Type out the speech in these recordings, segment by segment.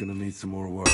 gonna need some more work.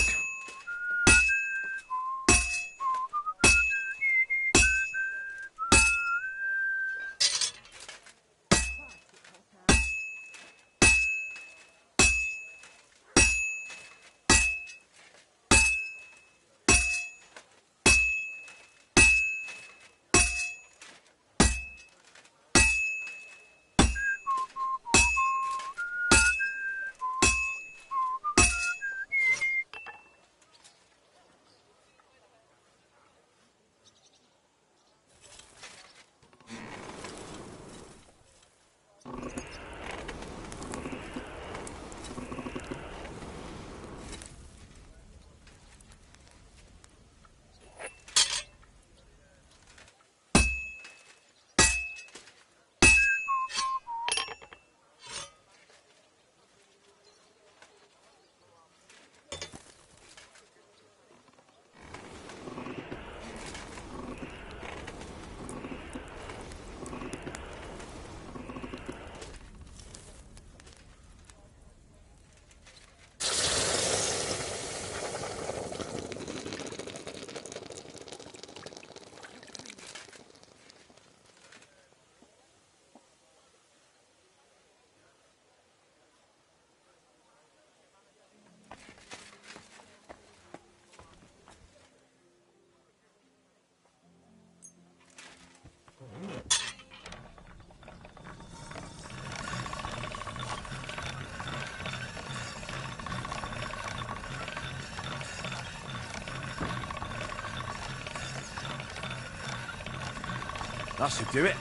That should do it.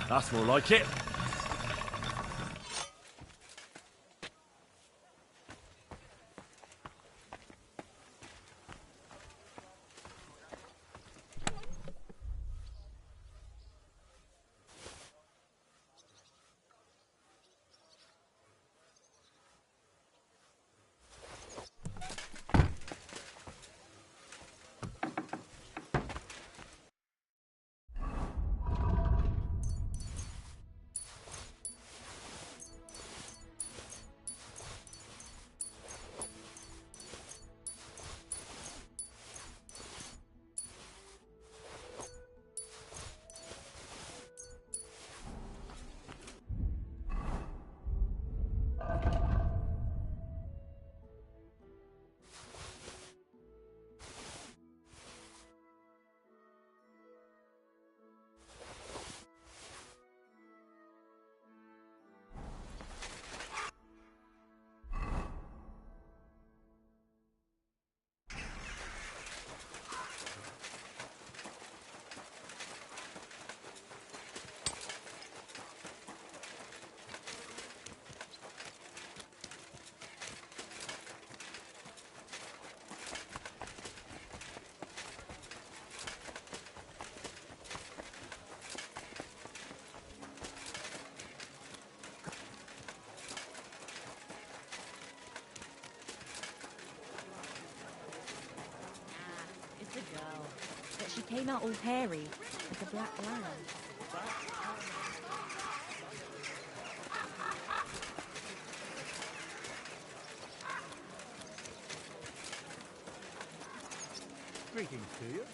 That's more like it. But she came out all hairy, like a black lamb. Greetings to you.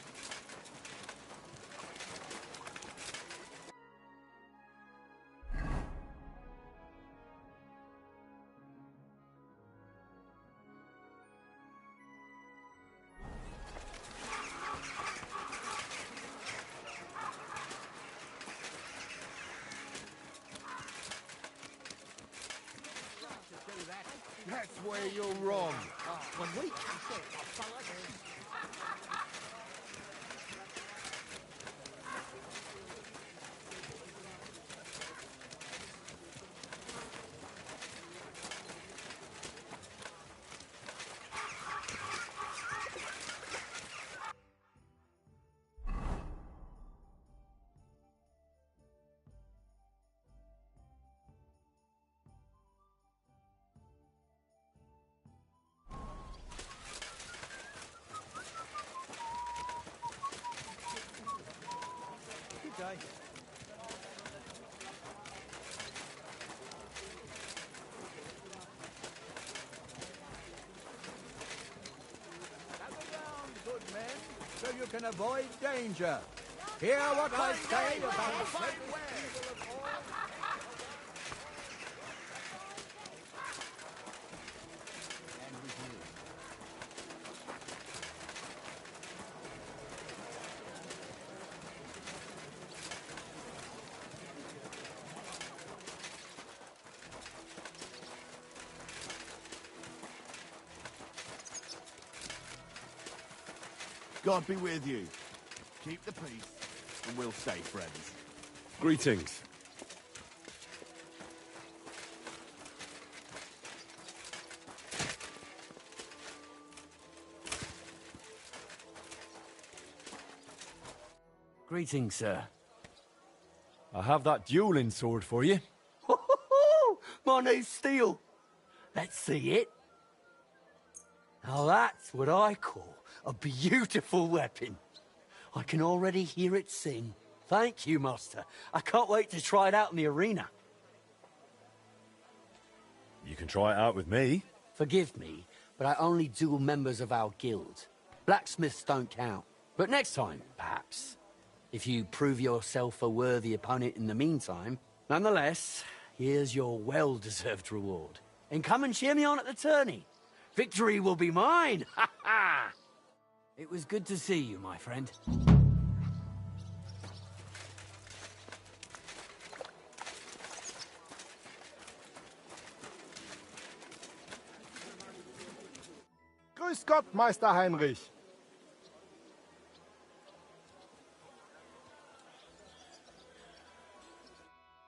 That's where you're wrong. 1 week. Good day. Gather round, good men, so you can avoid danger. Hear what I say about the great evil of all. And with you. God be with you. Keep the peace, and we'll stay friends. Greetings. Greetings, sir. I have that dueling sword for you. My new steel. Let's see it. Now that's what I call a beautiful weapon. I can already hear it sing. Thank you, Master. I can't wait to try it out in the arena. You can try it out with me. Forgive me, but I only duel members of our guild. Blacksmiths don't count. But next time, perhaps. If you prove yourself a worthy opponent in the meantime. Nonetheless, here's your well-deserved reward. And come and cheer me on at the tourney. Victory will be mine! Ha ha! It was good to see you, my friend. Grüß Gott, Meister Heinrich.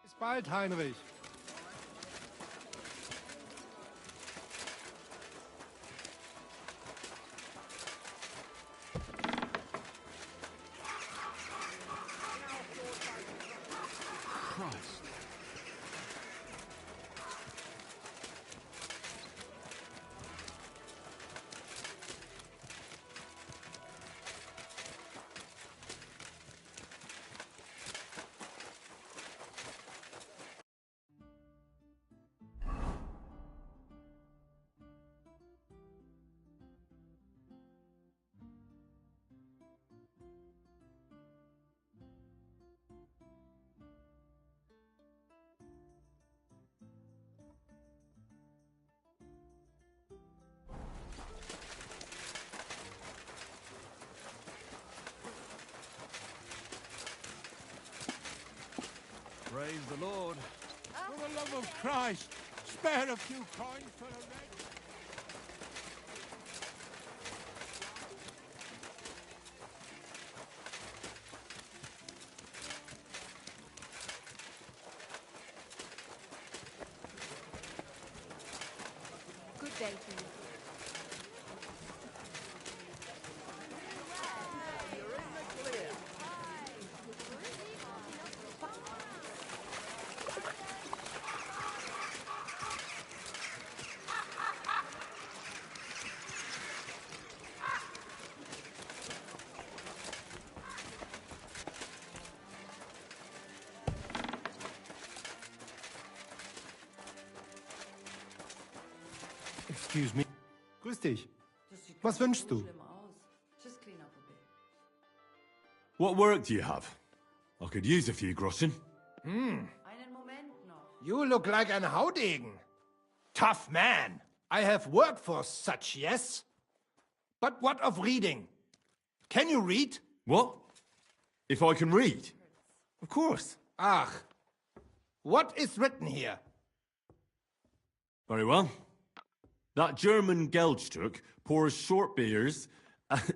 Bis bald, Heinrich. Praise the Lord. For the love of Christ, spare a few coins for the red. Good day to you. Excuse me. Grüß dich. Was wünschst du? What work do you have? I could use a few groschen. You look like an Haudegen. Tough man. I have work for such, yes? But what of reading? Can you read? What? If I can read? Of course. Ach. What is written here? Very well. That German Geldstück pours short beers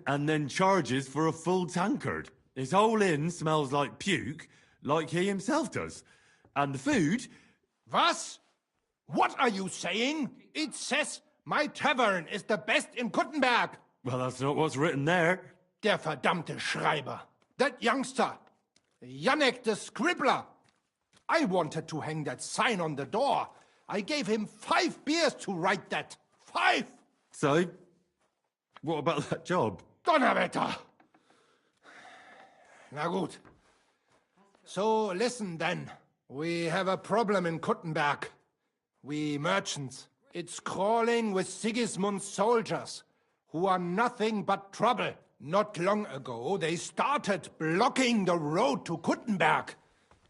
and then charges for a full tankard. His whole inn smells like puke, like he himself does. And the food... Was? What are you saying? It says my tavern is the best in Kuttenberg. Well, that's not what's written there. Der verdammte Schreiber. That youngster. Janek the scribbler. I wanted to hang that sign on the door. I gave him 5 beers to write that. 5! So, what about that job? Donnerwetter! Na gut. So listen then. We have a problem in Kuttenberg. We merchants. It's crawling with Sigismund's soldiers, who are nothing but trouble. Not long ago, they started blocking the road to Kuttenberg,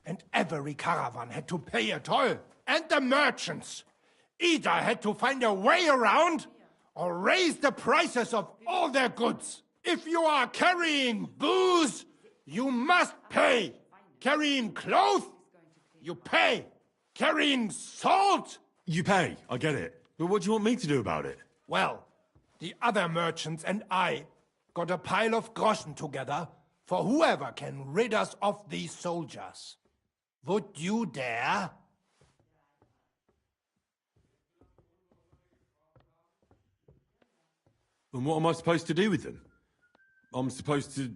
and every caravan had to pay a toll. And the merchants either had to find a way around or raise the prices of all their goods. If you are carrying booze, you must pay. Carrying clothes, you pay. Carrying salt, You pay, I get it. But what do you want me to do about it? well, the other merchants and I got a pile of groschen together for whoever can rid us of these soldiers. Would you dare? And what am I supposed to do with them? I'm supposed to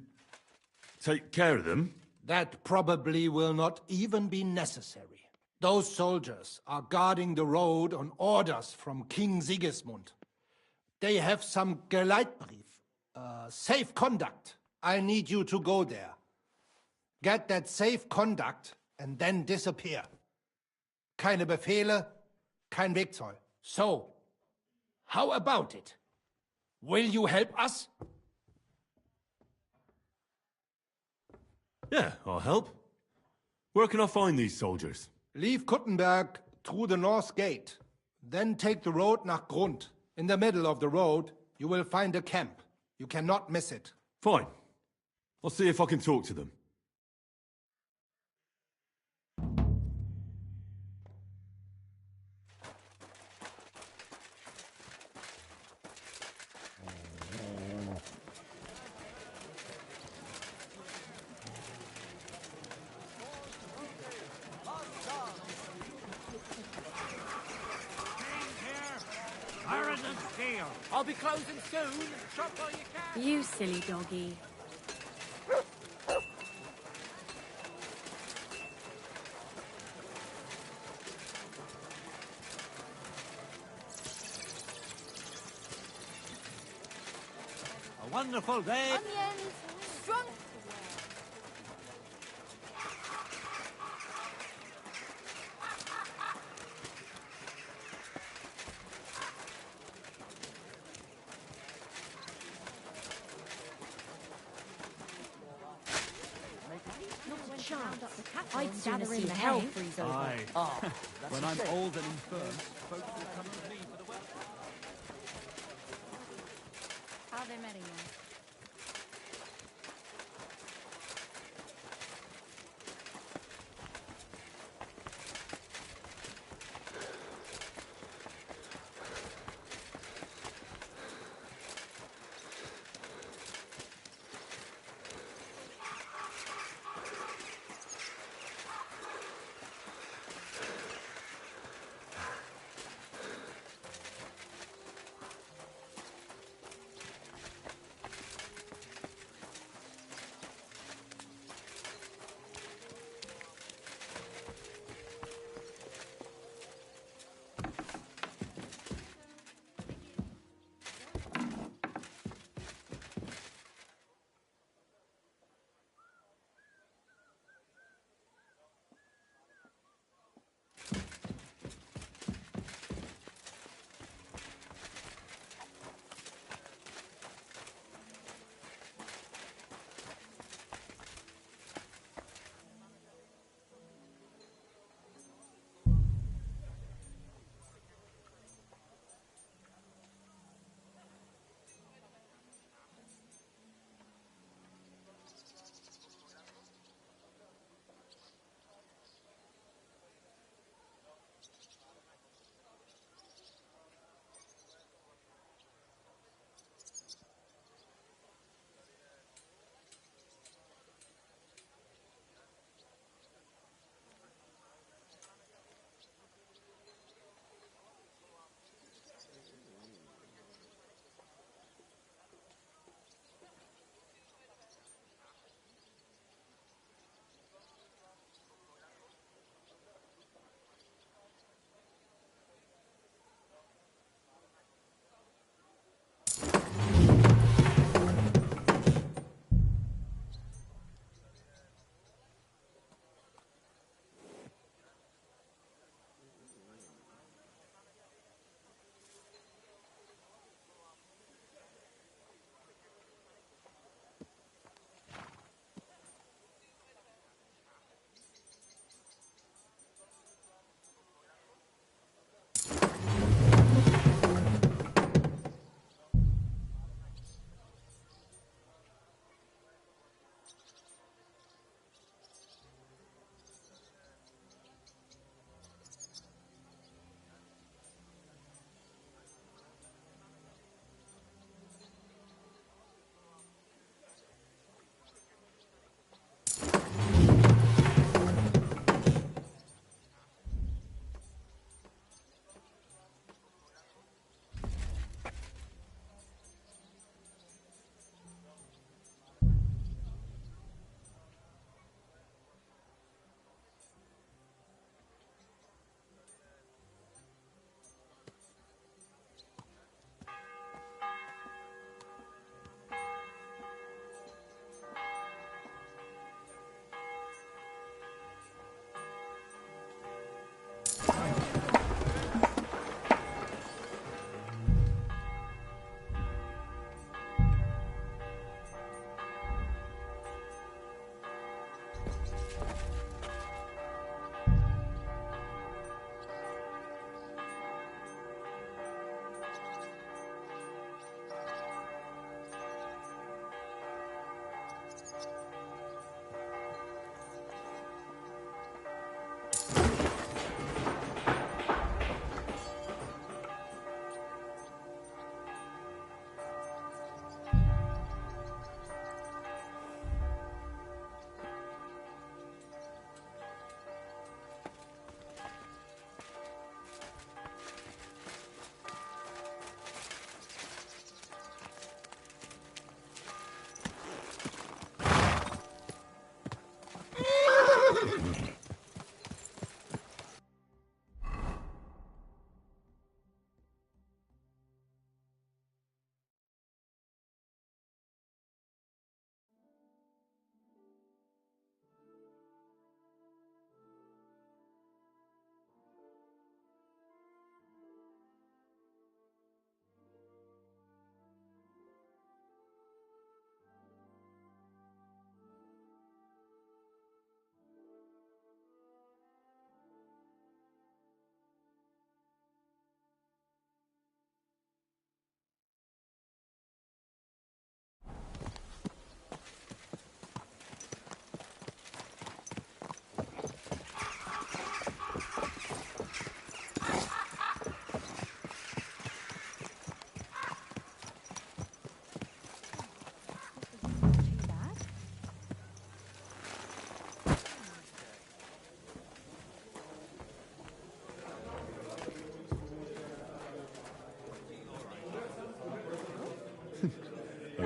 take care of them? That probably will not even be necessary. Those soldiers are guarding the road on orders from King Sigismund. They have some Geleitbrief, safe conduct. I need you to go there. Get that safe conduct and then disappear. Keine Befehle, kein Wegzoll. So, how about it? Will you help us? Yeah, I'll help. Where can I find these soldiers? Leave Kuttenberg through the north gate. Then take the road nach Grund. In the middle of the road, you will find a camp. You cannot miss it. Fine. I'll see if I can talk to them. I'll be closing soon. Shop while you can. You silly doggy. A wonderful day. Onions! Strong! I'd sooner see hell freeze over. Aye. When I'm old and infirm, folks will come to me for the well. How they met you?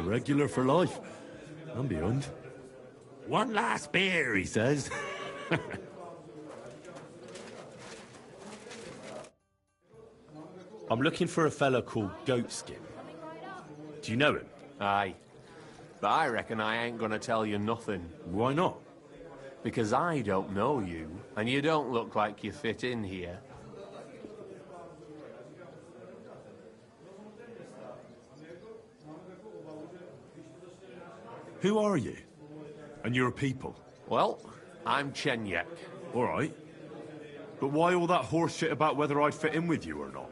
regular for life. I'm beyond. One last beer, he says. I'm looking for a fella called Goatskin. Do you know him? Aye. But I reckon I ain't gonna tell you nothing. Why not? Because I don't know you, and you don't look like you fit in here. Who are you? And your people? Well, I'm Chenyek. All right. But why all that horse shit about whether I'd fit in with you or not?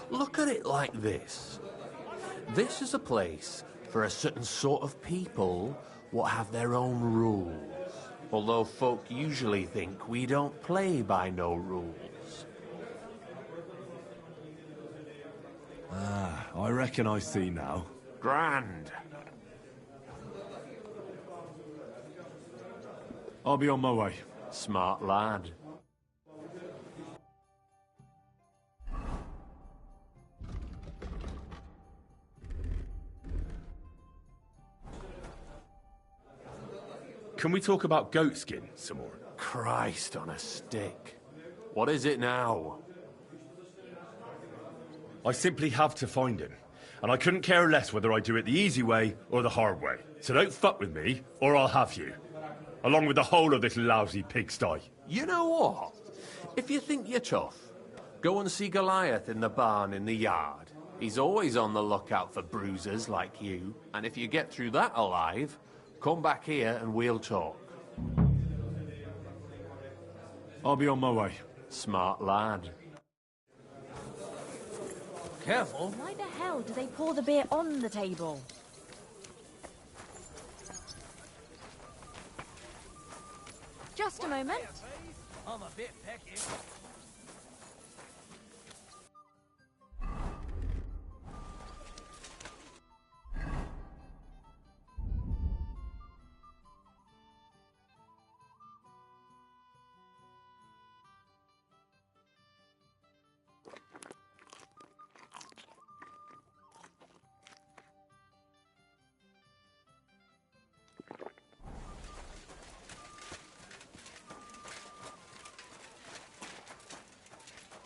Look at it like this. This is a place for a certain sort of people what have their own rules. Although folk usually think we don't play by no rules. Ah, I reckon I see now. Grand. I'll be on my way. Smart lad. Can we talk about Goatskin some more? Christ on a stick. What is it now? I simply have to find him. And I couldn't care less whether I do it the easy way or the hard way. So don't fuck with me, or I'll have you. Along with the whole of this lousy pigsty. You know what? If you think you're tough, go and see Goliath in the barn in the yard. He's always on the lookout for bruisers like you. And if you get through that alive, come back here and we'll talk. I'll be on my way. Smart lad. Careful. Why the hell do they pour the beer on the table? Just a moment. I'm a bit pecky.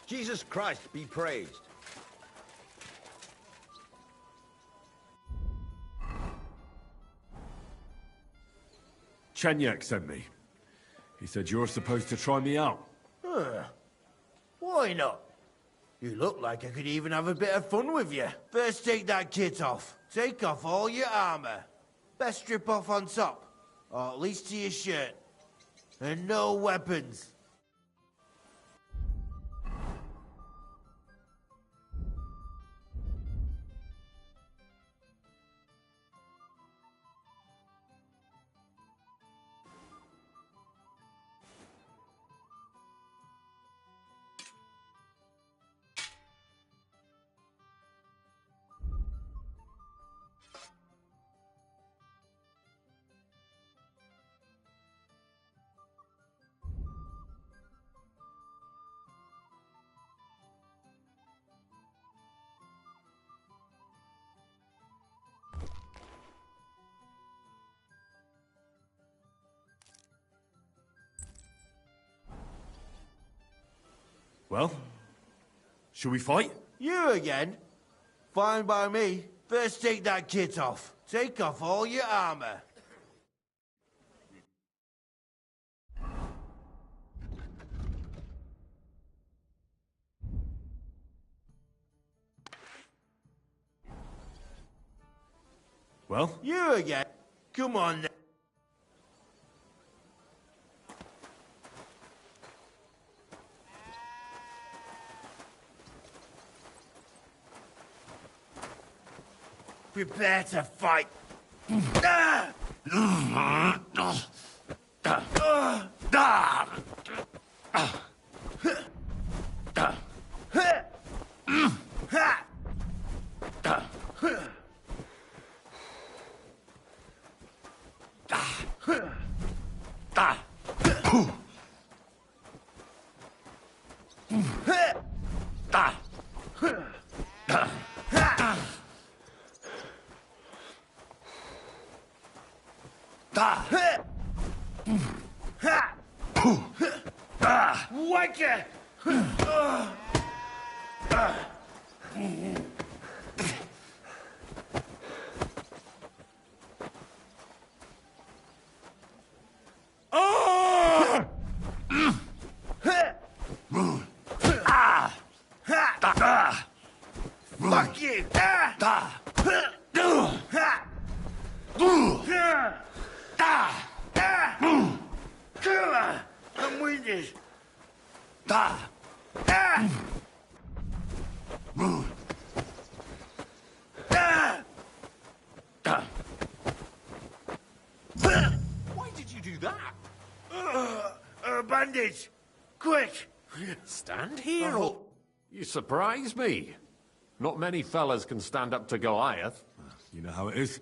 Jesus Christ be praised. Chenyek sent me. He said you're supposed to try me out. Why not? You look like I could even have a bit of fun with you. First take that kit off. Take off all your armor. Best strip off on top. Or at least to your shirt. And no weapons. Well, shall we fight? You again? Fine by me. First take that kit off. Take off all your armor. Well? You again? Come on then. Prepare to fight. Wanker! Fuck you! I'm winded. Why did you do that? Bandage! Quick! Stand here. You surprise me. Not many fellas can stand up to Goliath. You know how it is.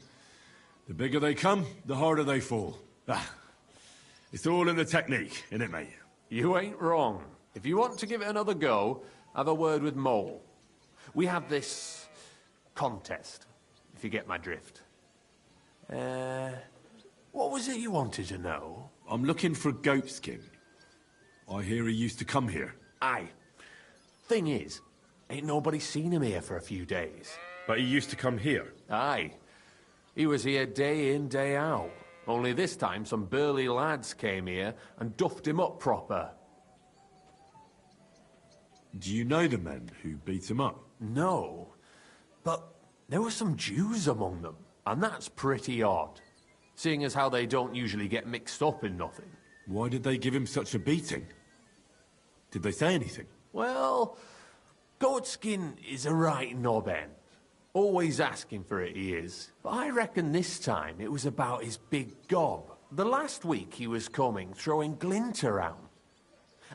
The bigger they come, the harder they fall. It's all in the technique, innit, mate? You ain't wrong. If you want to give it another go, have a word with Mole. We have this contest, if you get my drift. What was it you wanted to know? I'm looking for Goatskin. I hear he used to come here. Aye. Thing is, ain't nobody seen him here for a few days. But he used to come here. Aye. He was here day in, day out. Only this time some burly lads came here and duffed him up proper. Do you know the men who beat him up? No. But there were some Jews among them, and that's pretty odd. Seeing as how they don't usually get mixed up in nothing. Why did they give him such a beating? Did they say anything? Well, Goatskin is a right knob end. Always asking for it, he is. But I reckon this time it was about his big gob. The last week he was coming, throwing glint around.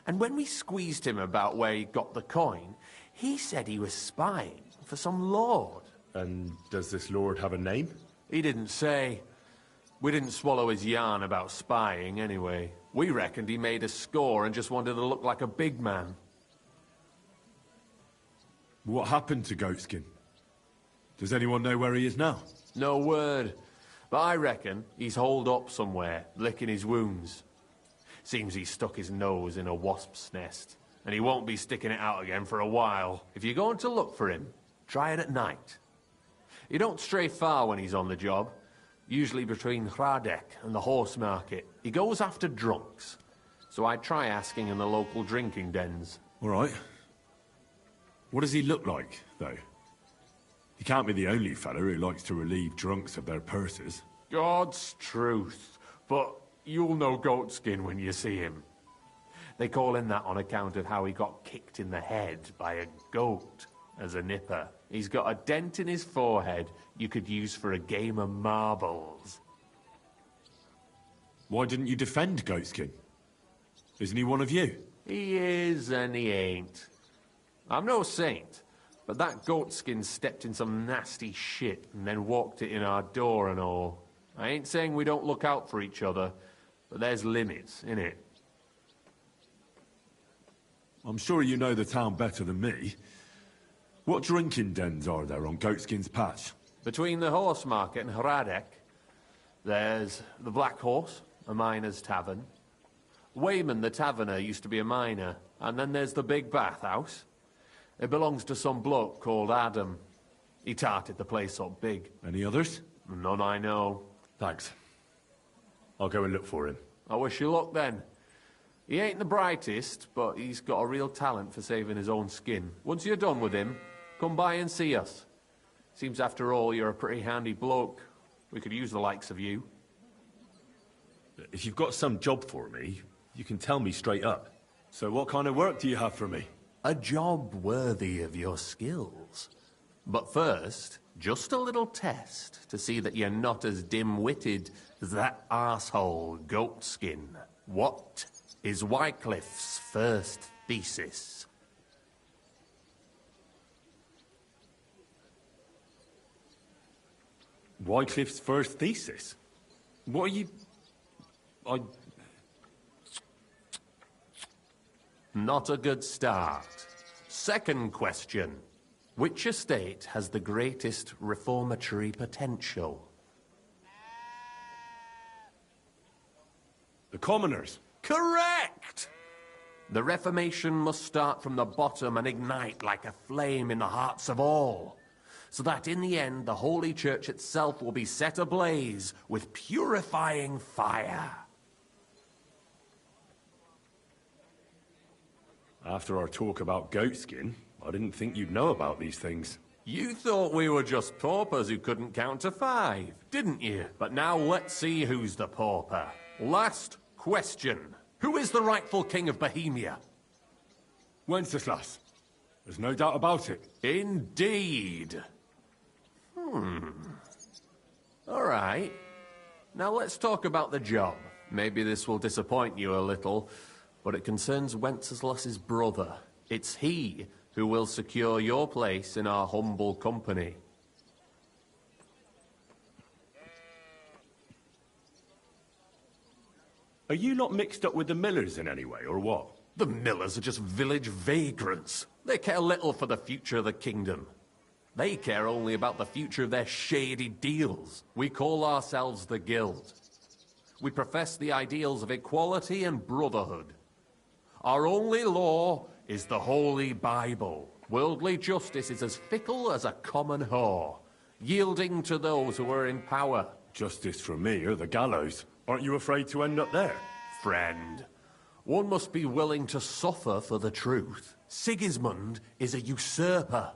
And when we squeezed him about where he got the coin, he said he was spying for some lord. And does this lord have a name? He didn't say. We didn't swallow his yarn about spying, anyway. We reckoned he made a score and just wanted to look like a big man. What happened to Goatskin? Does anyone know where he is now? No word. But I reckon he's holed up somewhere, licking his wounds. Seems he stuck his nose in a wasp's nest, and he won't be sticking it out again for a while. If you're going to look for him, try it at night. He don't stray far when he's on the job. Usually between Hradec and the horse market. He goes after drunks. So I try asking in the local drinking dens. All right. What does he look like, though? He can't be the only fella who likes to relieve drunks of their purses. God's truth. But you'll know Goatskin when you see him. They call him that on account of how he got kicked in the head by a goat as a nipper. He's got a dent in his forehead you could use for a game of marbles. Why didn't you defend Goatskin? Isn't he one of you? He is and he ain't. I'm no saint, but that Goatskin stepped in some nasty shit and then walked it in our door and all. I ain't saying we don't look out for each other, but there's limits, innit? I'm sure you know the town better than me. What drinking dens are there on Goatskin's patch? Between the horse market and Hradec, there's the Black Horse, a miner's tavern. Wayman, the taverner, used to be a miner. And then there's the Big Bathhouse. It belongs to some bloke called Adam. He tarted the place up big. Any others? None I know. Thanks. I'll go and look for him. I wish you luck then. He ain't the brightest, but he's got a real talent for saving his own skin. Once you're done with him, come by and see us. Seems after all you're a pretty handy bloke. We could use the likes of you. If you've got some job for me, you can tell me straight up. So what kind of work do you have for me? A job worthy of your skills. But first, just a little test to see that you're not as dim-witted as that arsehole Goatskin. What is Wycliffe's first thesis? Wycliffe's first thesis? What are you... Not a good start. Second question. Which estate has the greatest reformatory potential? The commoners. Correct! The Reformation must start from the bottom and ignite like a flame in the hearts of all, so that in the end the Holy Church itself will be set ablaze with purifying fire. After our talk about goatskin, I didn't think you'd know about these things. You thought we were just paupers who couldn't count to 5, didn't you? But now let's see who's the pauper. Last question. Who is the rightful king of Bohemia? Wenceslas. There's no doubt about it. Indeed. All right. Now let's talk about the job. Maybe this will disappoint you a little, but it concerns Wenceslas's brother. It's he who will secure your place in our humble company. Are you not mixed up with the millers in any way, or what? The millers are just village vagrants. They care little for the future of the kingdom. They care only about the future of their shady deals. We call ourselves the Guild. We profess the ideals of equality and brotherhood. Our only law is the Holy Bible. Worldly justice is as fickle as a common whore, yielding to those who are in power. Justice for me or the gallows. Aren't you afraid to end up there? Friend, one must be willing to suffer for the truth. Sigismund is a usurper.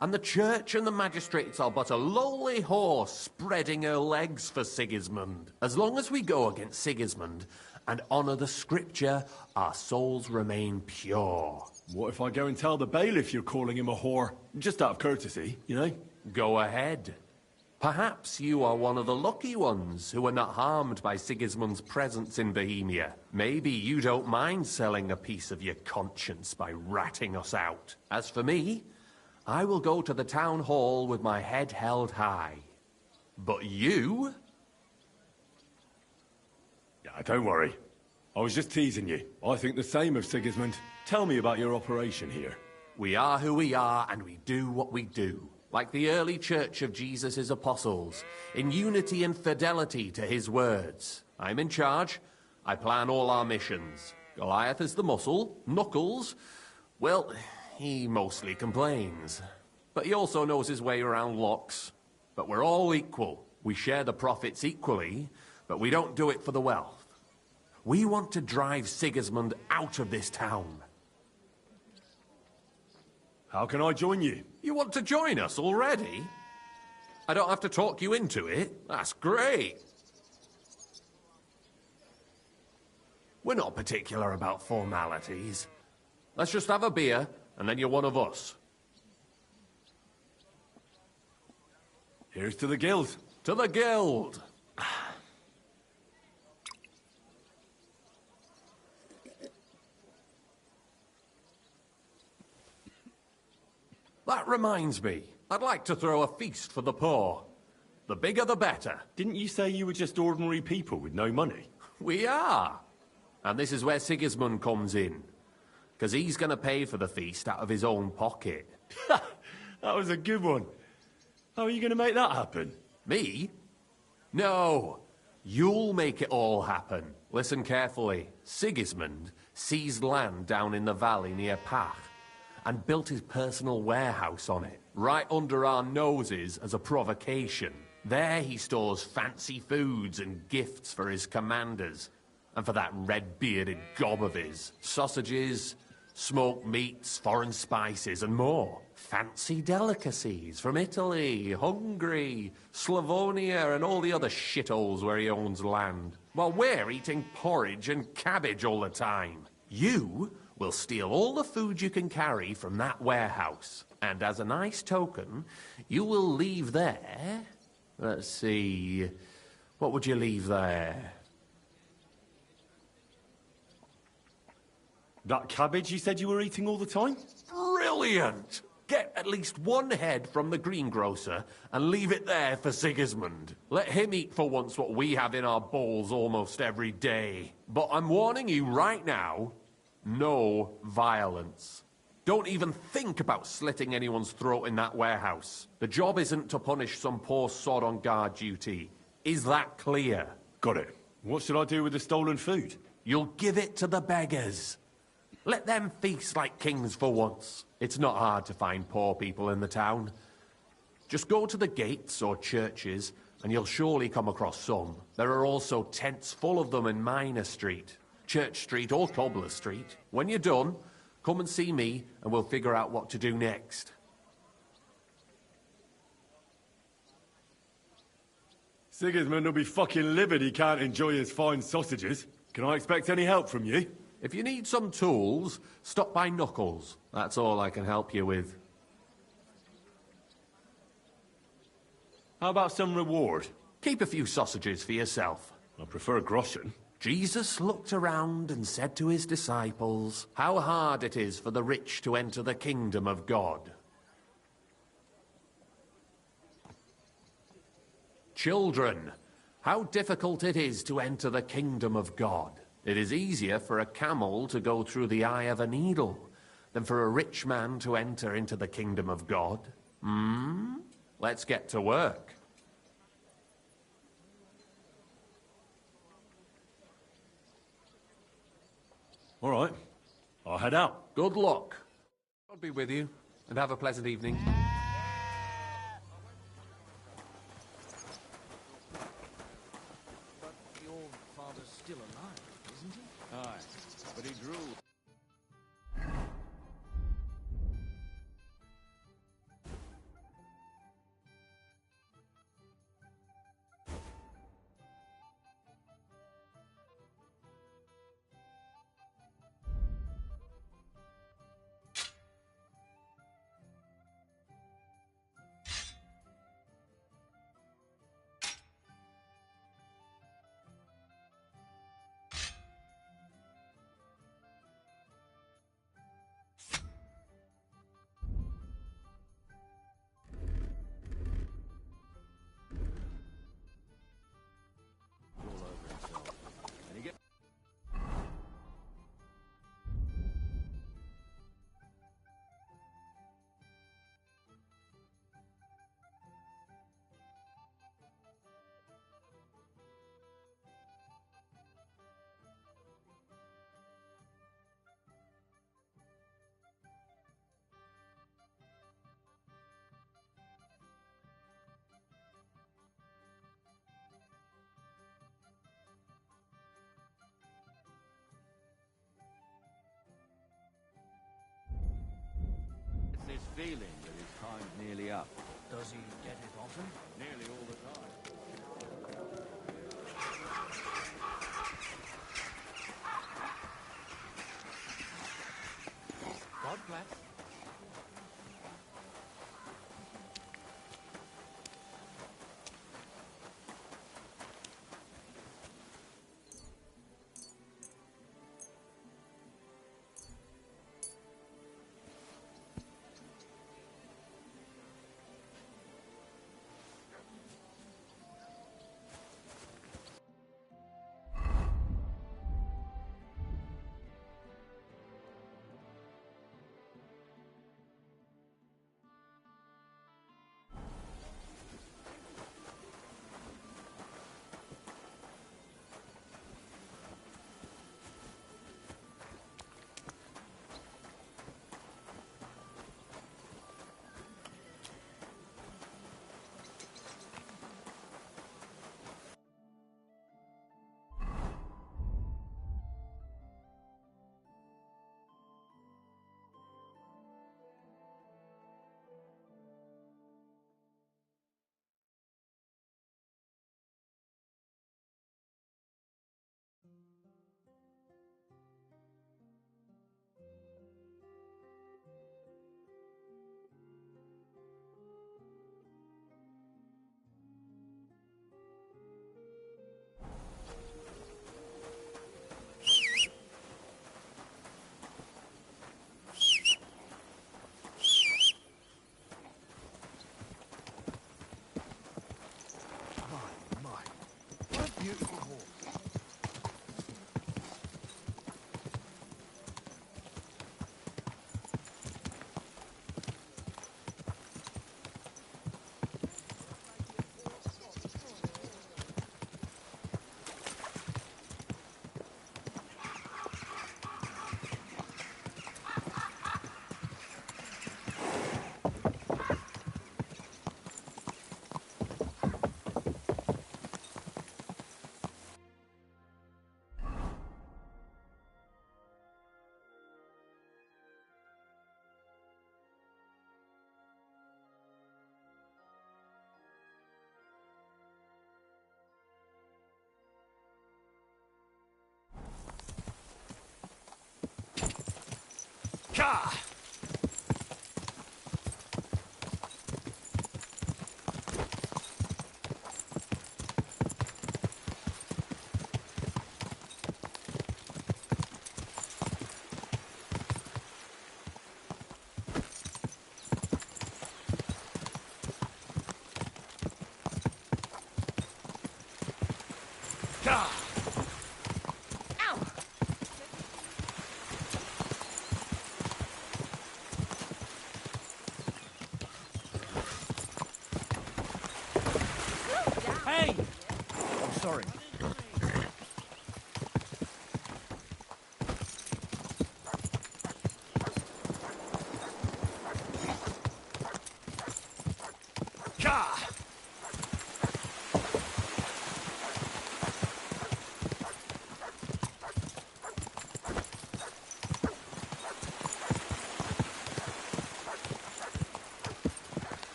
And the church and the magistrates are but a lowly horse spreading her legs for Sigismund. As long as we go against Sigismund and honor the scripture, our souls remain pure. What if I go and tell the bailiff you're calling him a whore? Just out of courtesy, you know? Go ahead. Perhaps you are one of the lucky ones who are not harmed by Sigismund's presence in Bohemia. Maybe you don't mind selling a piece of your conscience by ratting us out. As for me, I will go to the town hall with my head held high. But you? Yeah, don't worry. I was just teasing you. I think the same of Sigismund. Tell me about your operation here. We are who we are, and we do what we do. Like the early church of Jesus' apostles, in unity and fidelity to his words. I'm in charge. I plan all our missions. Goliath is the muscle. Knuckles, well, he mostly complains. But he also knows his way around locks. But we're all equal. We share the profits equally, but we don't do it for the wealth. We want to drive Sigismund out of this town. How can I join you? You want to join us already? I don't have to talk you into it. That's great. We're not particular about formalities. Let's just have a beer, and then you're one of us. Here's to the Guild. To the Guild! That reminds me, I'd like to throw a feast for the poor. The bigger the better. Didn't you say you were just ordinary people with no money? We are. And this is where Sigismund comes in. Because he's going to pay for the feast out of his own pocket. That was a good one. How are you going to make that happen? Me? No. You'll make it all happen. Listen carefully. Sigismund seized land down in the valley near Pach and built his personal warehouse on it, right under our noses as a provocation. There he stores fancy foods and gifts for his commanders, and for that red-bearded gob of his. Sausages, smoked meats, foreign spices, and more. Fancy delicacies from Italy, Hungary, Slavonia, and all the other shitholes where he owns land. While we're eating porridge and cabbage all the time. You will steal all the food you can carry from that warehouse. And as a nice token, you will leave there... Let's see... What would you leave there? That cabbage you said you were eating all the time? Brilliant! Get at least one head from the greengrocer and leave it there for Sigismund. Let him eat for once what we have in our bowls almost every day. But I'm warning you right now, no violence. Don't even think about slitting anyone's throat in that warehouse. The job isn't to punish some poor sod on guard duty. Is that clear? Got it. What should I do with the stolen food? You'll give it to the beggars. Let them feast like kings for once. It's not hard to find poor people in the town. Just go to the gates or churches, and you'll surely come across some. There are also tents full of them in Minor Street, Church Street or Cobbler Street. When you're done, come and see me, and we'll figure out what to do next. Sigismund will be fucking livid he can't enjoy his fine sausages. Can I expect any help from you? If you need some tools, stop by Knuckles. That's all I can help you with. How about some reward? Keep a few sausages for yourself. I prefer groschen. Jesus looked around and said to his disciples, "How hard it is for the rich to enter the kingdom of God." Children, how difficult it is to enter the kingdom of God. It is easier for a camel to go through the eye of a needle than for a rich man to enter into the kingdom of God. Let's get to work. All right, I'll head out. Good luck. God be with you, and have a pleasant evening. But your father's still alive, isn't he? Aye, but he grew. This feeling that his time's nearly up. Does he get it often? Nearly all the time. God bless. Beautiful horse. Hey! Oh, sorry.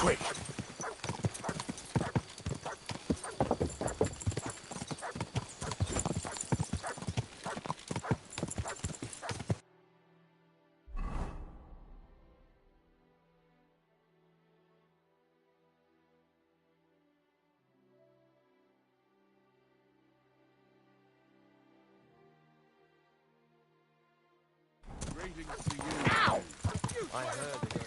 Quick! Greetings to you. Ow! I heard it.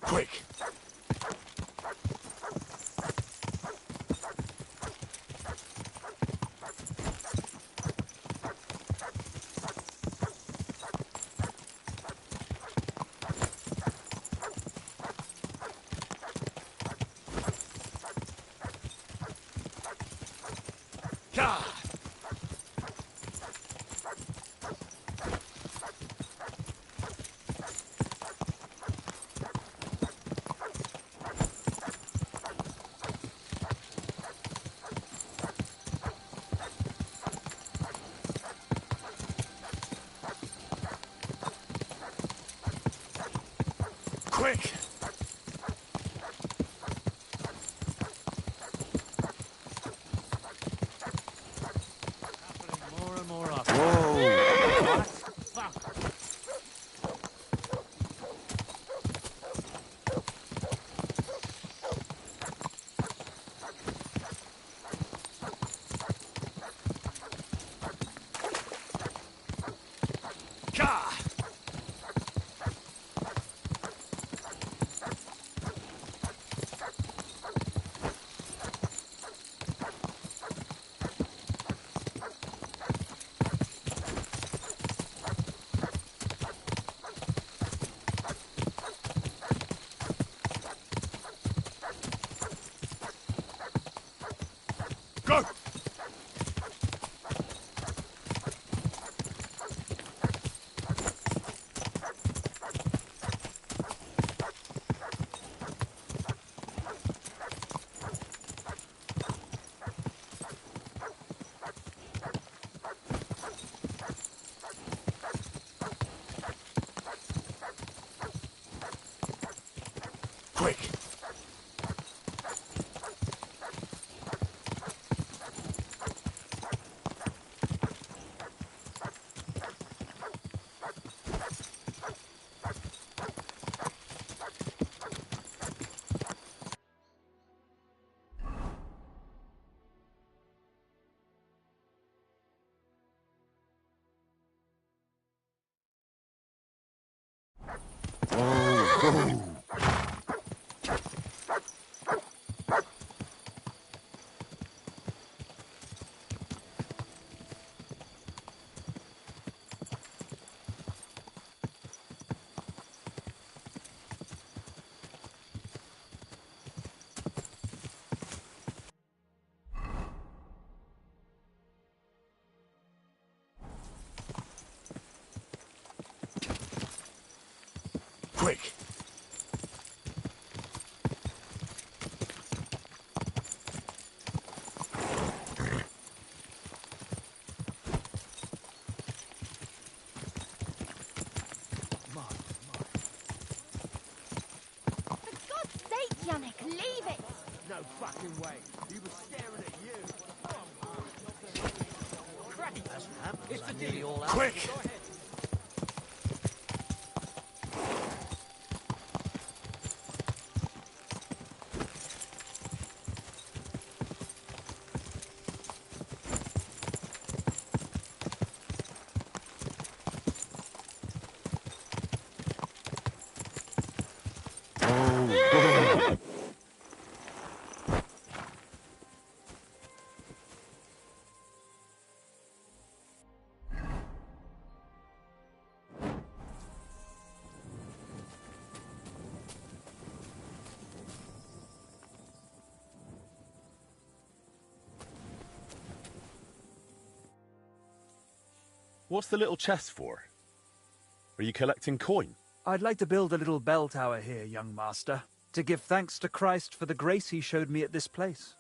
Quick! Quick! Quick! For God's sake, Yannick, leave it! No fucking way. He was staring at you. It's the deal. All out. Quick! What's the little chest for? Are you collecting coin? I'd like to build a little bell tower here, young master, to give thanks to Christ for the grace he showed me at this place.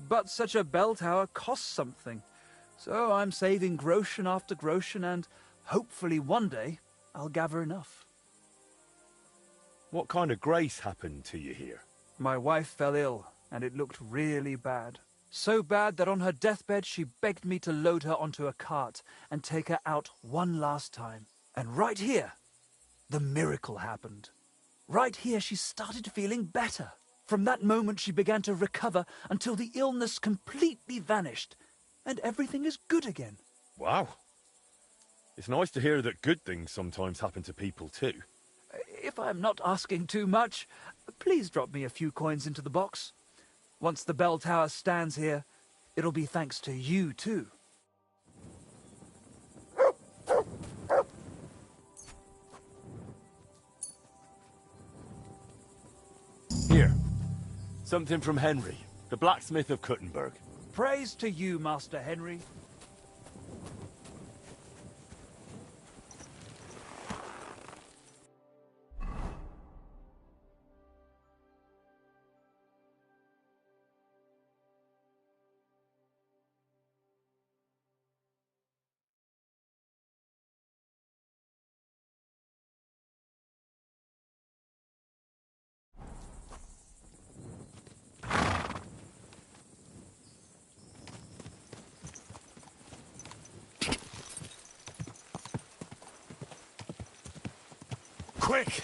But such a bell tower costs something, so I'm saving groschen after groschen, and hopefully one day I'll gather enough. What kind of grace happened to you here? My wife fell ill, and it looked really bad. So bad that on her deathbed she begged me to load her onto a cart and take her out one last time. And right here, the miracle happened. Right here she started feeling better. From that moment she began to recover until the illness completely vanished, and everything is good again. Wow. It's nice to hear that good things sometimes happen to people too. If I'm not asking too much, please drop me a few coins into the box. Once the bell tower stands here, it'll be thanks to you too. Here. Something from Henry, the blacksmith of Kuttenberg. Praise to you, Master Henry. Quick!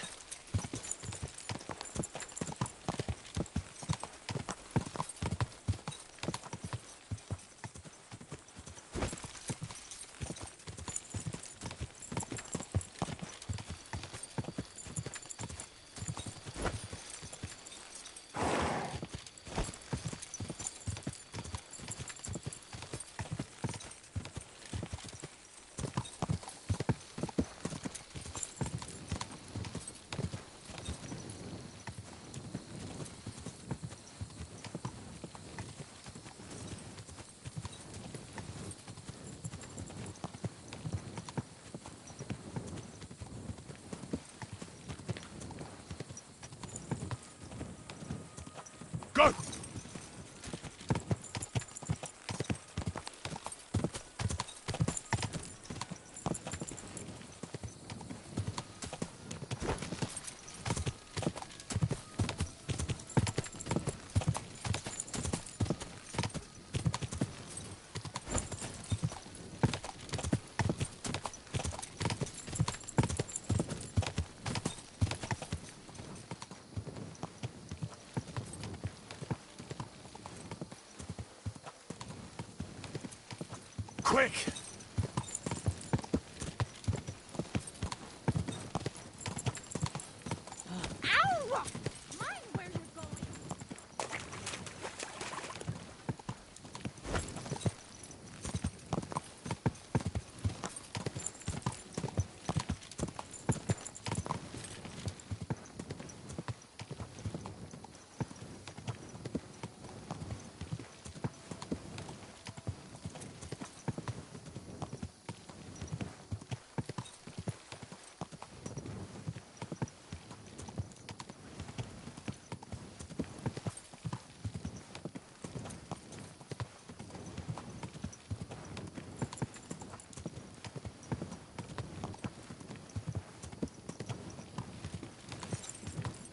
Go! Quick!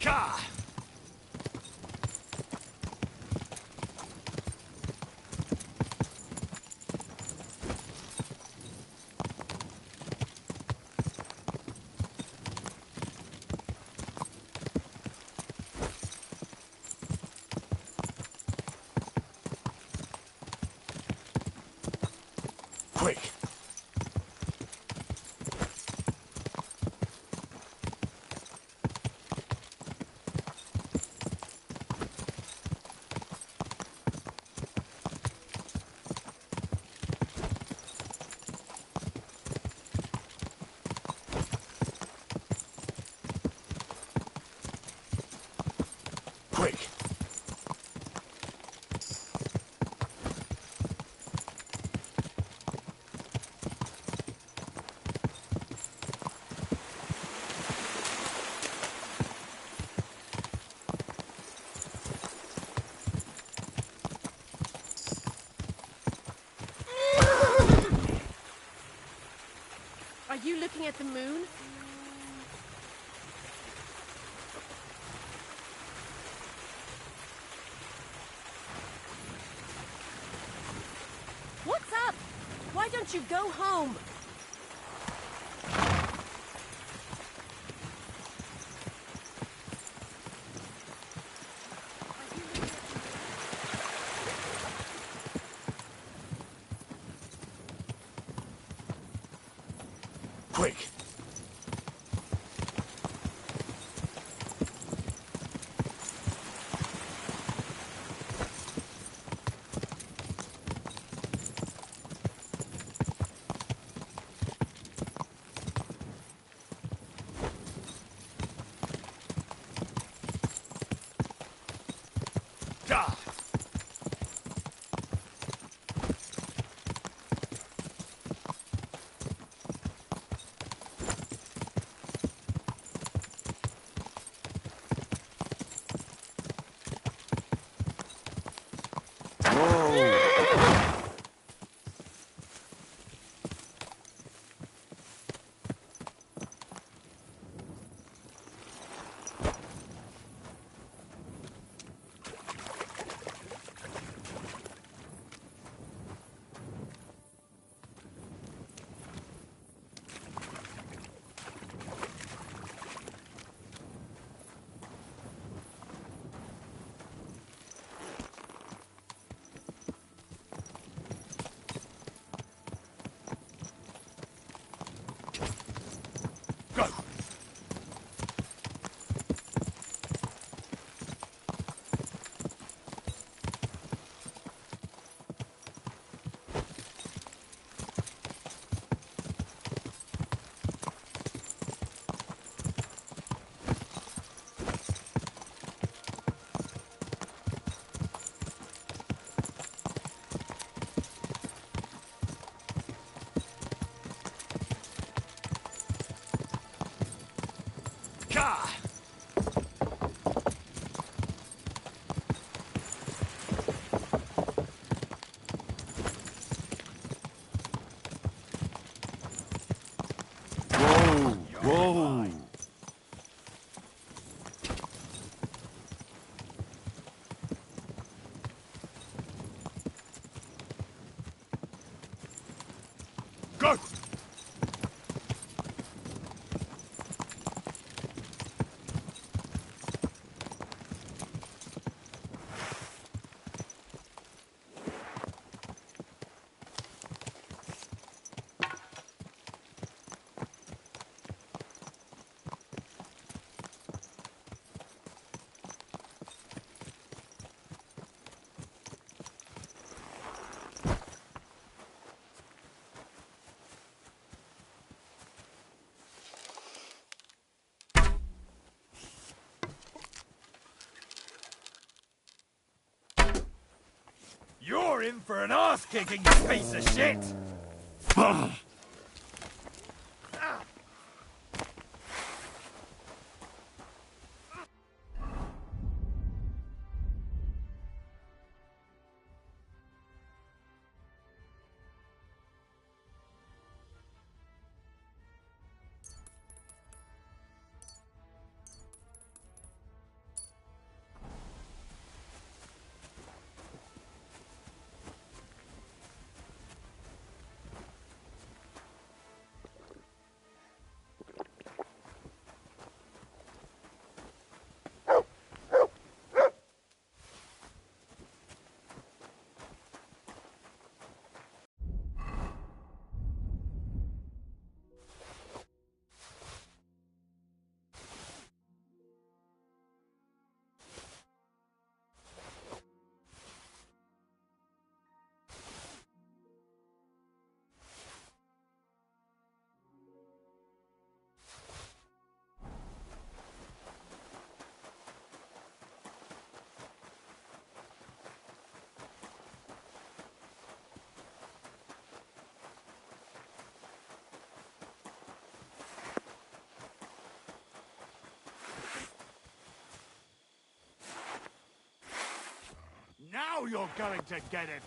Ka! Quick! Quick! Are you looking at the moon? What's up? Why don't you go home? Quick! Ka! Go! Ka! Whoa! Go! You're in for an ass-kicking, you piece of shit! Now you're going to get it!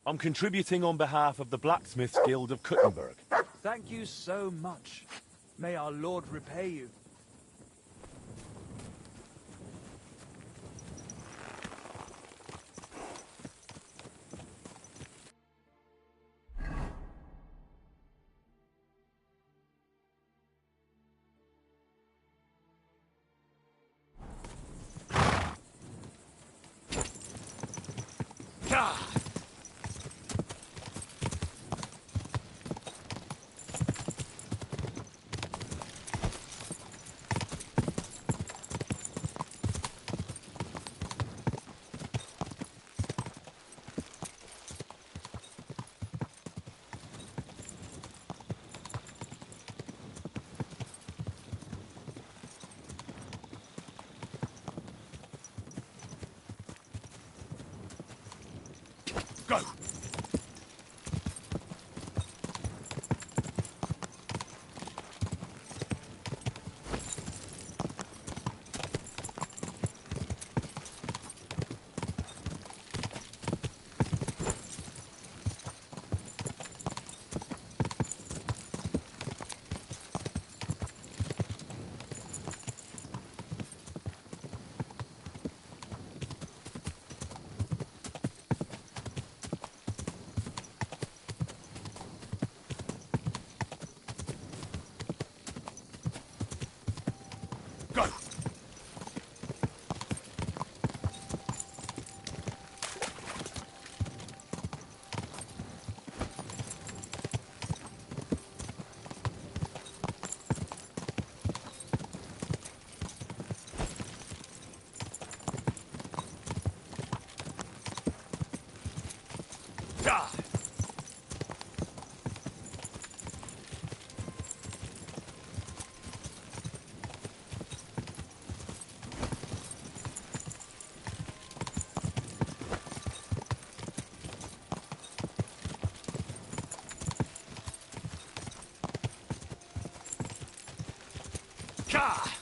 I'm contributing on behalf of the Blacksmiths Guild of Kuttenberg. Thank you so much. May our Lord repay you. Go! Go! Ah!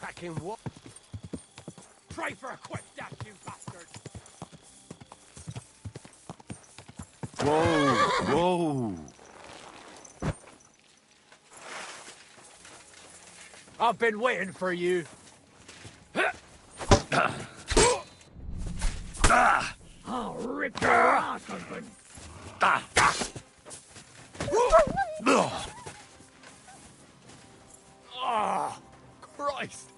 Packing what? Pray for a quick death, you bastard! Whoa! I've been waiting for you. I'll rip your ass open. Ah, Christ!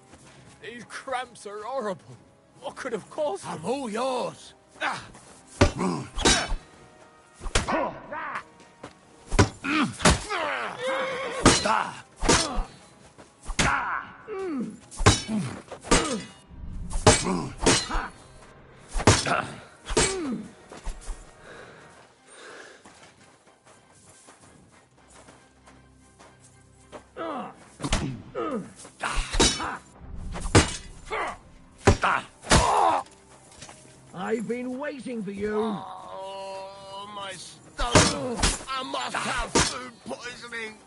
These cramps are horrible. What could have caused them? I'm all yours. I've been waiting for you. Oh, my stomach! I must have food poisoning!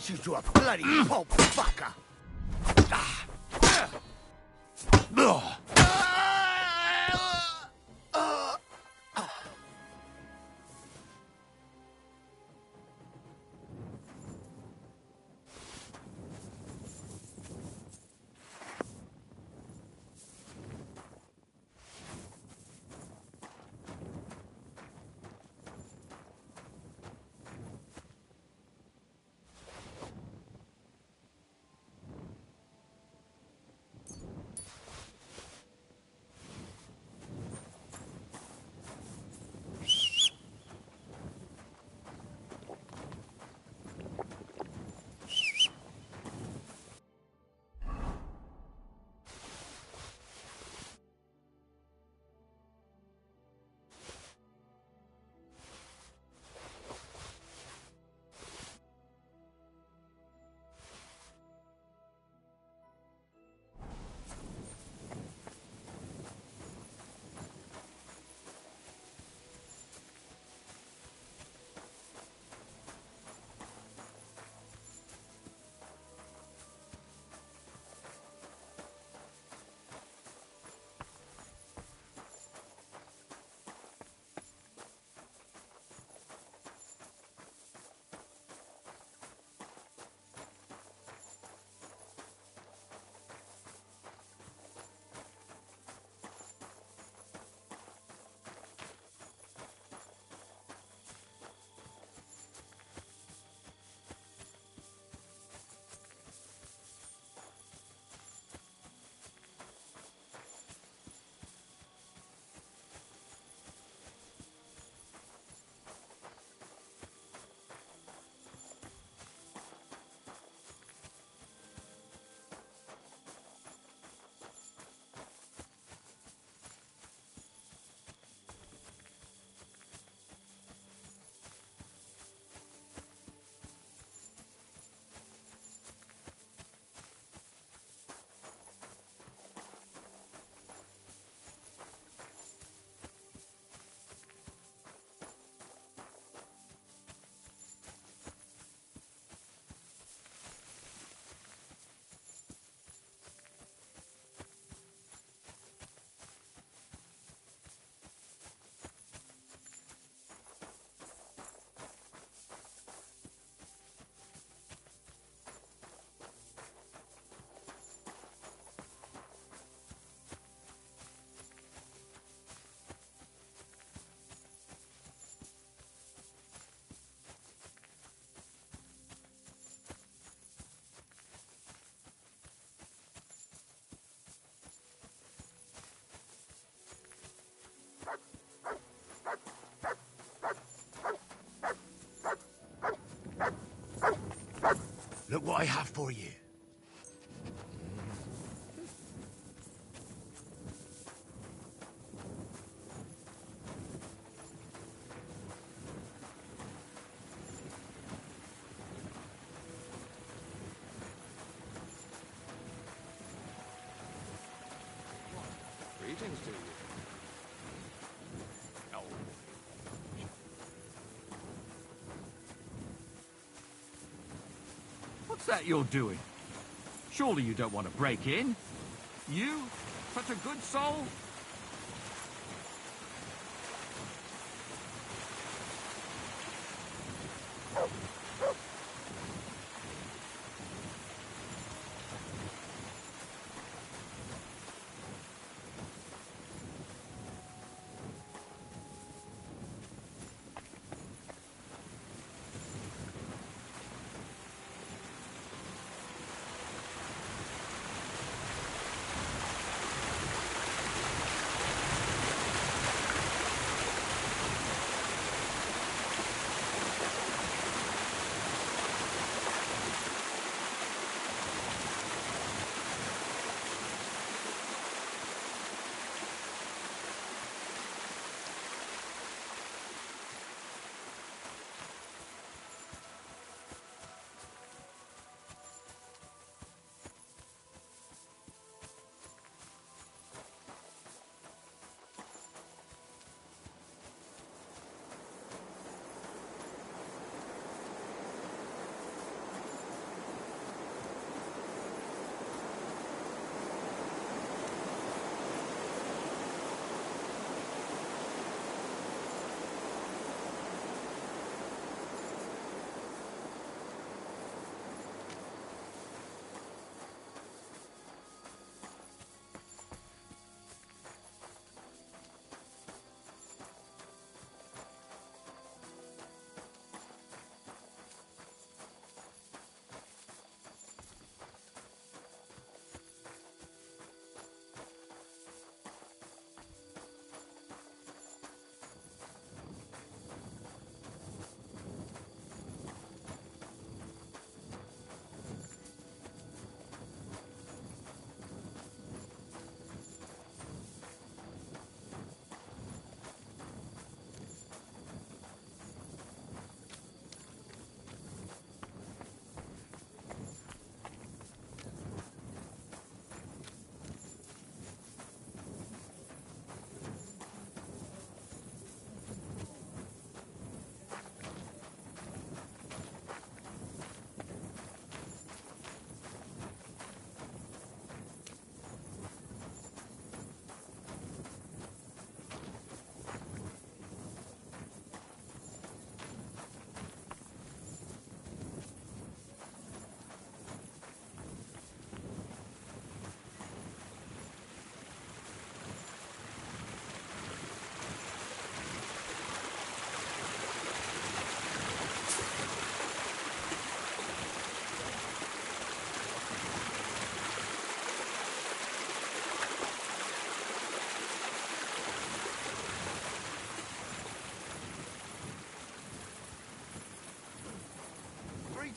beat you to a bloody pulp, fucker! Look what I have for you. Greetings to you. Oh. What's that you're doing? Surely you don't want to break in? You? Such a good soul?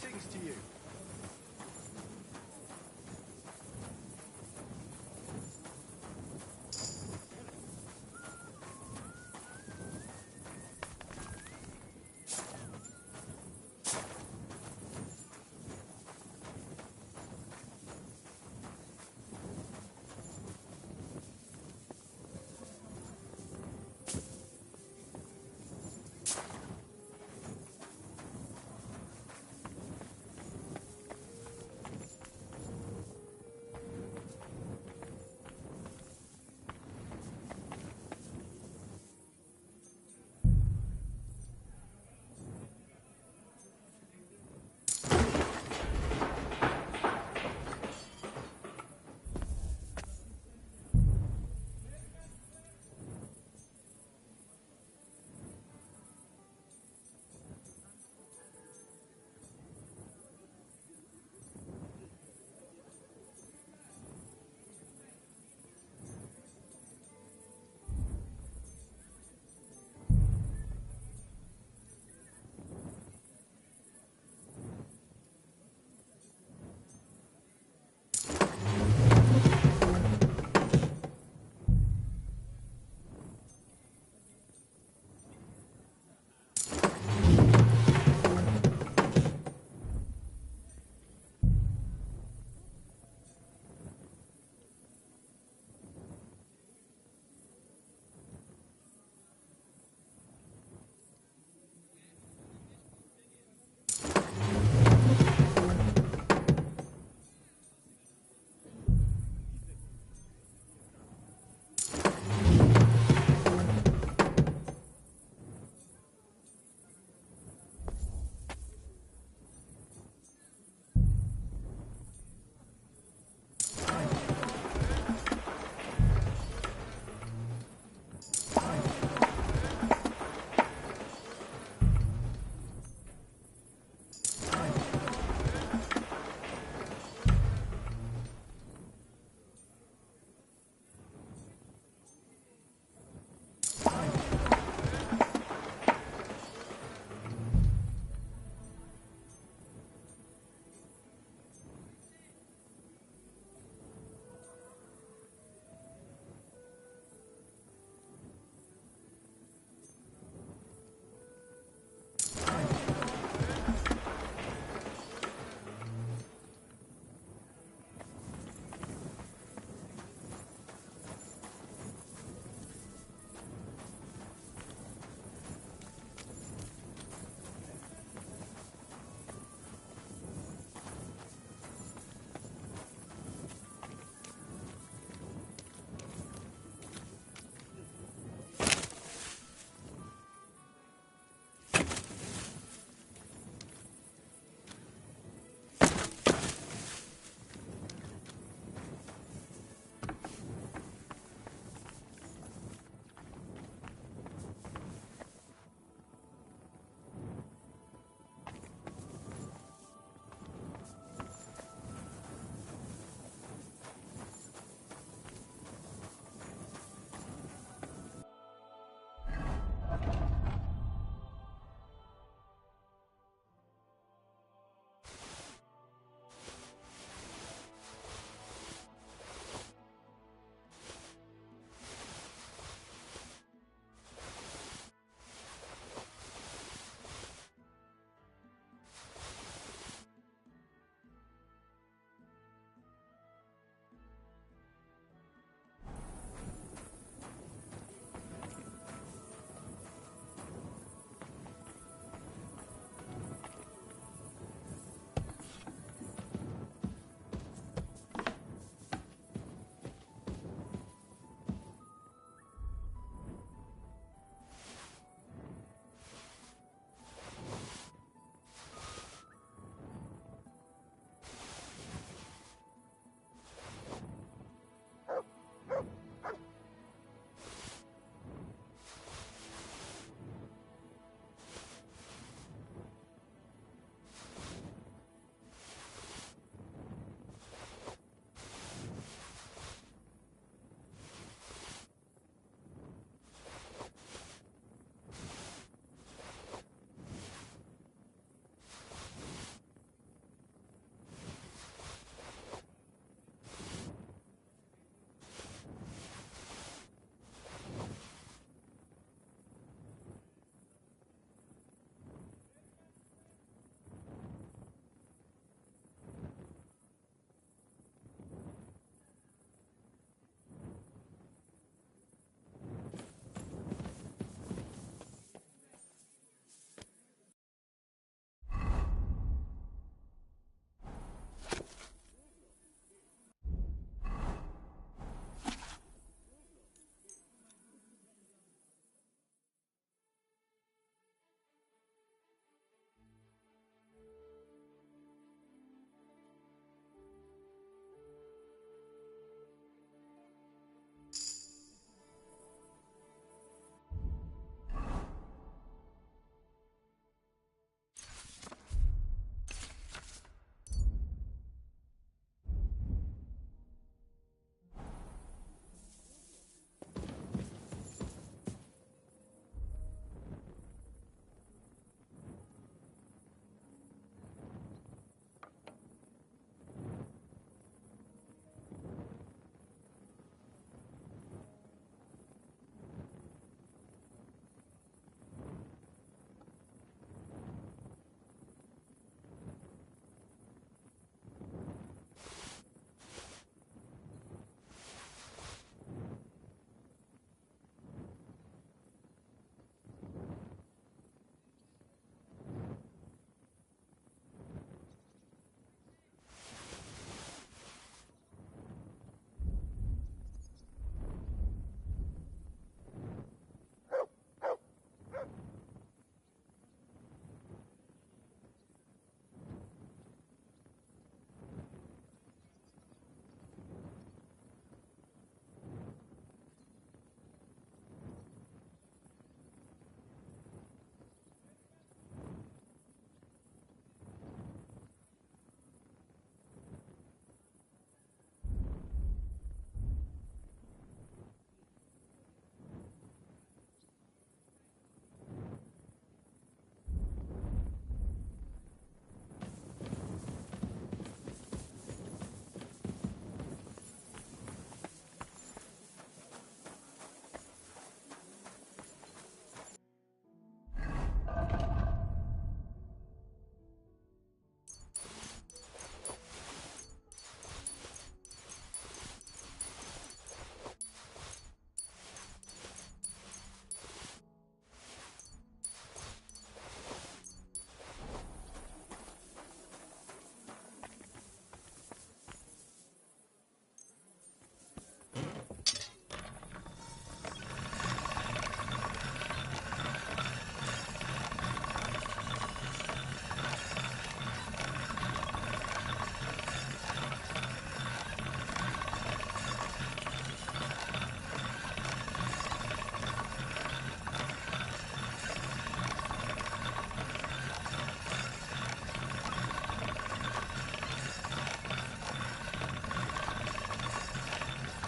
Greetings to you.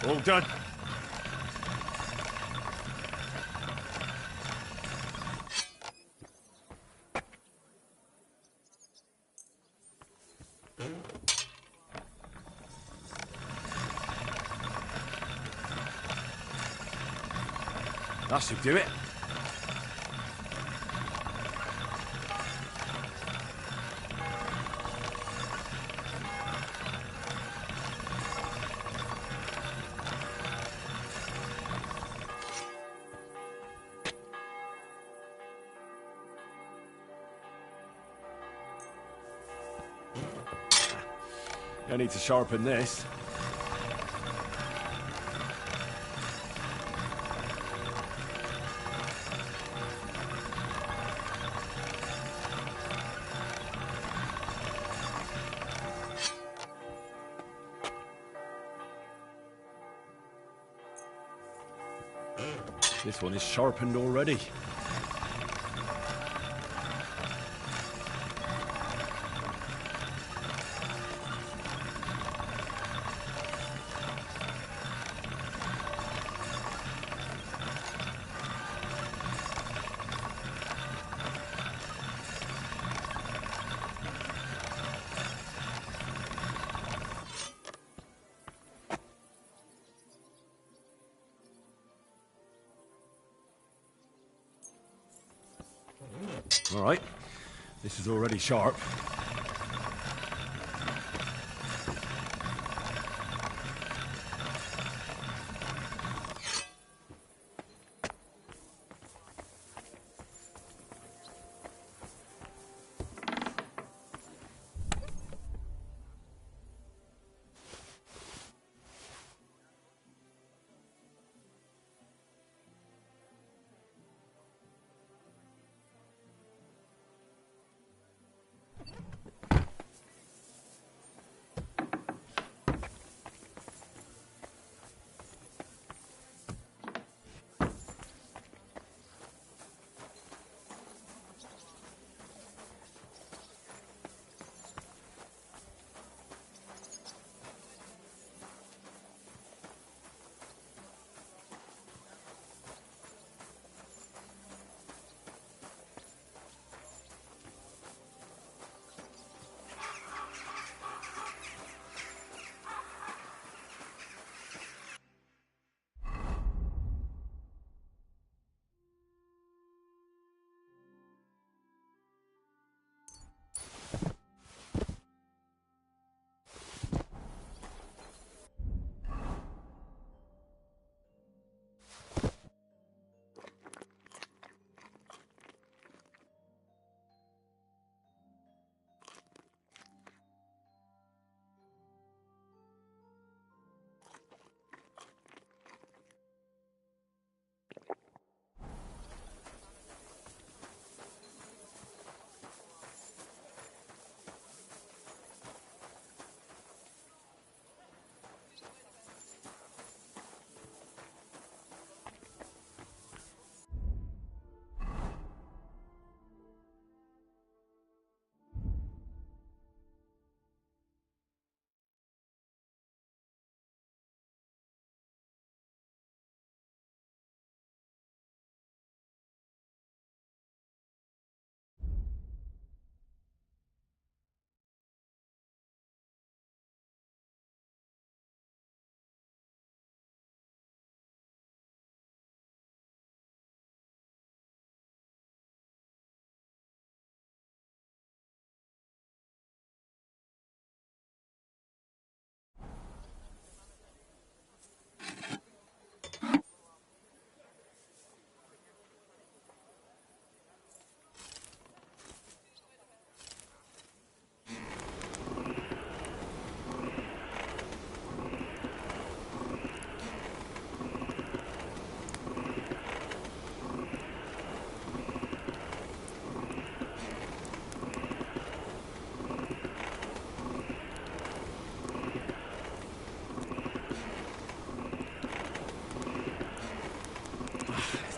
All done. That should do it. I need to sharpen this. This one is sharpened already. All right, this is already sharp.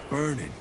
Burning.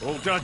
All done.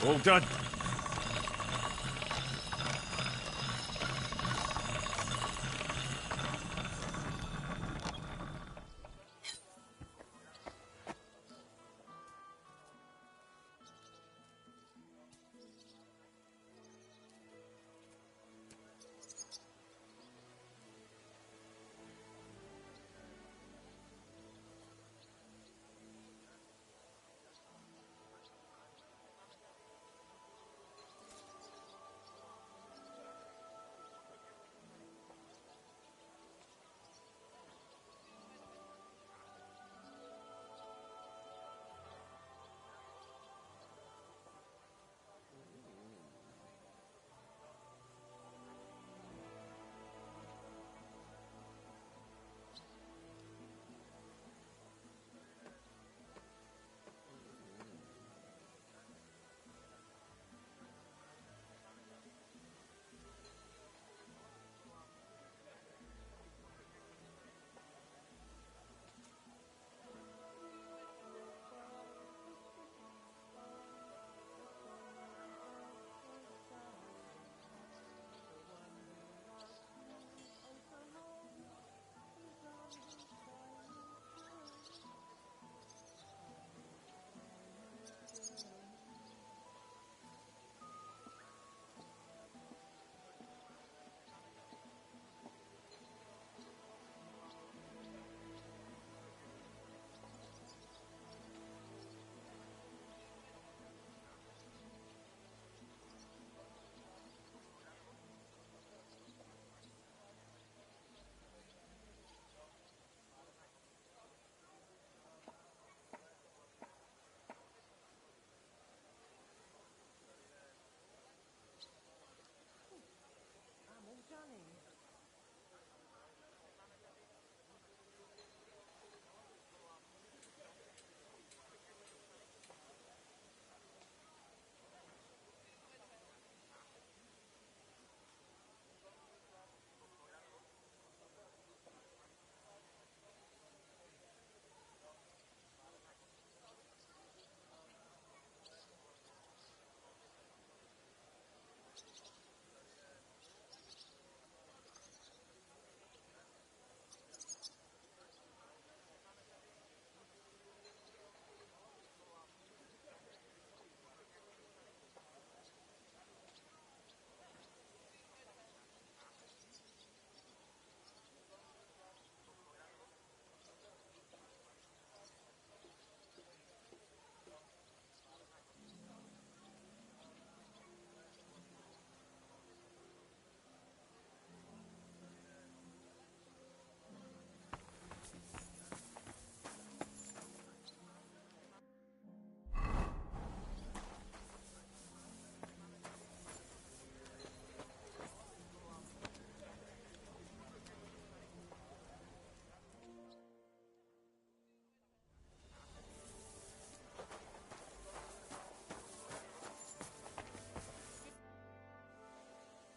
All done.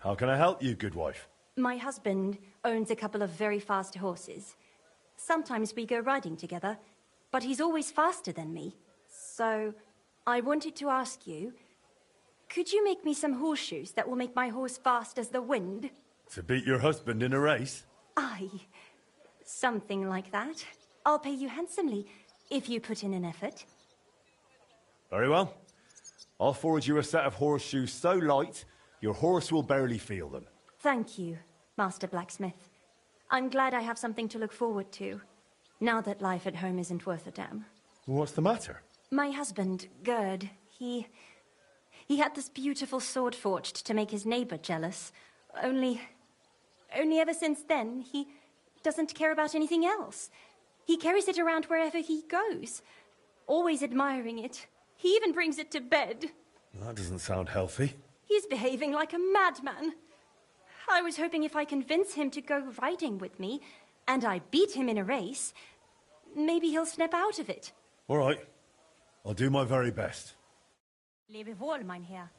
How can I help you, good wife? My husband owns a couple of very fast horses. Sometimes we go riding together, but he's always faster than me. So, I wanted to ask you, could you make me some horseshoes that will make my horse fast as the wind? To beat your husband in a race? Aye, something like that. I'll pay you handsomely if you put in an effort. Very well. I'll forward you a set of horseshoes so light, your horse will barely feel them. Thank you, Master Blacksmith. I'm glad I have something to look forward to, now that life at home isn't worth a damn. What's the matter? My husband, Gerd, he had this beautiful sword forged to make his neighbor jealous. Only ever since then, he doesn't care about anything else. He carries it around wherever he goes, always admiring it. He even brings it to bed. That doesn't sound healthy. He's behaving like a madman. I was hoping if I convince him to go riding with me, and I beat him in a race, maybe he'll snap out of it. All right. I'll do my very best. Lebe wohl, mein Herr.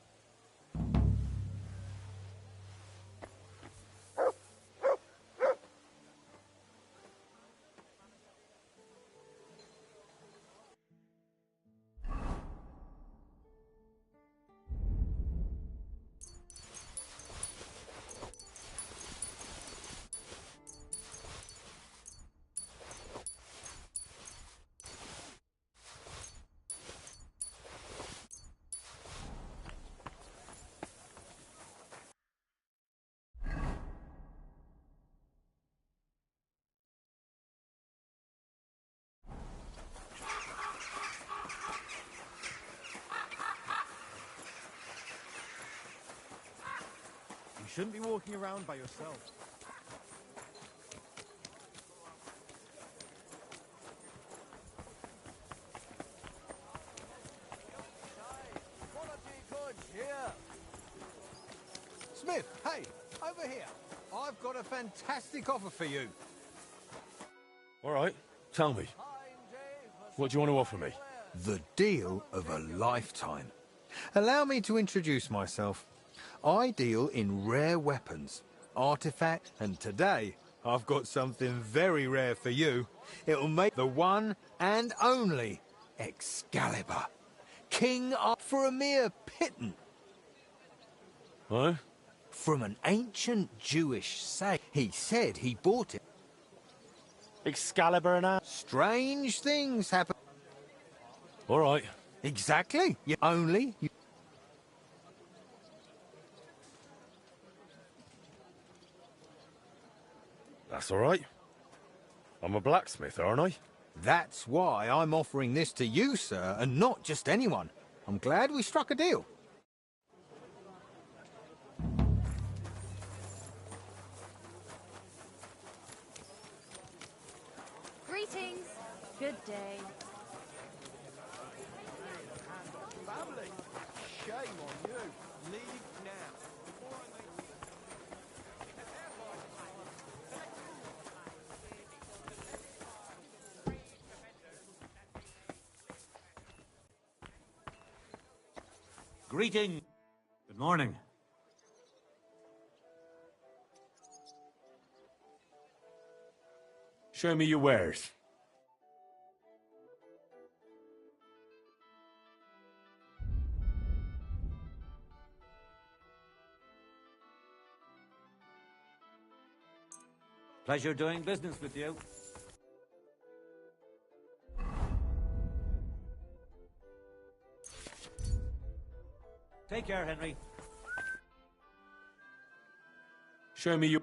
You shouldn't be walking around by yourself. Quality goods here. Smith, hey, over here. I've got a fantastic offer for you. All right. Tell me. What do you want to offer me? The deal of a lifetime. Allow me to introduce myself. I deal in rare weapons, artifact, and today I've got something very rare for you. It'll make the one and only Excalibur. King up for a mere pittance. Huh? From an ancient Jewish sage. He said he bought it. Excalibur now? Strange things happen. All right. Exactly. You only... That's all right. I'm a blacksmith, aren't I? That's why I'm offering this to you, sir, and not just anyone. I'm glad we struck a deal. Greetings. Good day. Family, shame on you. Leave now. Greeting. Good morning. Show me your wares. Pleasure doing business with you. Take care, Henry. Show me your...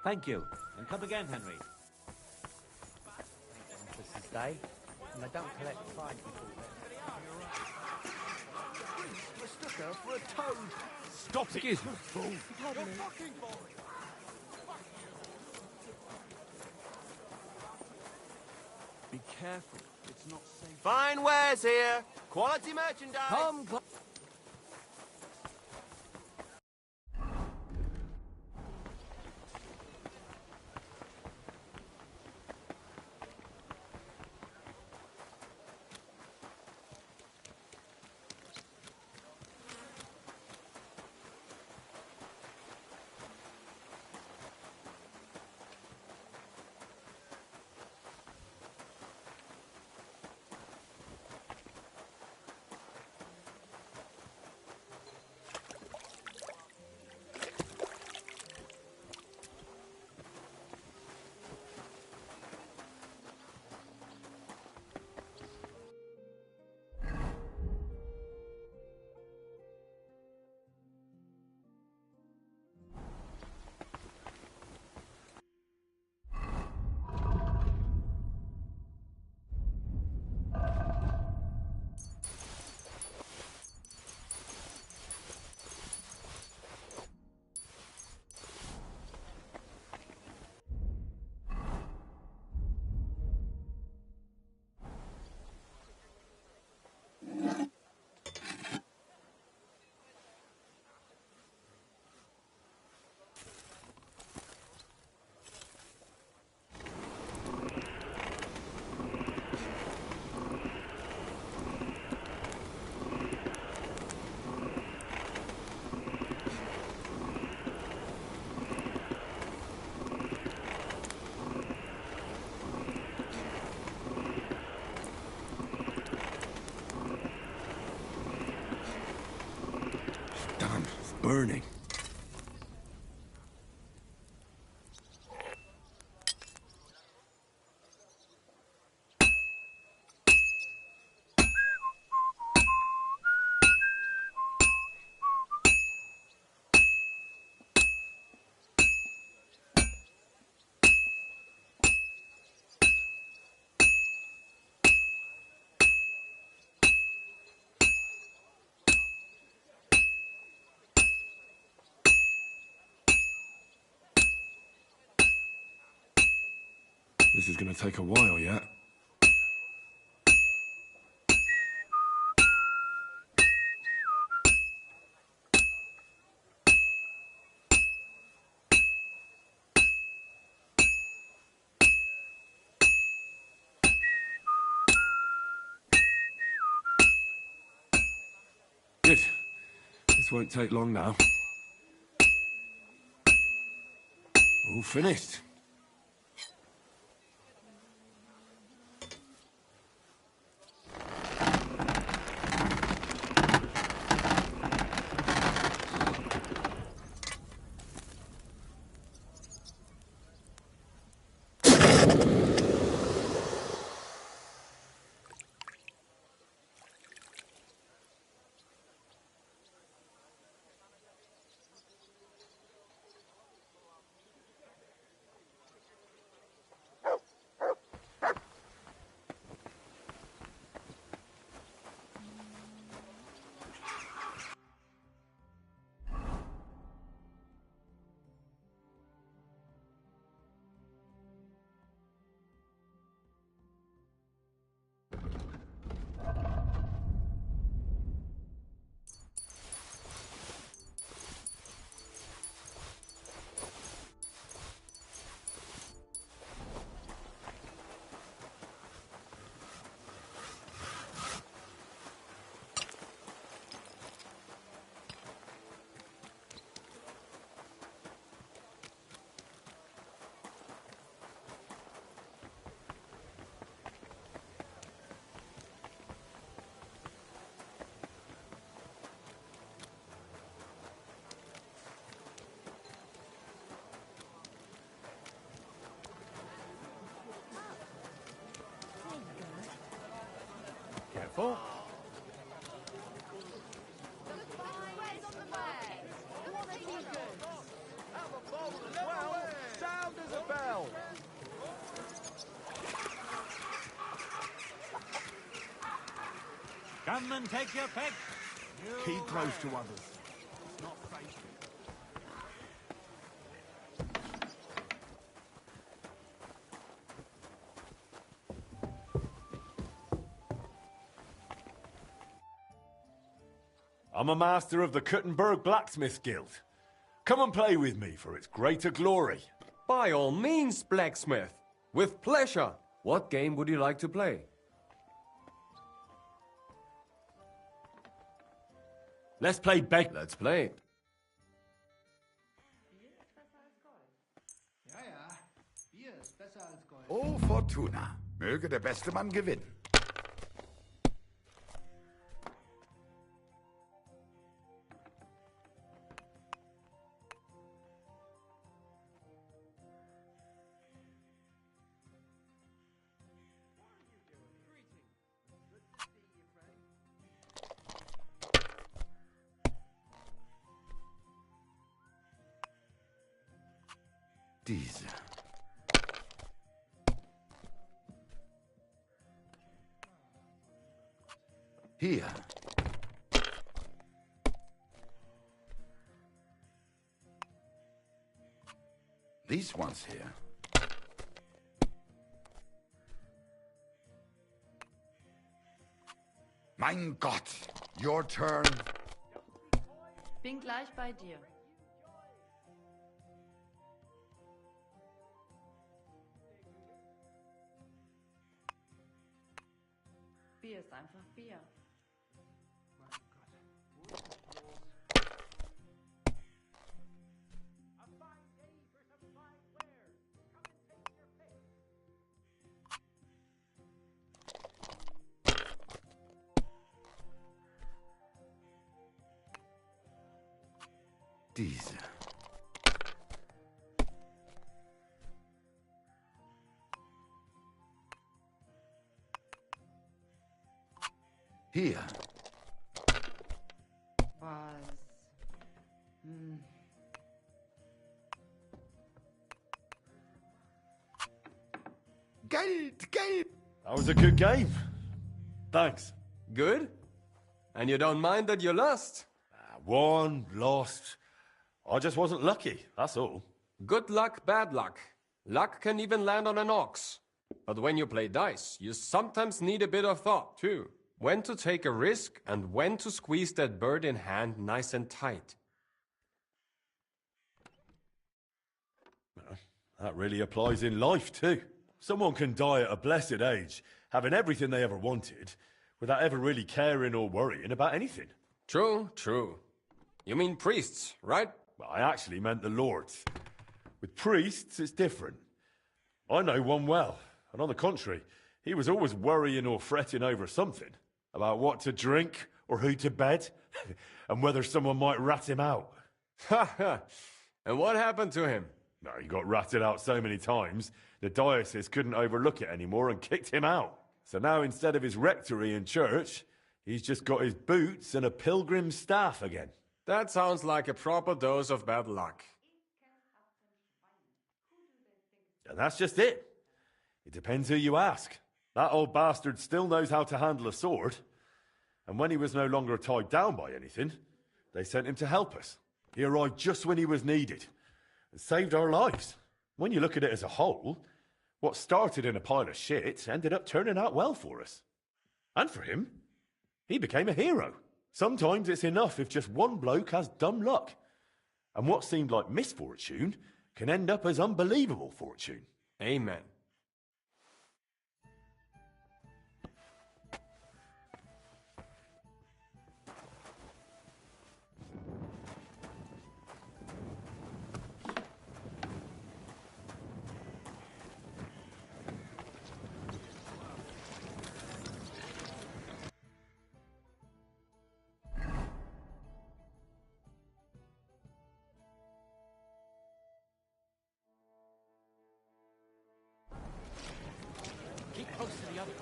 Thank you. And come again, Henry. This is day, and I don't collect fines before Mistook her for a toad. Stop it! Excuse me. You're fucking boy. Be careful. It's not safe. Fine wares here. Quality merchandise. Come, Damn, it's burning. This is gonna take a while yet. Good. This won't take long now. All finished. Careful. Sound as a bell. Come and take your pick. Keep close to others. Not safe. I'm a master of the Kuttenberg Blacksmith Guild. Come and play with me for its greater glory. By all means, Blacksmith. With pleasure. What game would you like to play? Let's play beg. Let's play. Oh, Fortuna. Möge der beste Mann gewinnen. Diese. Hier. These ones here. Mein Gott, your turn. Bin gleich bei dir. Bier ist einfach Bier. Diese. Hier. Was? Geld, Geld. That was a good game. Thanks. Good? And you don't mind that you lost? Won, lost. I just wasn't lucky, that's all. Good luck, bad luck. Luck can even land on an ox. But when you play dice, you sometimes need a bit of thought, too. When to take a risk and when to squeeze that bird in hand nice and tight. That really applies in life, too. Someone can die at a blessed age, having everything they ever wanted, without ever really caring or worrying about anything. True, true. You mean priests, right? Well, I actually meant the lords. With priests, it's different. I know one well, and on the contrary, he was always worrying or fretting over something. About what to drink, or who to bed, and whether someone might rat him out. Ha ha! And what happened to him? No, he got ratted out so many times, the diocese couldn't overlook it anymore and kicked him out. So now instead of his rectory and church, he's just got his boots and a pilgrim's staff again. That sounds like a proper dose of bad luck. And that's just it. It depends who you ask. That old bastard still knows how to handle a sword. And when he was no longer tied down by anything, they sent him to help us. He arrived just when he was needed and saved our lives. When you look at it as a whole, what started in a pile of shit ended up turning out well for us. And for him, he became a hero. Sometimes it's enough if just one bloke has dumb luck. And what seemed like misfortune can end up as unbelievable fortune. Amen. Close to the others.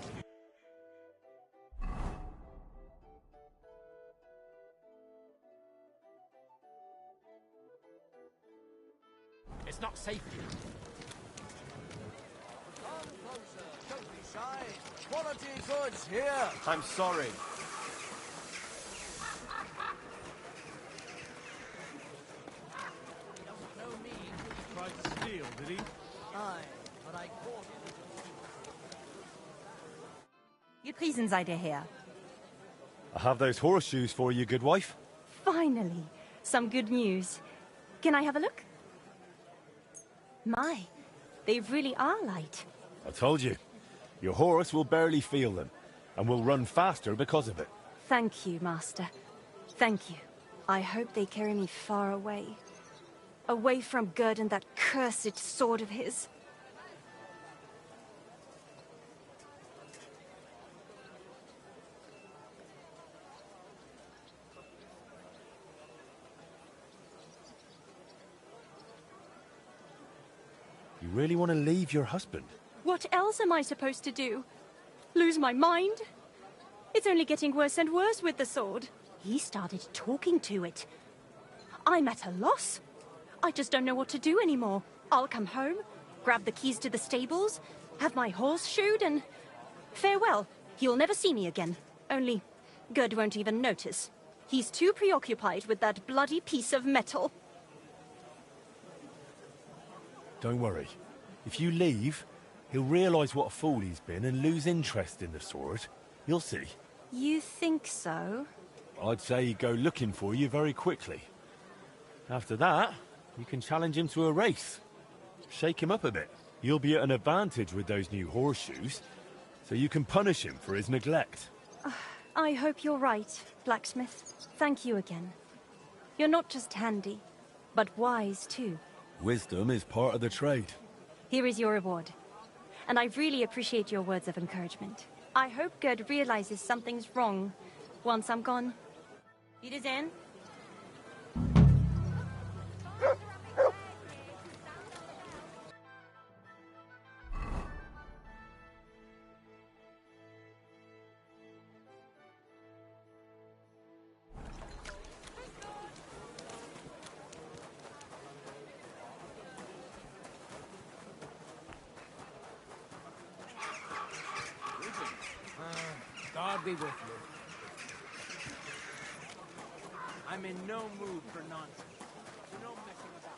It's not safe here. Come closer. Don't be shy. Quality goods here. I'm sorry. He doesn't know me. He tried to steal, did he? Aye, but I caught him. Gepriesen seid ihr Herr. I have those horseshoes for you, good wife. Finally, some good news. Can I have a look? My, they really are light. I told you. Your horse will barely feel them, and will run faster because of it. Thank you, Master. Thank you. I hope they carry me far away. Away from Gerd and that cursed sword of his. You really want to leave your husband? What else am I supposed to do? Lose my mind? It's only getting worse and worse with the sword. He started talking to it. I'm at a loss. I just don't know what to do anymore. I'll come home, grab the keys to the stables, have my horse shoed, and farewell. He'll never see me again. Only Gerd won't even notice. He's too preoccupied with that bloody piece of metal. Don't worry. If you leave, he'll realise what a fool he's been and lose interest in the sword. You'll see. You think so? I'd say he'd go looking for you very quickly. After that, you can challenge him to a race. Shake him up a bit. You'll be at an advantage with those new horseshoes, so you can punish him for his neglect. I hope you're right, Blacksmith. Thank you again. You're not just handy, but wise too. Wisdom is part of the trade. Here is your reward. And I really appreciate your words of encouragement. I hope Gerd realizes something's wrong once I'm gone. Wiedersehen. God be with you. I'm in no mood for nonsense. No messing about.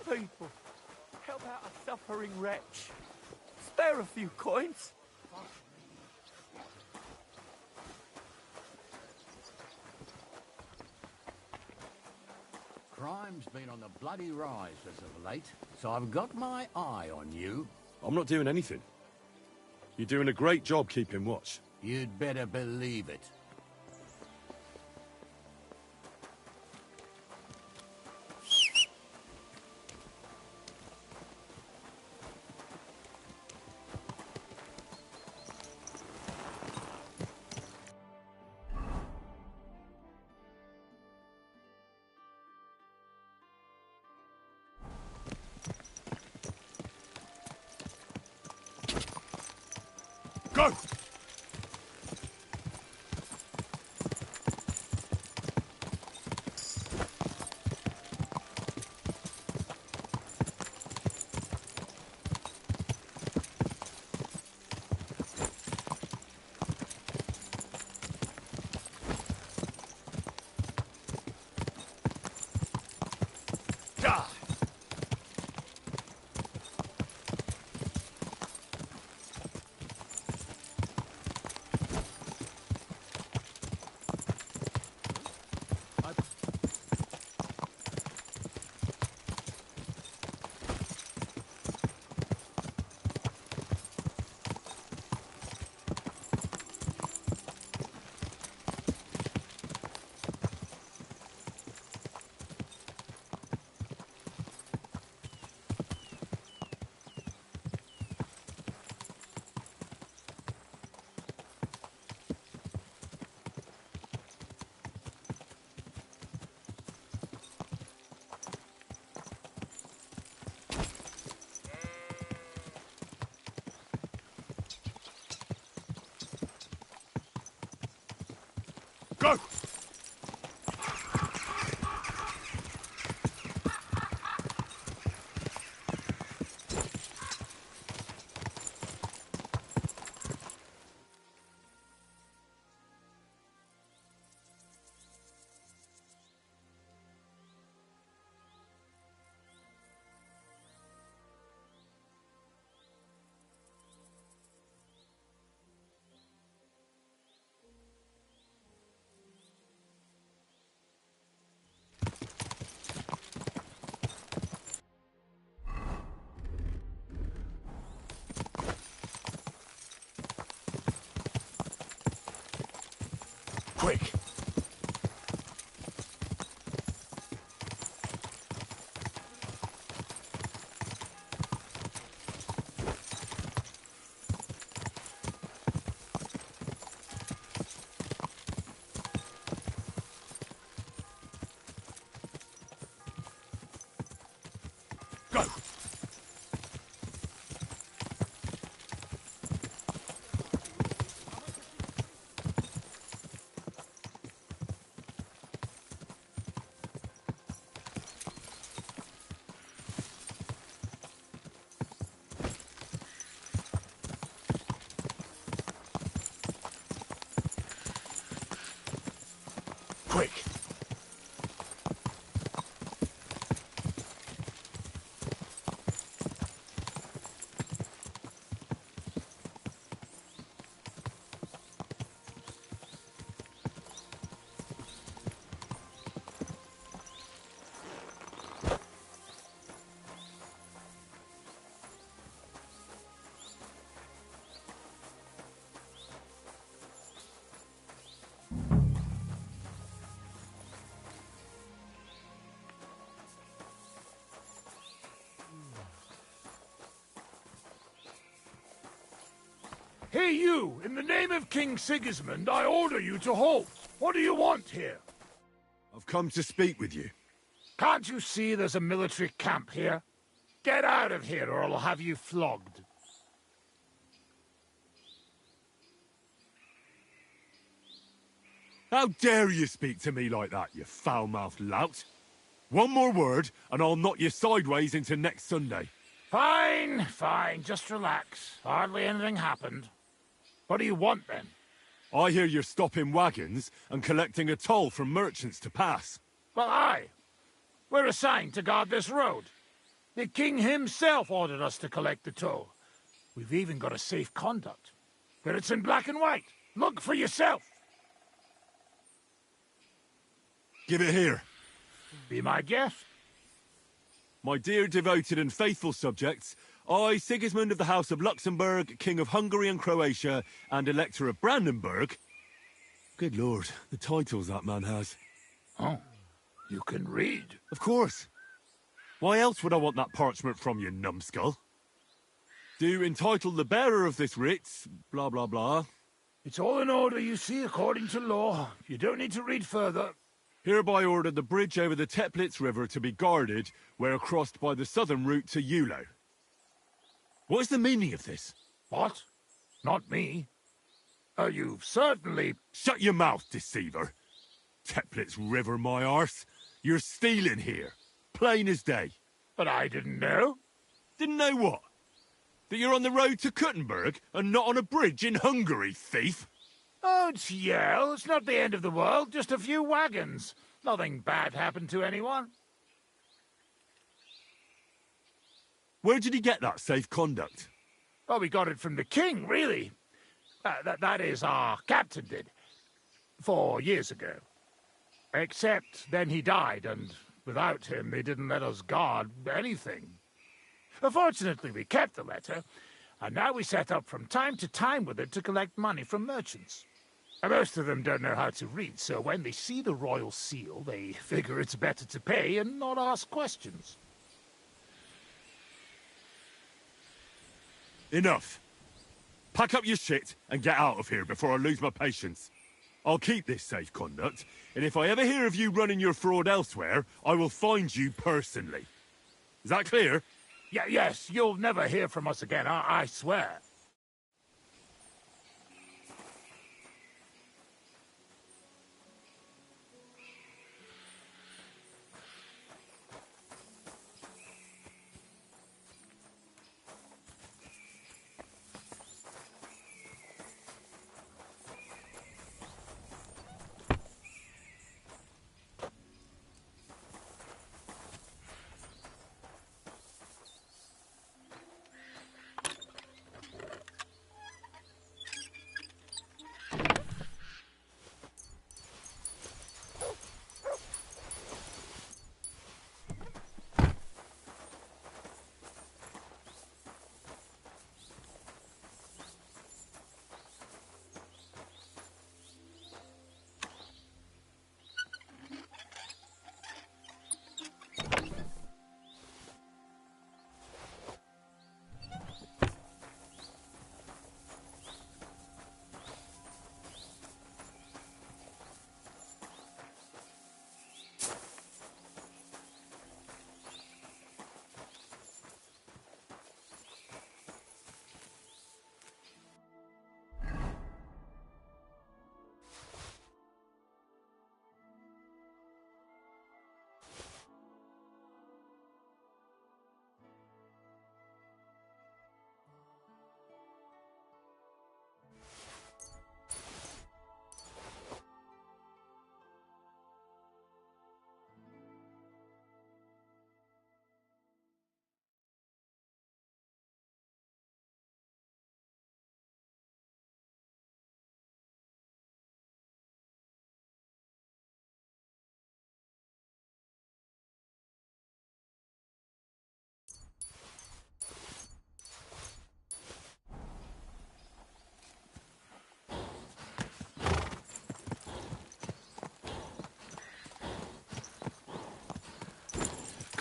People, help out a suffering wretch. Spare a few coins. Crime's been on the bloody rise as of late, so I've got my eye on you. I'm not doing anything. You're doing a great job keeping watch. You'd better believe it. Go! Go! Quick! Go! Quick! Hey, you! In the name of King Sigismund, I order you to halt. What do you want here? I've come to speak with you. Can't you see there's a military camp here? Get out of here, or I'll have you flogged. How dare you speak to me like that, you foul-mouthed lout? One more word, and I'll knock you sideways into next Sunday. Fine, fine. Just relax. Hardly anything happened. What do you want, then? I hear you're stopping wagons and collecting a toll from merchants to pass. Well, aye. We're assigned to guard this road. The king himself ordered us to collect the toll. We've even got a safe conduct. But it's in black and white. Look for yourself. Give it here. Be my guest. My dear devoted and faithful subjects, I, Sigismund of the House of Luxembourg, King of Hungary and Croatia, and Elector of Brandenburg... Good Lord, the titles that man has. Oh, you can read? Of course. Why else would I want that parchment from you, numbskull? Do entitle the bearer of this writ, blah blah blah. It's all in order, you see, according to law. You don't need to read further. Hereby order the bridge over the Teplitz River to be guarded where crossed by the southern route to Yulo. What is the meaning of this? What? Not me. You've certainly... Shut your mouth, deceiver. Teplitz River, my arse. You're stealing here. Plain as day. But I didn't know. Didn't know what? That you're on the road to Kuttenberg and not on a bridge in Hungary, thief? Don't yell. It's not the end of the world. Just a few wagons. Nothing bad happened to anyone. Where did he get that safe conduct? Well, we got it from the king, really. That is, our captain did. 4 years ago. Except then he died, and without him they didn't let us guard anything. Fortunately, we kept the letter, and now we set up from time to time with it to collect money from merchants. Most of them don't know how to read, so when they see the royal seal, they figure it's better to pay and not ask questions. Enough. Pack up your shit and get out of here before I lose my patience. I'll keep this safe conduct, and if I ever hear of you running your fraud elsewhere, I will find you personally. Is that clear? Yes, you'll never hear from us again, I swear.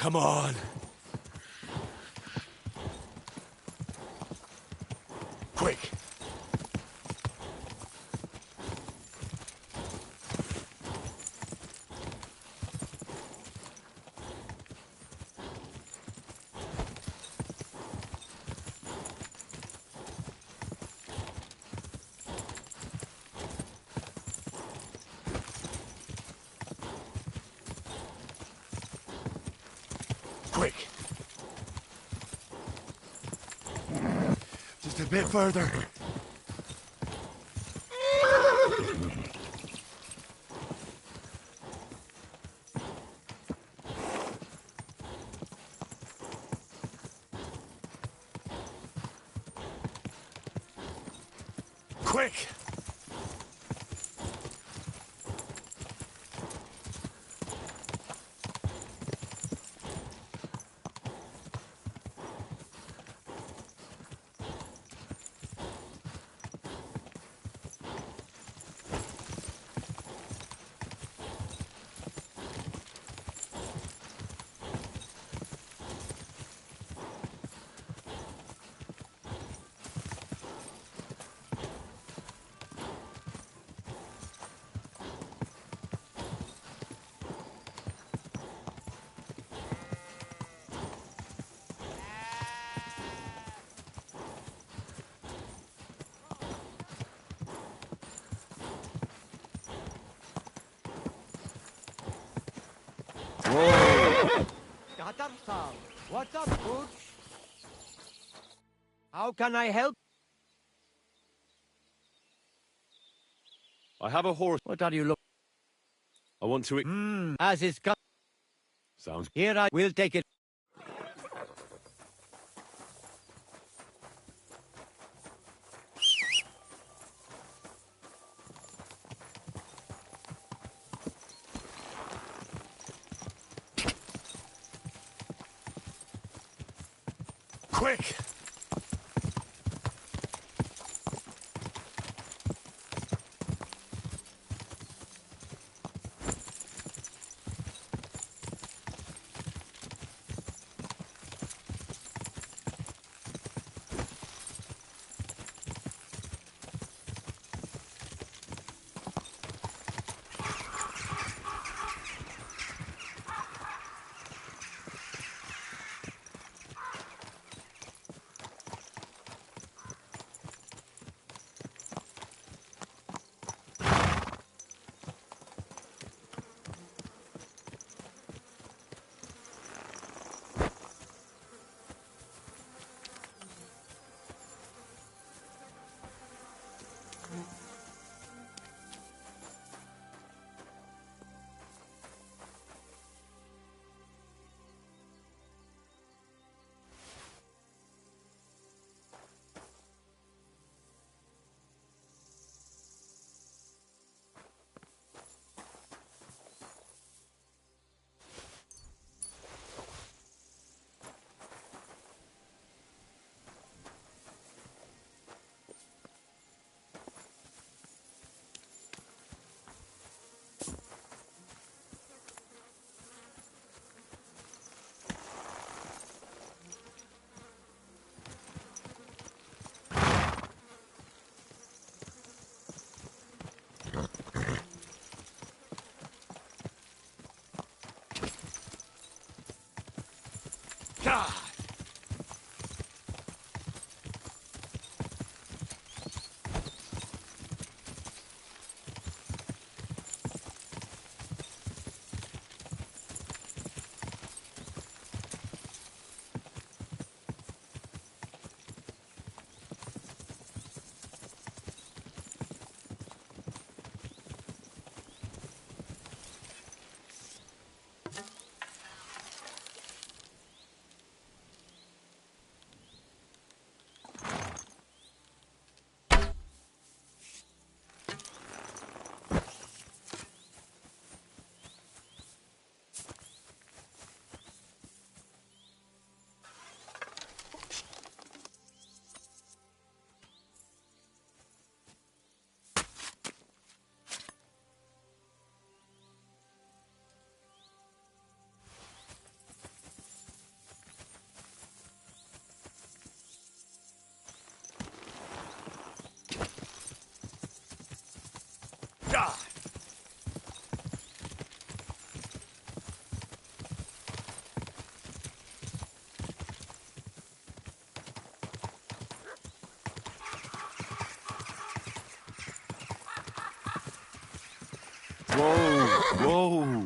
Come on. Quick. Quick. Just a bit further. Quick. What's up, Pooch? How can I help? I have a horse. What are you looking? I want to... As is cut. Sounds... Here I will take it. Quick. God. Gah! Whoa, whoa.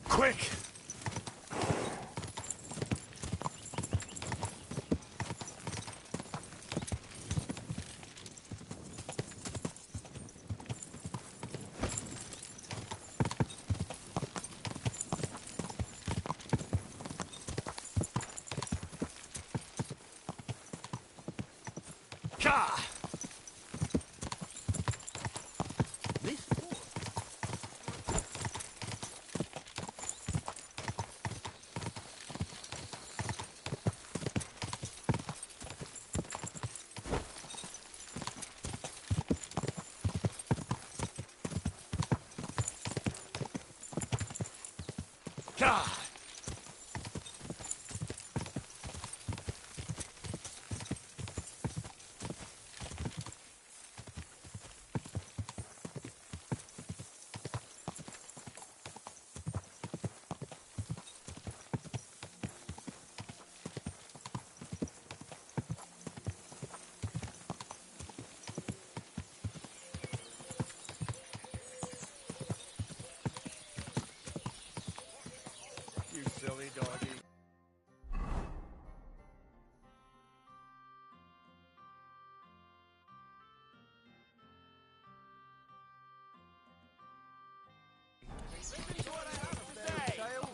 Quick! Gah! Gah! You silly doggy.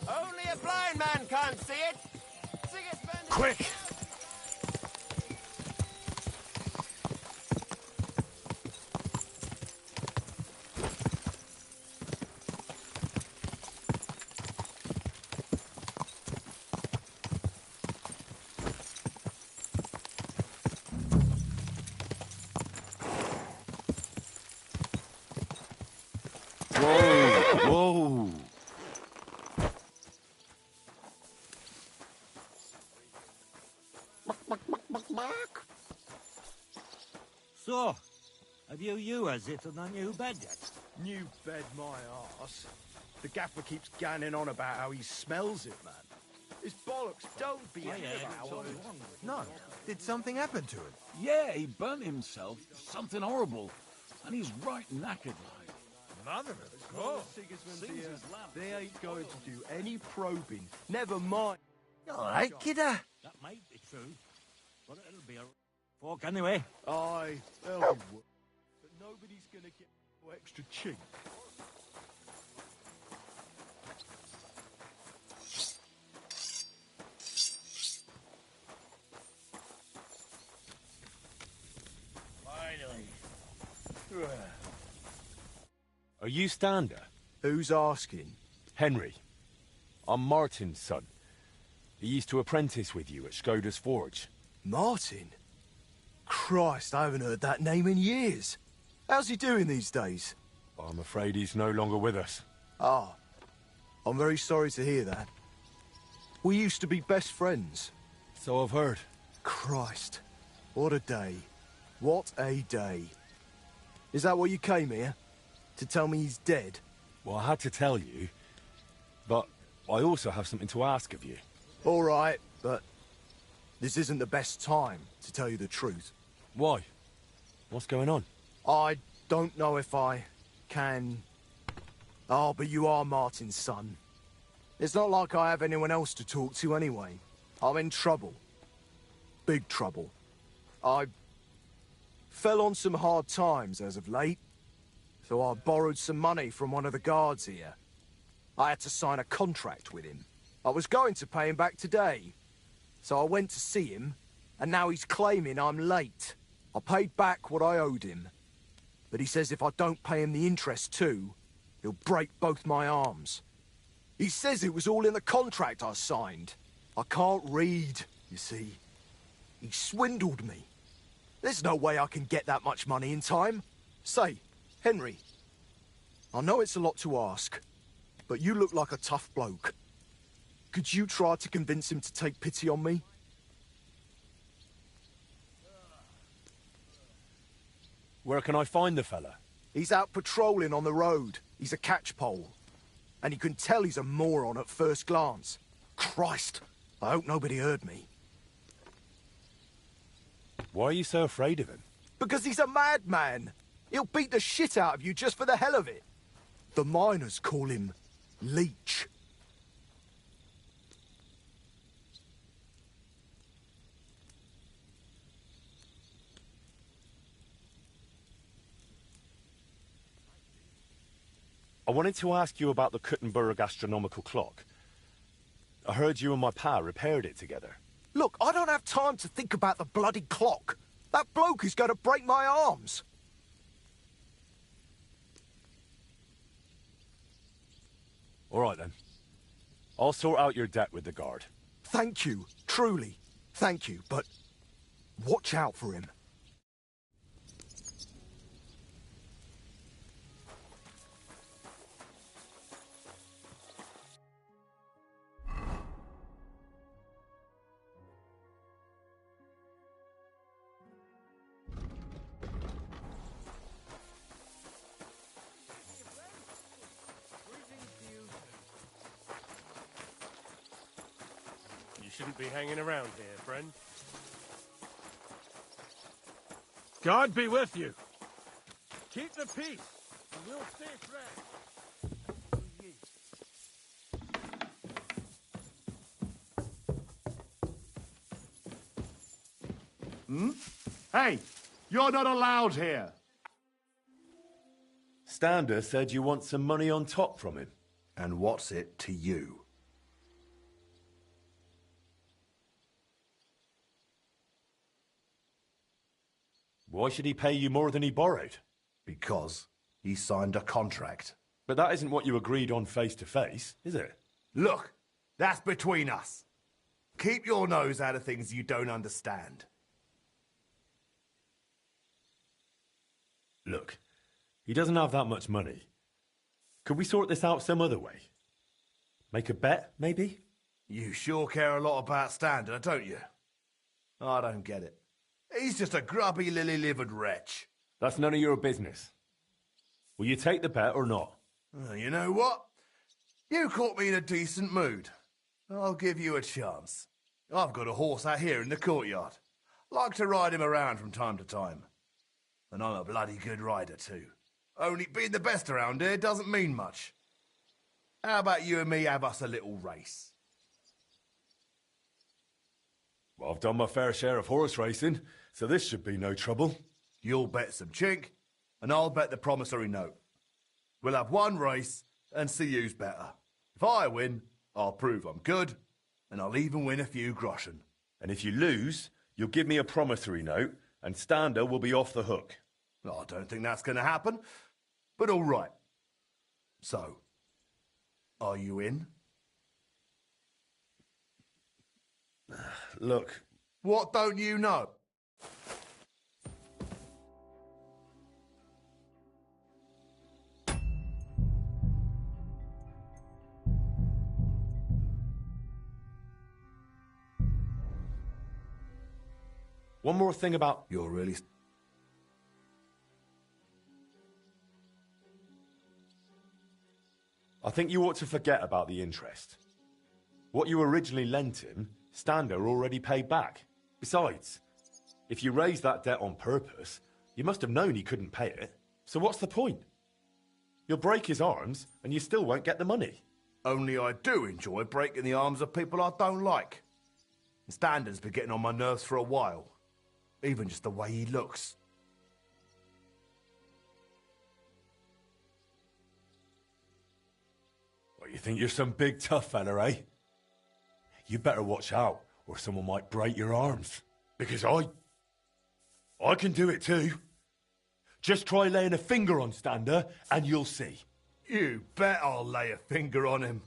Only a blind man can't see it. Quick! Whoa, whoa. So, have you used it on the new bed yet? New bed, my arse. The gaffer keeps ganning on about how he smells it, man. It's bollocks. Don't be No. Did something happen to him? Yeah, he burnt himself. Something horrible. And he's right knackered like. Mother of God. They ain't going to do any probing. Never mind. All right, kidder. That might be true, but it'll be a fork anyway. Aye, they'll be work. But nobody's gonna get no extra chink. Finally. Are you Stander? Who's asking? Henry. I'm Martin's son. He used to apprentice with you at Skoda's Forge. Martin? Christ, I haven't heard that name in years. How's he doing these days? I'm afraid he's no longer with us. Ah, I'm very sorry to hear that. We used to be best friends. So I've heard. Christ, what a day. What a day. Is that what you came here? To tell me he's dead? Well, I had to tell you, but I also have something to ask of you. All right, but this isn't the best time, to tell you the truth. Why? What's going on? I don't know if I can... Oh, but you are Martin's son. It's not like I have anyone else to talk to anyway. I'm in trouble. Big trouble. I fell on some hard times as of late, so I borrowed some money from one of the guards here. I had to sign a contract with him. I was going to pay him back today, so I went to see him, and now he's claiming I'm late. I paid back what I owed him, but he says if I don't pay him the interest too, he'll break both my arms. He says it was all in the contract I signed. I can't read, you see. He swindled me. There's no way I can get that much money in time. Say, Henry, I know it's a lot to ask, but you look like a tough bloke. Could you try to convince him to take pity on me? Where can I find the fella? He's out patrolling on the road. He's a catchpole. And you can tell he's a moron at first glance. Christ, I hope nobody heard me. Why are you so afraid of him? Because he's a madman. He'll beat the shit out of you just for the hell of it. The miners call him Leech. I wanted to ask you about the Kuttenberg astronomical clock. I heard you and my pa repaired it together. Look, I don't have time to think about the bloody clock. That bloke is going to break my arms. All right, then. I'll sort out your debt with the guard. Thank you, truly. Thank you, but watch out for him. You shouldn't be hanging around here, friend. God be with you. Keep the peace, and we'll stay friends. Hmm? Hey, you're not allowed here. Stander said you want some money on top from him. And what's it to you? Why should he pay you more than he borrowed? Because he signed a contract. But that isn't what you agreed on face to face, is it? Look, that's between us. Keep your nose out of things you don't understand. Look, he doesn't have that much money. Could we sort this out some other way? Make a bet, maybe? You sure care a lot about Stander, don't you? I don't get it. He's just a grubby, lily-livered wretch. That's none of your business. Will you take the bet or not? You know what? You caught me in a decent mood. I'll give you a chance. I've got a horse out here in the courtyard. Like to ride him around from time to time. And I'm a bloody good rider too. Only being the best around here doesn't mean much. How about you and me have us a little race? Well, I've done my fair share of horse racing, so this should be no trouble. You'll bet some chink, and I'll bet the promissory note. We'll have one race and see who's better. If I win, I'll prove I'm good, and I'll even win a few groschen. And if you lose, you'll give me a promissory note, and Stander will be off the hook. I don't think that's going to happen, but all right. So, are you in? Look, What don't you know? One more thing about... You're really... I think you ought to forget about the interest. What you originally lent him, Stander already paid back. Besides, if you raised that debt on purpose, you must have known he couldn't pay it. So what's the point? You'll break his arms, and you still won't get the money. Only I do enjoy breaking the arms of people I don't like. Stander's been getting on my nerves for a while. Even just the way he looks. Well, you think you're some big tough fella, eh? You better watch out, or someone might break your arms. Because I can do it too. Just try laying a finger on Stander, and you'll see. You bet I'll lay a finger on him.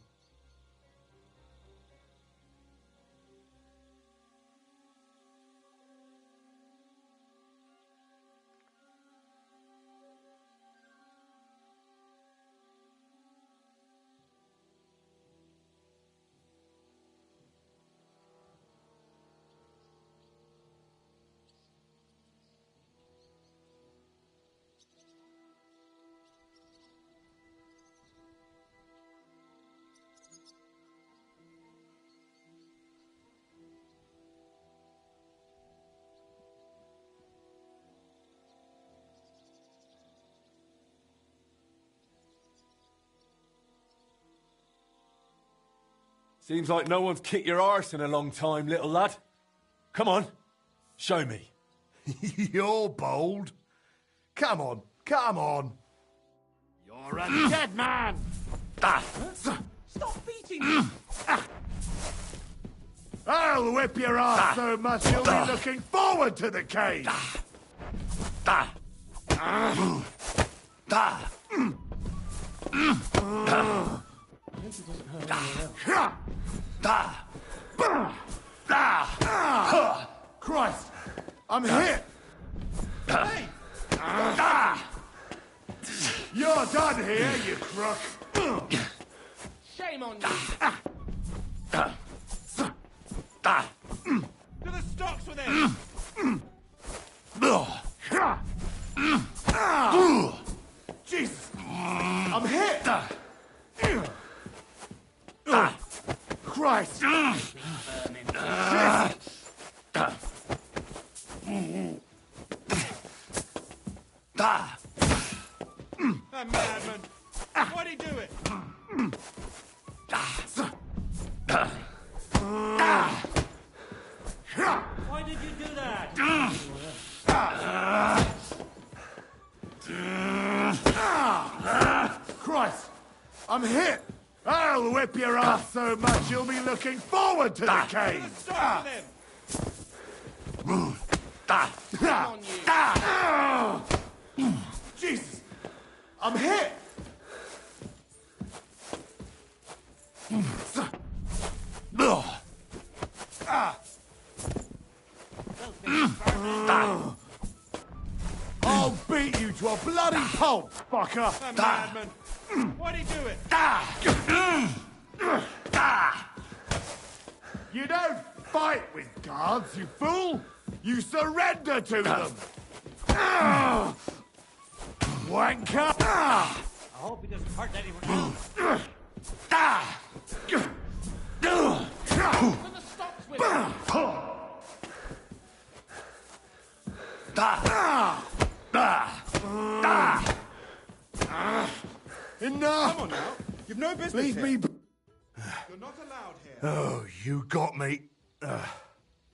Seems like no one's kicked your arse in a long time, little lad. Come on, show me. You're bold. Come on, come on. You're a dead man! Stop beating me! I'll whip your ass so much you'll be looking forward to the cave! Christ! I'm hit! Hey! You're done here, you crook! Shame on you! To the stocks with him! Jesus! I'm hit! Christ! That madman! Why'd he do it? Why did you do that? Christ! I'm hit! I'll whip your ass so much you'll be looking forward to the cave! Stop with him! Jesus! I'm hit! I'll beat you to a bloody pulp, fucker! That madman! Why'd he do it? You don't fight with guards, you fool! You surrender to them! Wanker! I hope he doesn't hurt anyone else. To the stocks with him! Enough! Come on now. You've no business Leave here. me be. You're not allowed here. Oh, you got me.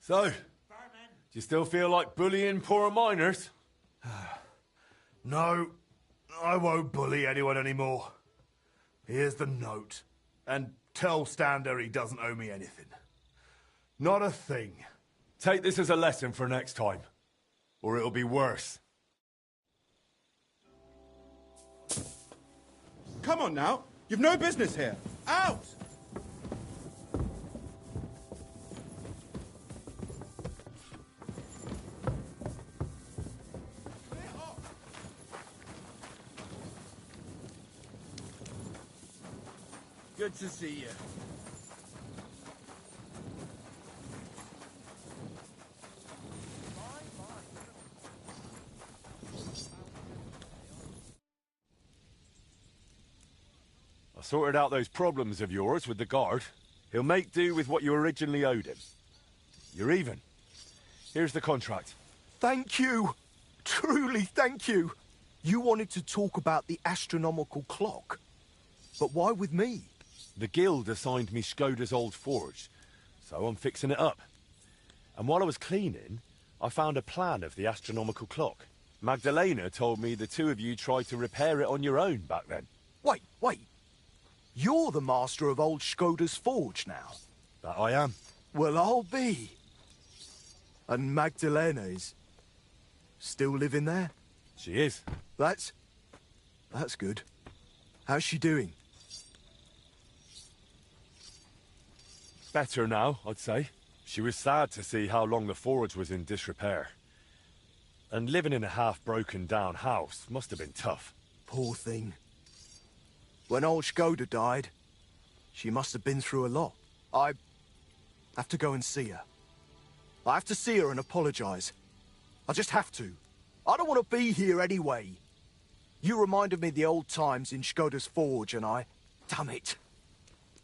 So, do you still feel like bullying poor miners? No, I won't bully anyone anymore. Here's the note. And tell Stander he doesn't owe me anything. Not a thing. Take this as a lesson for next time, or it'll be worse. Come on now. You've no business here. Out! Good to see you. I sorted out those problems of yours with the guard. He'll make do with what you originally owed him. You're even. Here's the contract. Thank you. Truly thank you. You wanted to talk about the astronomical clock. But why with me? The guild assigned me Skoda's old forge, so I'm fixing it up. And while I was cleaning, I found a plan of the astronomical clock. Magdalena told me the two of you tried to repair it on your own back then. Wait. You're the master of old Skoda's forge now. That I am. Well, I'll be. And Magdalena is still living there? She is. That's good. How's she doing? Better now, I'd say. She was sad to see how long the forge was in disrepair. And living in a half-broken down house must have been tough. Poor thing. When old Skoda died, she must have been through a lot. I have to go and see her. I have to see her and apologize. I just have to. I don't want to be here anyway. You reminded me of the old times in Skoda's forge and damn it.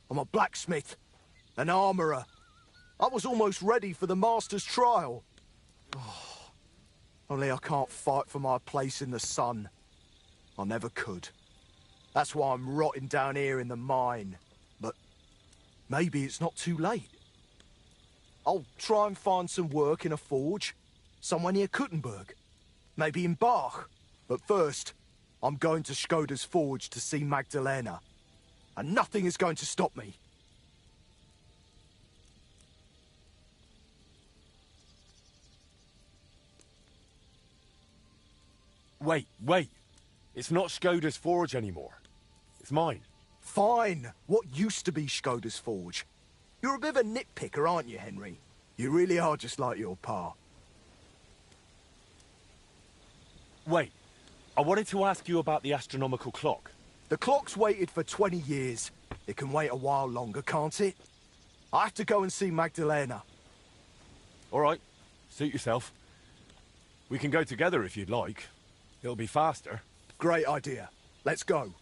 I'm a blacksmith, an armorer. I was almost ready for the master's trial. Oh, only I can't fight for my place in the sun. I never could. That's why I'm rotting down here in the mine. But maybe it's not too late. I'll try and find some work in a forge, somewhere near Kuttenberg. Maybe in Bach. But first, I'm going to Skoda's forge to see Magdalena. And nothing is going to stop me. Wait. It's not Skoda's forge anymore. It's mine. Fine. What used to be Skoda's forge? You're a bit of a nitpicker, aren't you, Henry? You really are just like your pa. Wait. I wanted to ask you about the astronomical clock. The clock's waited for 20 years. It can wait a while longer, can't it? I have to go and see Magdalena. All right. Suit yourself. We can go together if you'd like. It'll be faster. Great idea. Let's go.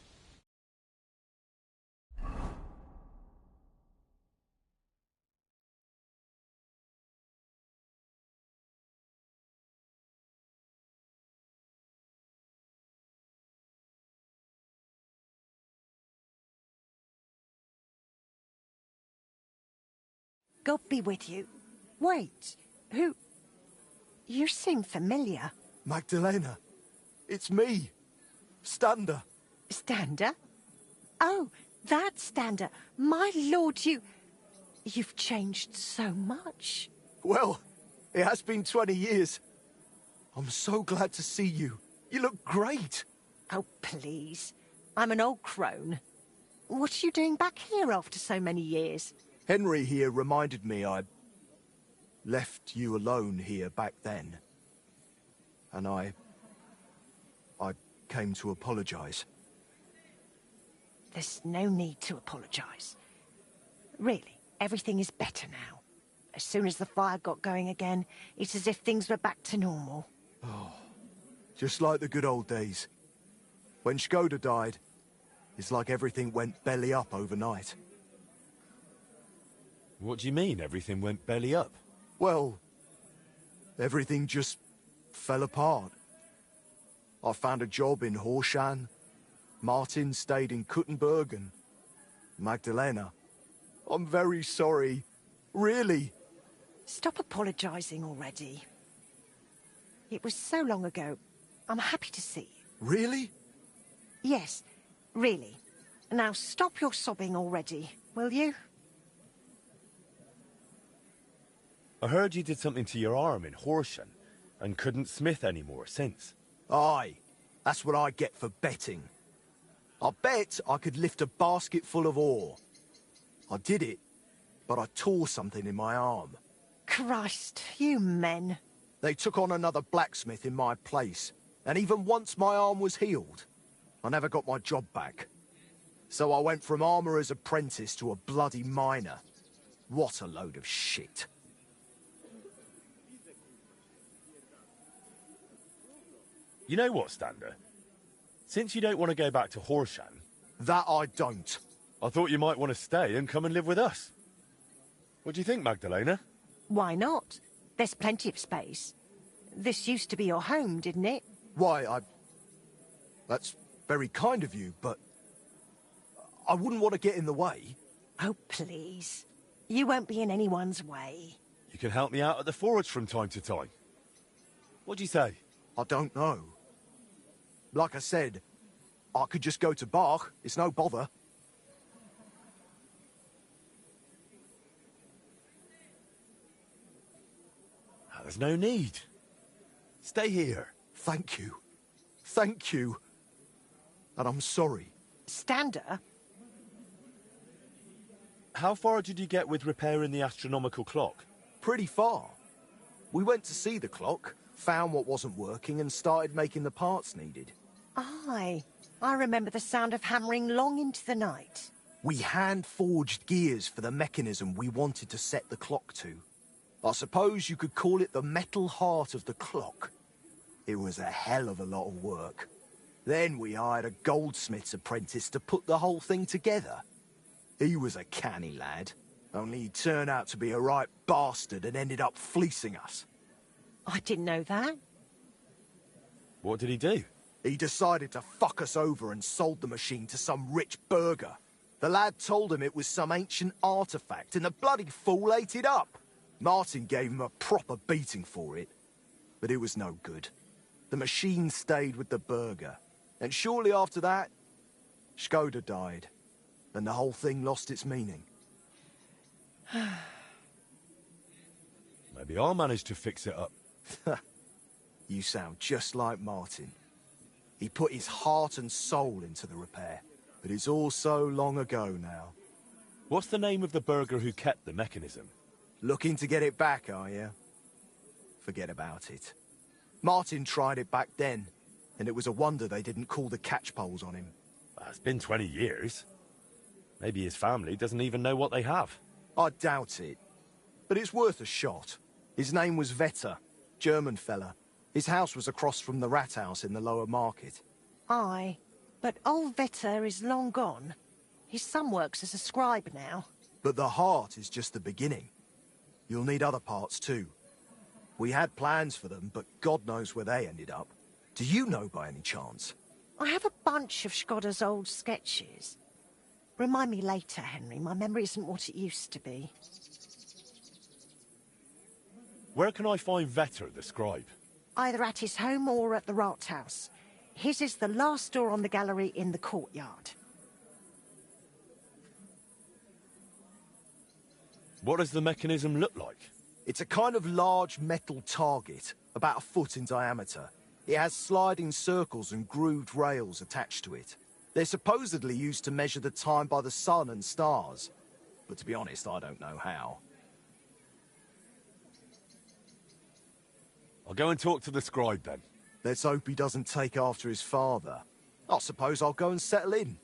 God be with you. Wait, who? You seem familiar. Magdalena, it's me. Stander. Stander? Oh, that Stander. My lord, you've changed so much. Well, it has been 20 years. I'm so glad to see you. You look great. Oh, please. I'm an old crone. What are you doing back here after so many years? Henry here reminded me I left you alone here back then. And I came to apologize. There's no need to apologize. Really, everything is better now. As soon as the fire got going again, it's as if things were back to normal. Oh, just like the good old days. When Skoda died, it's like everything went belly up overnight. What do you mean, everything went belly up? Well, everything just fell apart. I found a job in Horshan. Martin stayed in Kuttenberg and Magdalena. I'm very sorry. Really. Stop apologizing already. It was so long ago. I'm happy to see you. Really? Yes, really. Now stop your sobbing already, will you? I heard you did something to your arm in Horshan and couldn't smith anymore since. Aye, that's what I get for betting. I bet I could lift a basket full of ore. I did it, but I tore something in my arm. Christ, you men. They took on another blacksmith in my place, and even once my arm was healed, I never got my job back. So I went from armourer's apprentice to a bloody miner. What a load of shit. You know what, Stander? Since you don't want to go back to Horshan... That I don't. I thought you might want to stay and come and live with us. What do you think, Magdalena? Why not? There's plenty of space. This used to be your home, didn't it? Why, That's very kind of you, but... I wouldn't want to get in the way. Oh, please. You won't be in anyone's way. You can help me out at the forge from time to time. What do you say? I don't know. Like I said, I could just go to Bach. It's no bother. There's no need. Stay here. Thank you. Thank you. And I'm sorry. Stander? How far did you get with repairing the astronomical clock? Pretty far. We went to see the clock, found what wasn't working, and started making the parts needed. Aye. I remember the sound of hammering long into the night. We hand-forged gears for the mechanism we wanted to set the clock to. I suppose you could call it the metal heart of the clock. It was a hell of a lot of work. Then we hired a goldsmith's apprentice to put the whole thing together. He was a canny lad, only he turned out to be a right bastard and ended up fleecing us. I didn't know that. What did he do? He decided to fuck us over and sold the machine to some rich burgher. The lad told him it was some ancient artifact, and the bloody fool ate it up. Martin gave him a proper beating for it, but it was no good. The machine stayed with the burgher, and shortly after that, Skoda died, and the whole thing lost its meaning. Maybe I'll manage to fix it up. You sound just like Martin. He put his heart and soul into the repair, but it's all so long ago now. What's the name of the burgher who kept the mechanism? Looking to get it back, are you? Forget about it. Martin tried it back then, and it was a wonder they didn't call the catchpoles on him. It's been 20 years. Maybe his family doesn't even know what they have. I doubt it. But it's worth a shot. His name was Vetter, German fella. His house was across from the rat house in the lower market. Aye, but old Vetter is long gone. His son works as a scribe now. But the heart is just the beginning. You'll need other parts too. We had plans for them, but God knows where they ended up. Do you know by any chance? I have a bunch of Skoda's old sketches. Remind me later, Henry. My memory isn't what it used to be. Where can I find Vetter, the scribe? Either at his home or at the Rathaus. His is the last door on the gallery in the courtyard. What does the mechanism look like? It's a kind of large metal target, about a foot in diameter. It has sliding circles and grooved rails attached to it. They're supposedly used to measure the time by the sun and stars. But to be honest, I don't know how. I'll go and talk to the scribe then. Let's hope he doesn't take after his father. I suppose I'll go and settle in.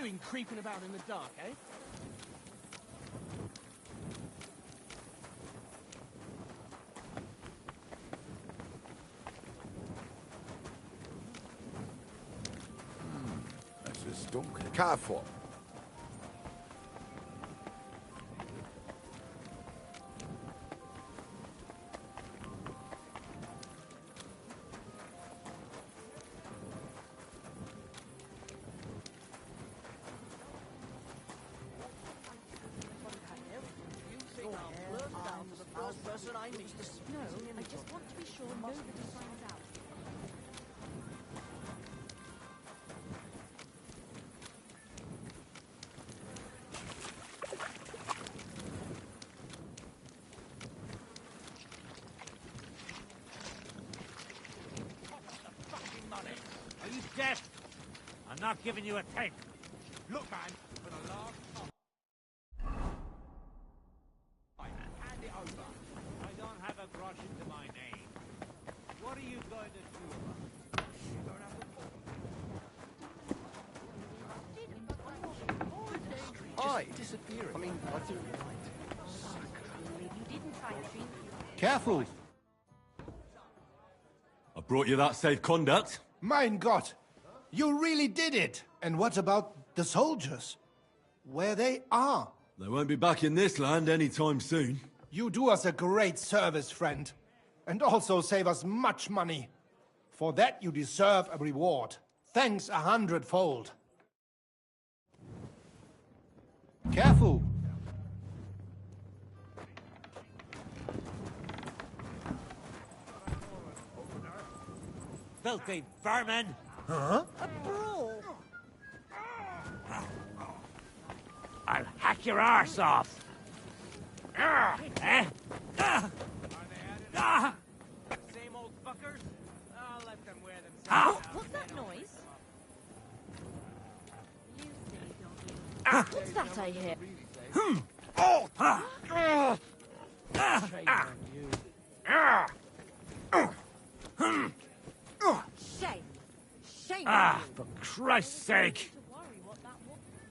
doing creeping about in the dark, eh? Es ist dunkel. Careful. I just want to be sure nobody finds out. Are you deaf? I'm not giving you a take. Look, man, for the last time. Hand it over. I don't have a brush into my name. What are you going to do about it? You don't have Aye, disappearing. I mean, I do. You didn't try to treat Careful! I brought you that safe conduct. Mein Gott! You really did it! And what about the soldiers? Where they are? They won't be back in this land anytime soon. You do us a great service, friend. And also save us much money. For that you deserve a reward. Thanks 100-fold. Careful! filthy vermin! Huh? A brawl. I'll hack your arse off! Eh? Same old fuckers? I'll let them wear themselves out. What's that noise? What's that I hear? Shame. Shame. For Christ's sake!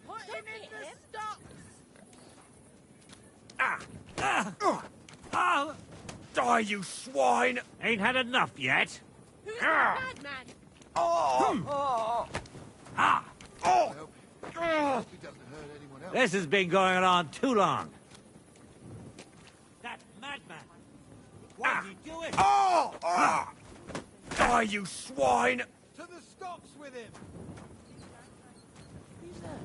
Put him in the stocks. Die, you swine! Ain't had enough yet? Who's the madman? This has been going on too long. That madman! Why did he do it? Die, you swine! To the stocks with him! Who's that?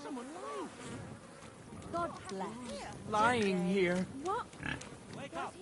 Someone lying. God bless. Lying here. What? Wake up!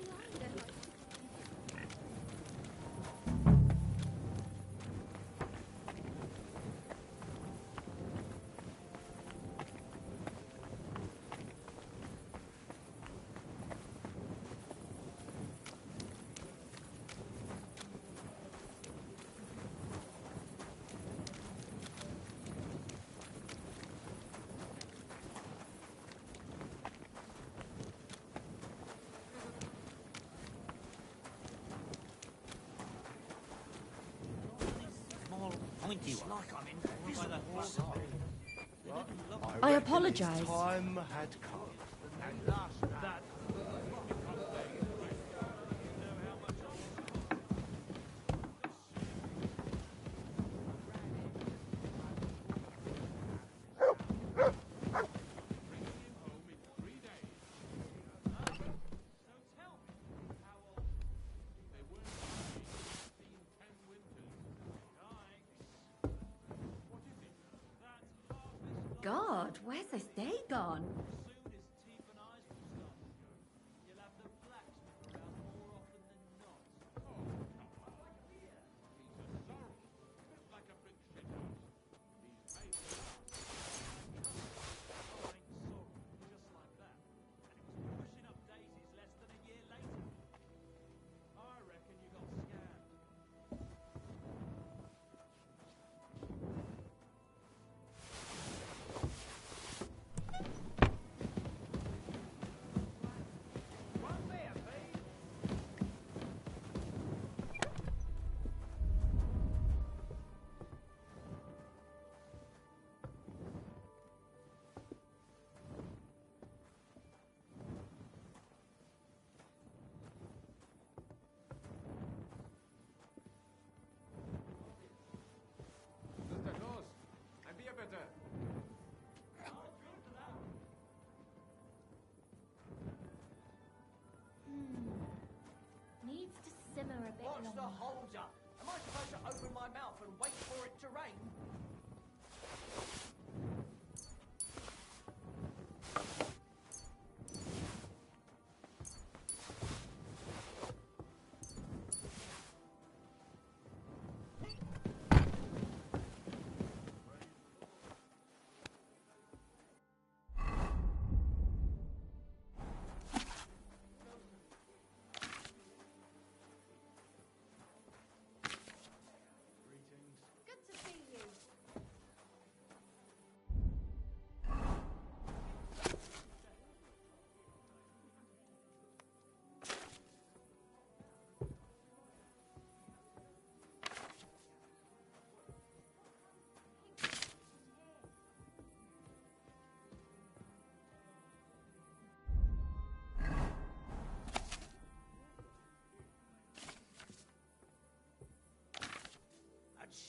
I apologize. Time had come. God, where's this day gone?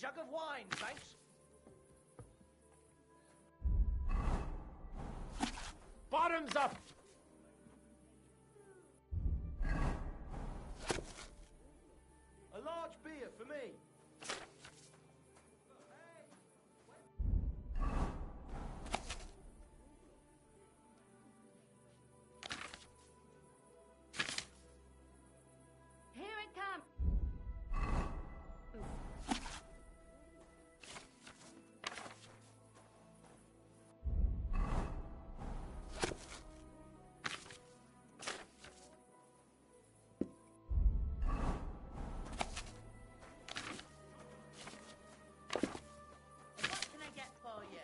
jug of wine, thanks. Bottoms up! A large beer for me. Here it comes. What can I get for you?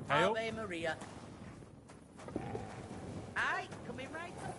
Hail. Ave Maria. Aye, coming right up.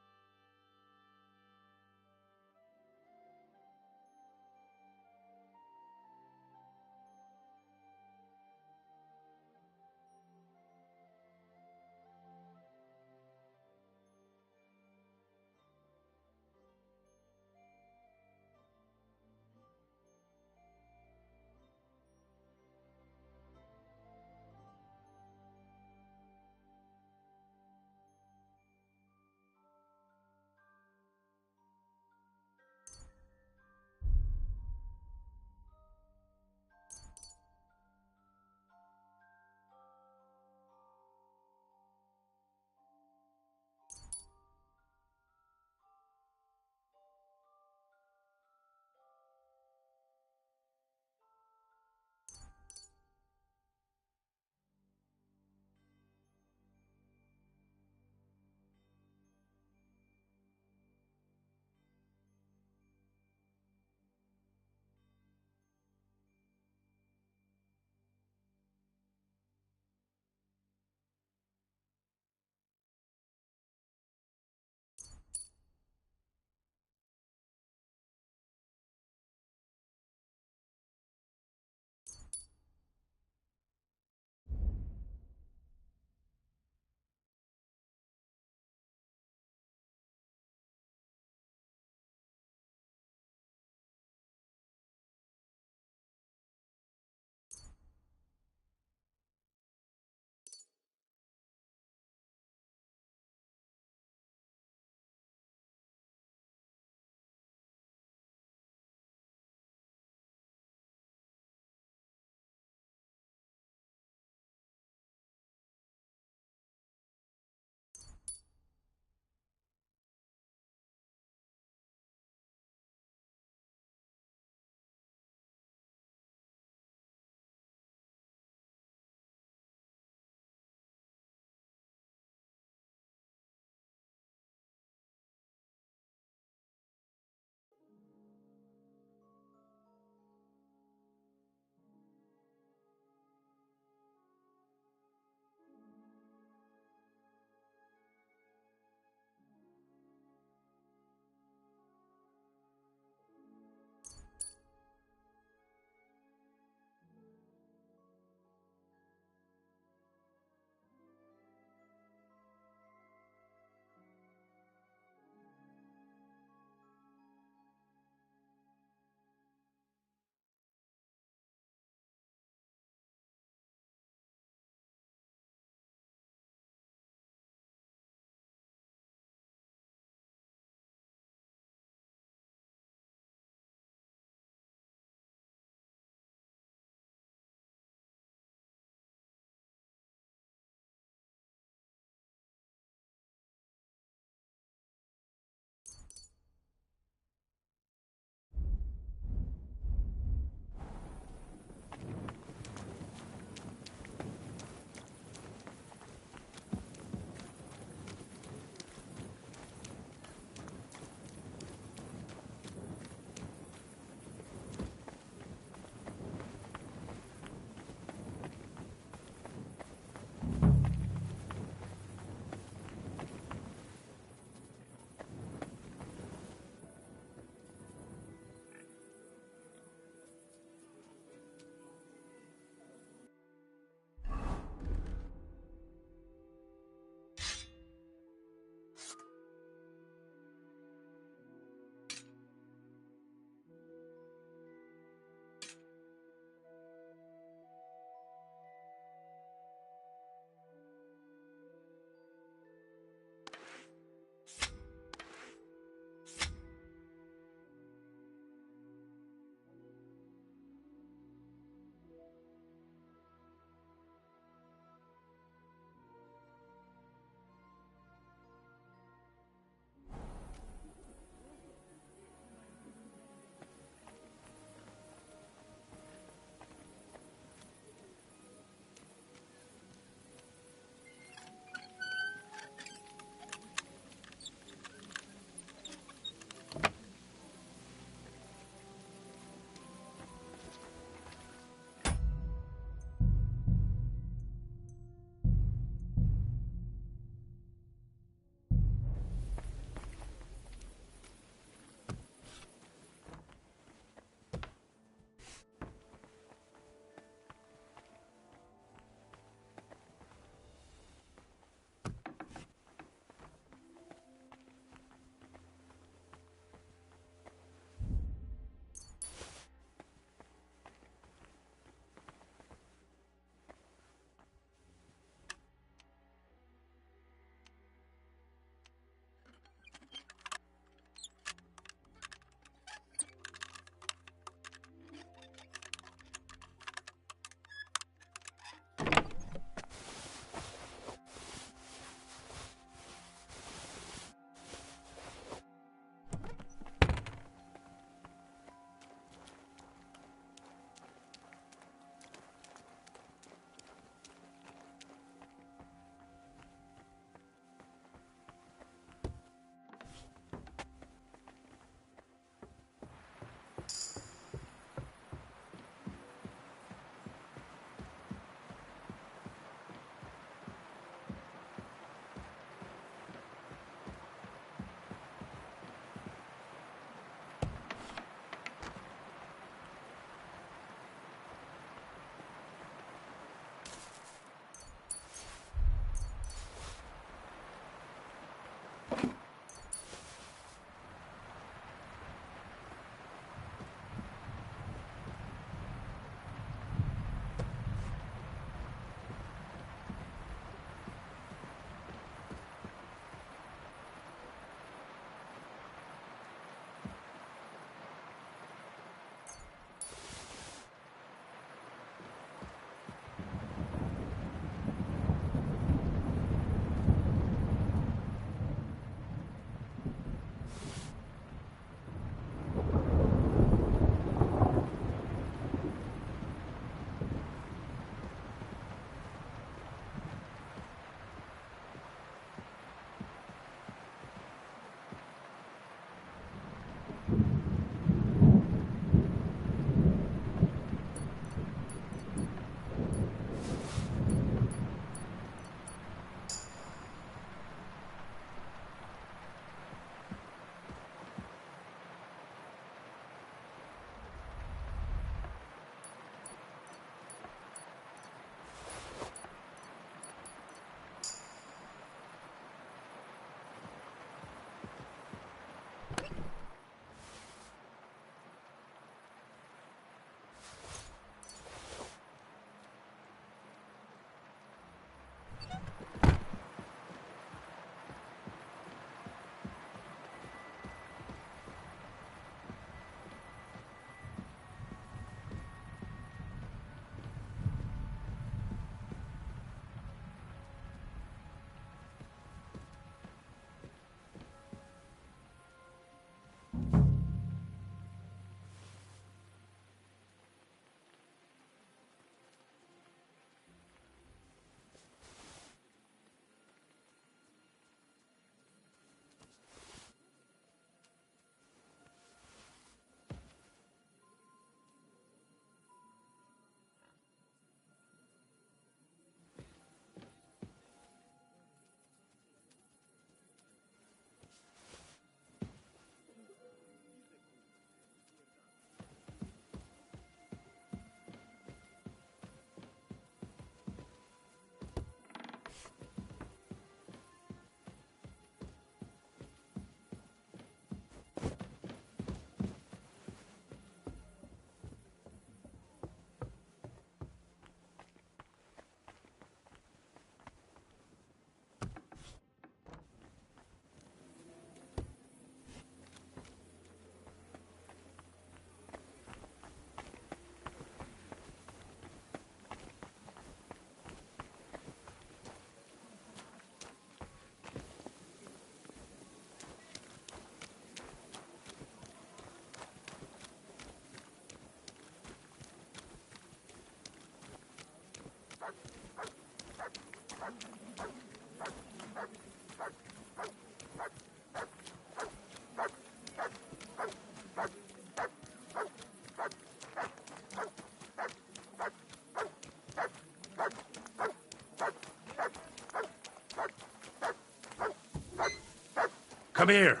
Come here.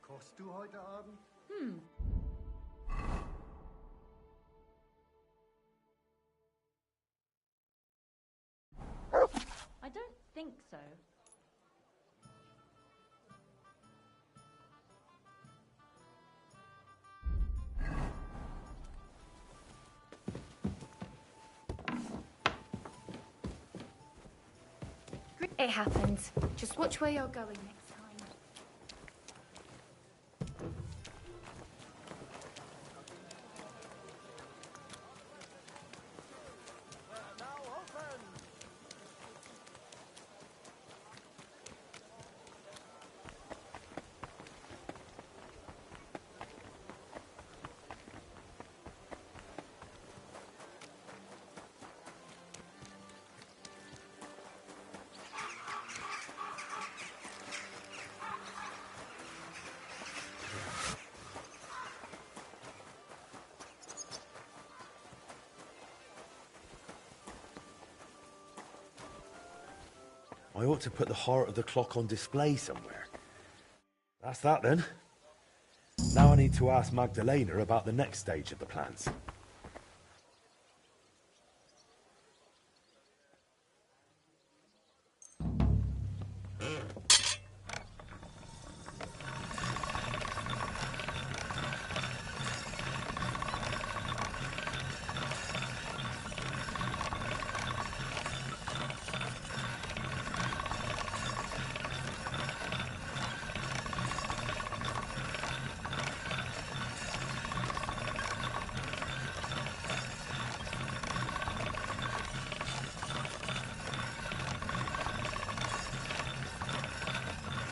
Kochst du heute Abend? I don't think so. It happens. Just watch where you're going next time. I ought to put the heart of the clock on display somewhere. That's that then. Now I need to ask Magdalena about the next stage of the plans.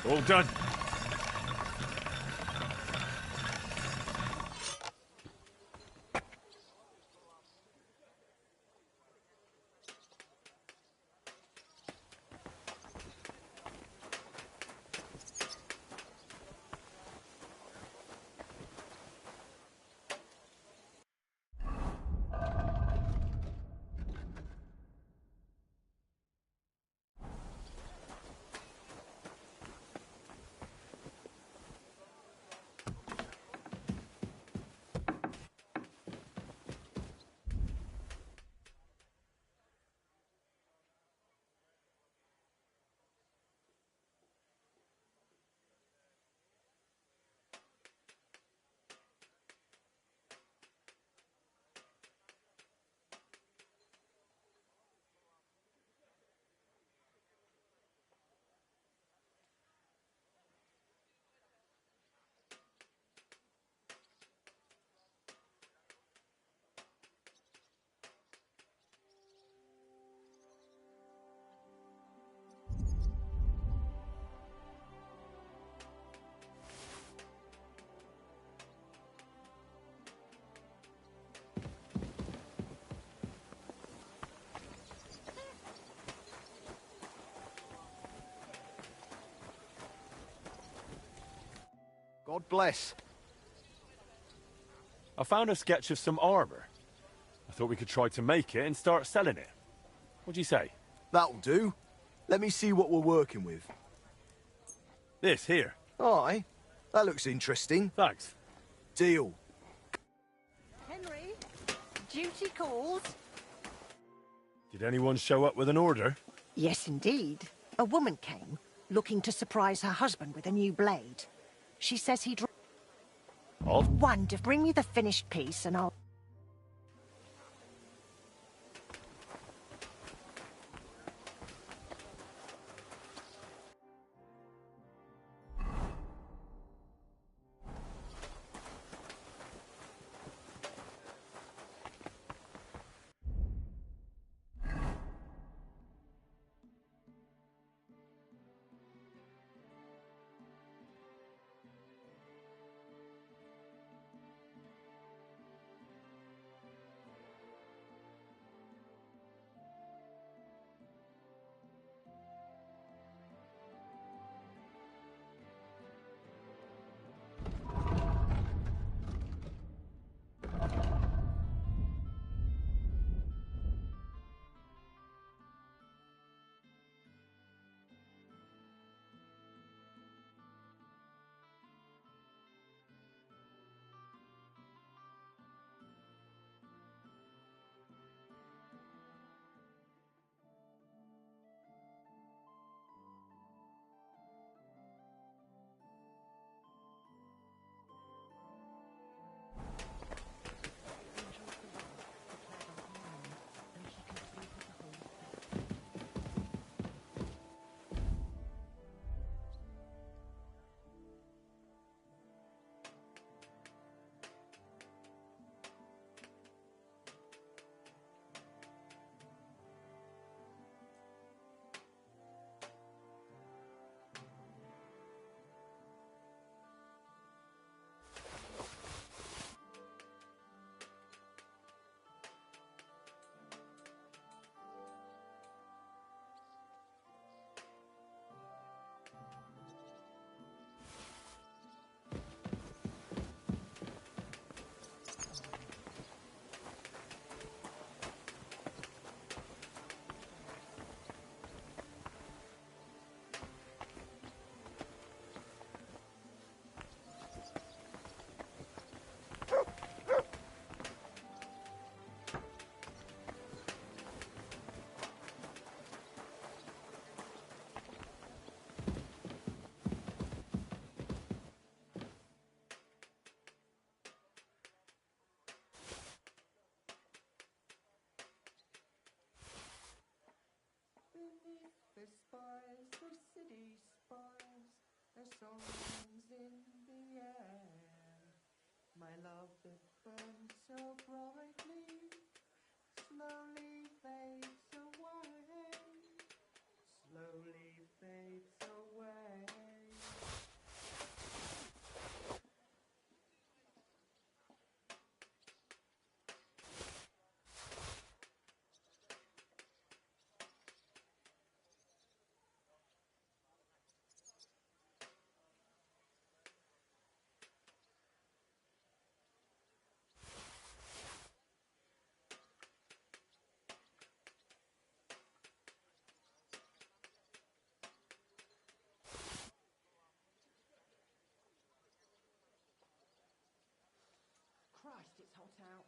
All done. God bless. I found a sketch of some armor. I thought we could try to make it and start selling it. What'd you say? That'll do. Let me see what we're working with. This here. Aye. That looks interesting. Thanks. Deal. Henry, duty calls. Did anyone show up with an order? Yes, indeed. A woman came, looking to surprise her husband with a new blade. She says he'd... Oh? Wonder, bring me the finished piece and I'll... The spires, the city spires, the songs in the air. My love that burns so brightly, slowly fades away, slowly fades away. Christ, it's hot out.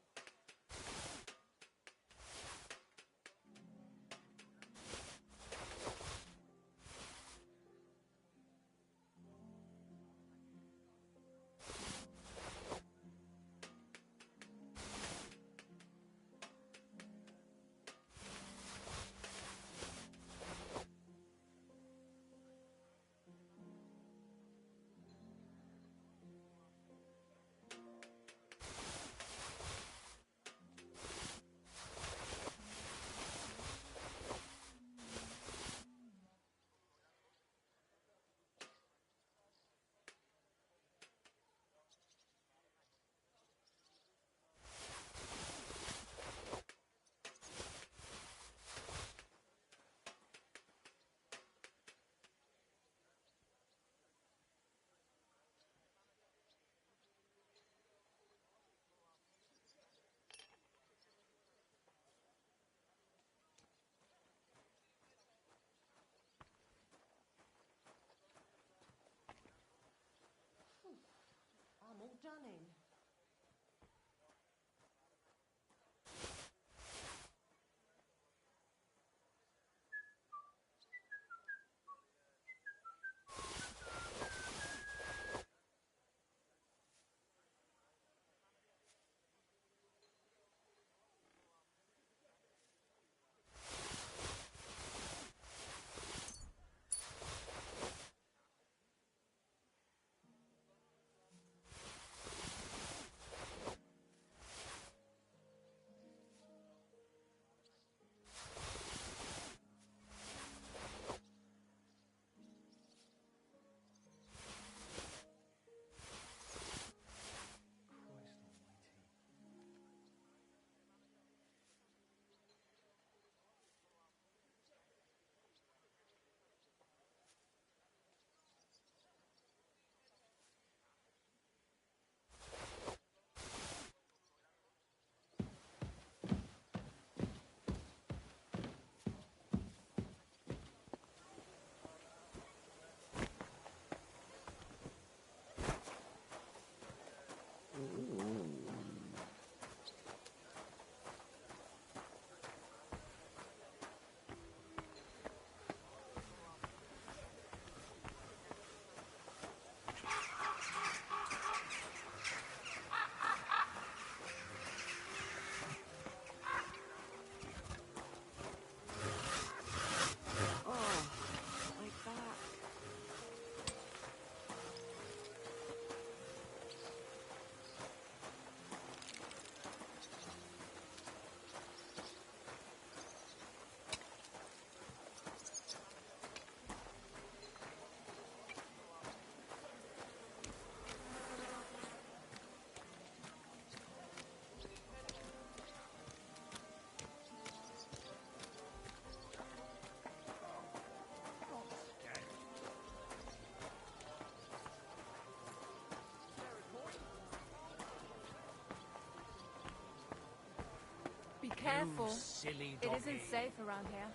Be careful. Silly It doggy. isn't safe around here.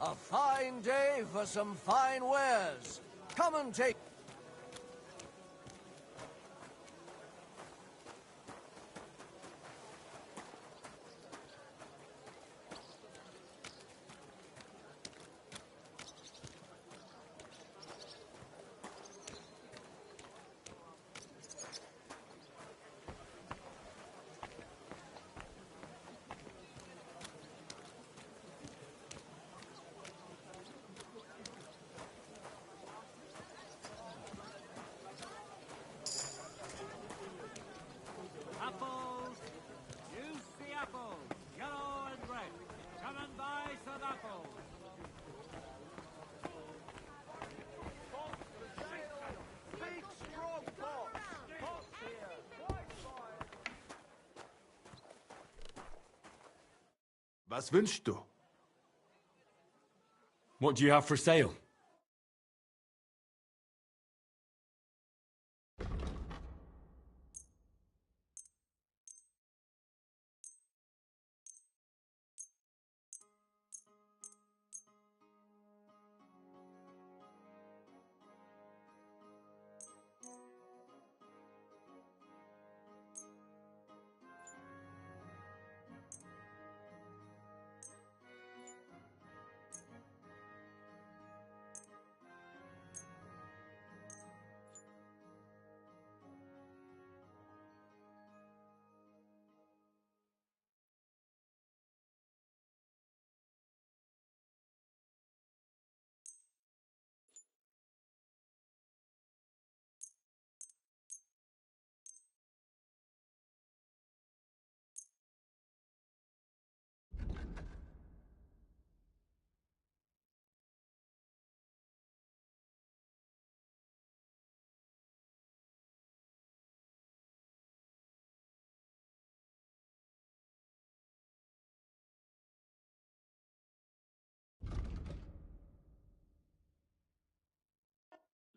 A fine day for some fine wares. Come and take... Apples! Juicy apples! Yellow and red. Come and buy some apples. Big strong box. Box here. Quite fine. Was wünschst du? What do you have for sale?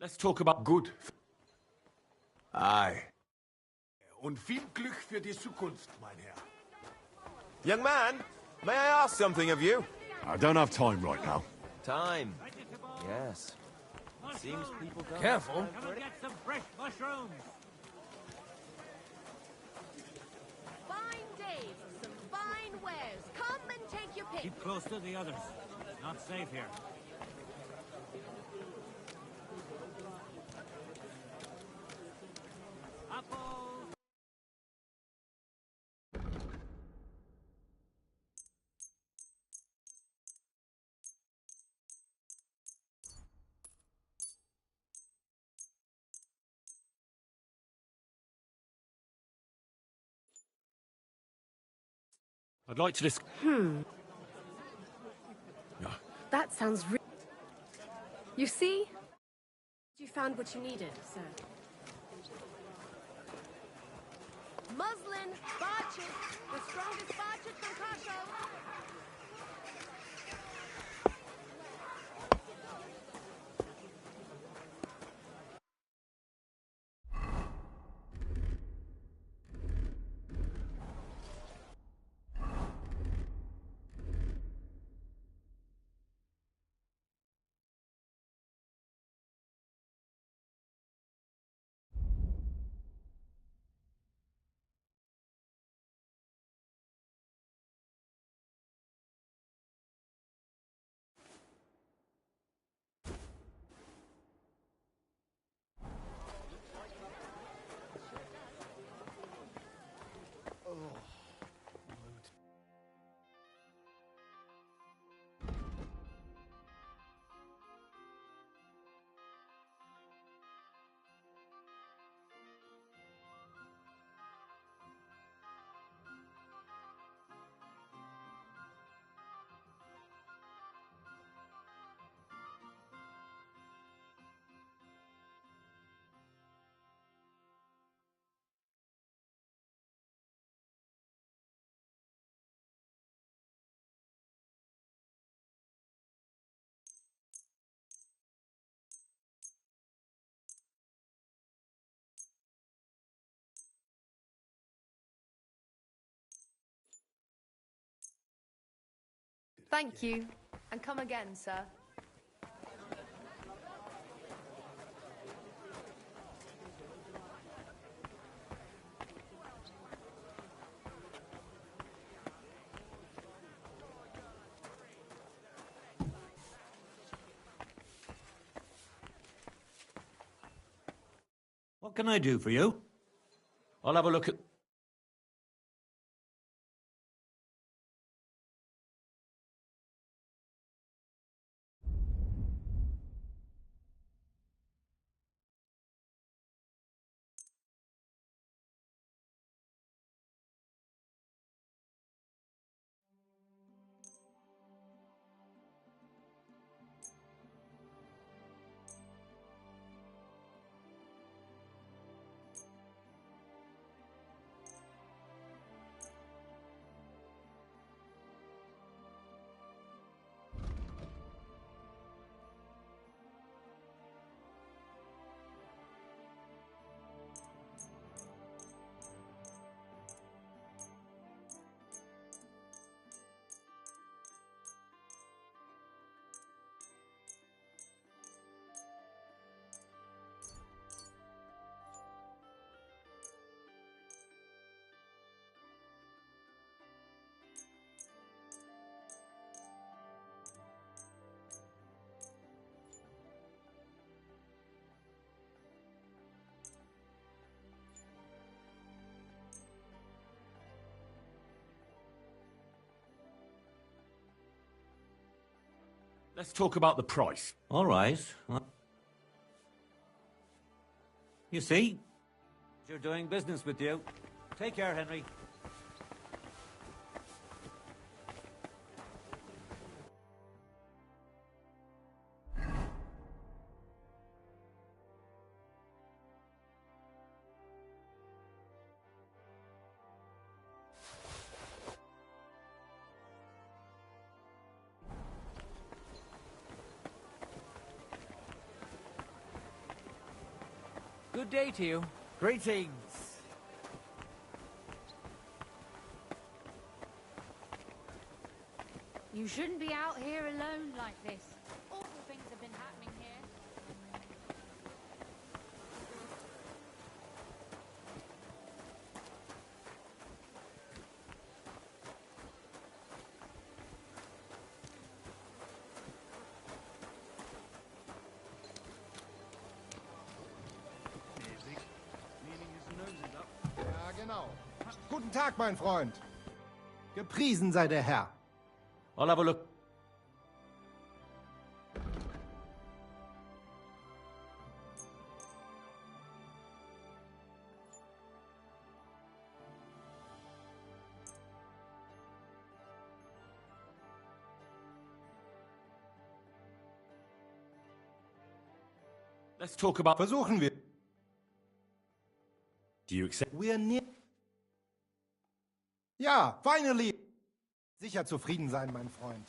Let's talk about good. Aye. Und viel Glück für die Zukunft, mein Herr. Young man, may I ask something of you? I don't have time right now. Time. Yes. Seems people don't... Careful. Come and get some fresh mushrooms. Fine day for some fine wares. Come and take your pick. Keep close to the others. It's not safe here. Apples! I'd like to discuss. That sounds You see? You found what you needed, sir. Muslin, Barchett, the strongest Barchett from Cutthroat. Thank you. And come again, sir. What can I do for you? I'll have a look at... Let's talk about the price. All right. You see? You're doing business with you. Take care, Henry. Good day to you. Greetings. You shouldn't be out here alone like this. Awful things have been happening here. Ja, genau. Guten Tag, mein Freund. Gepriesen sei der Herr. I'll have a look. Let's talk about... Versuchen wir. Do you accept? We're near. Ja, finally. Sicher zufrieden sein, mein Freund.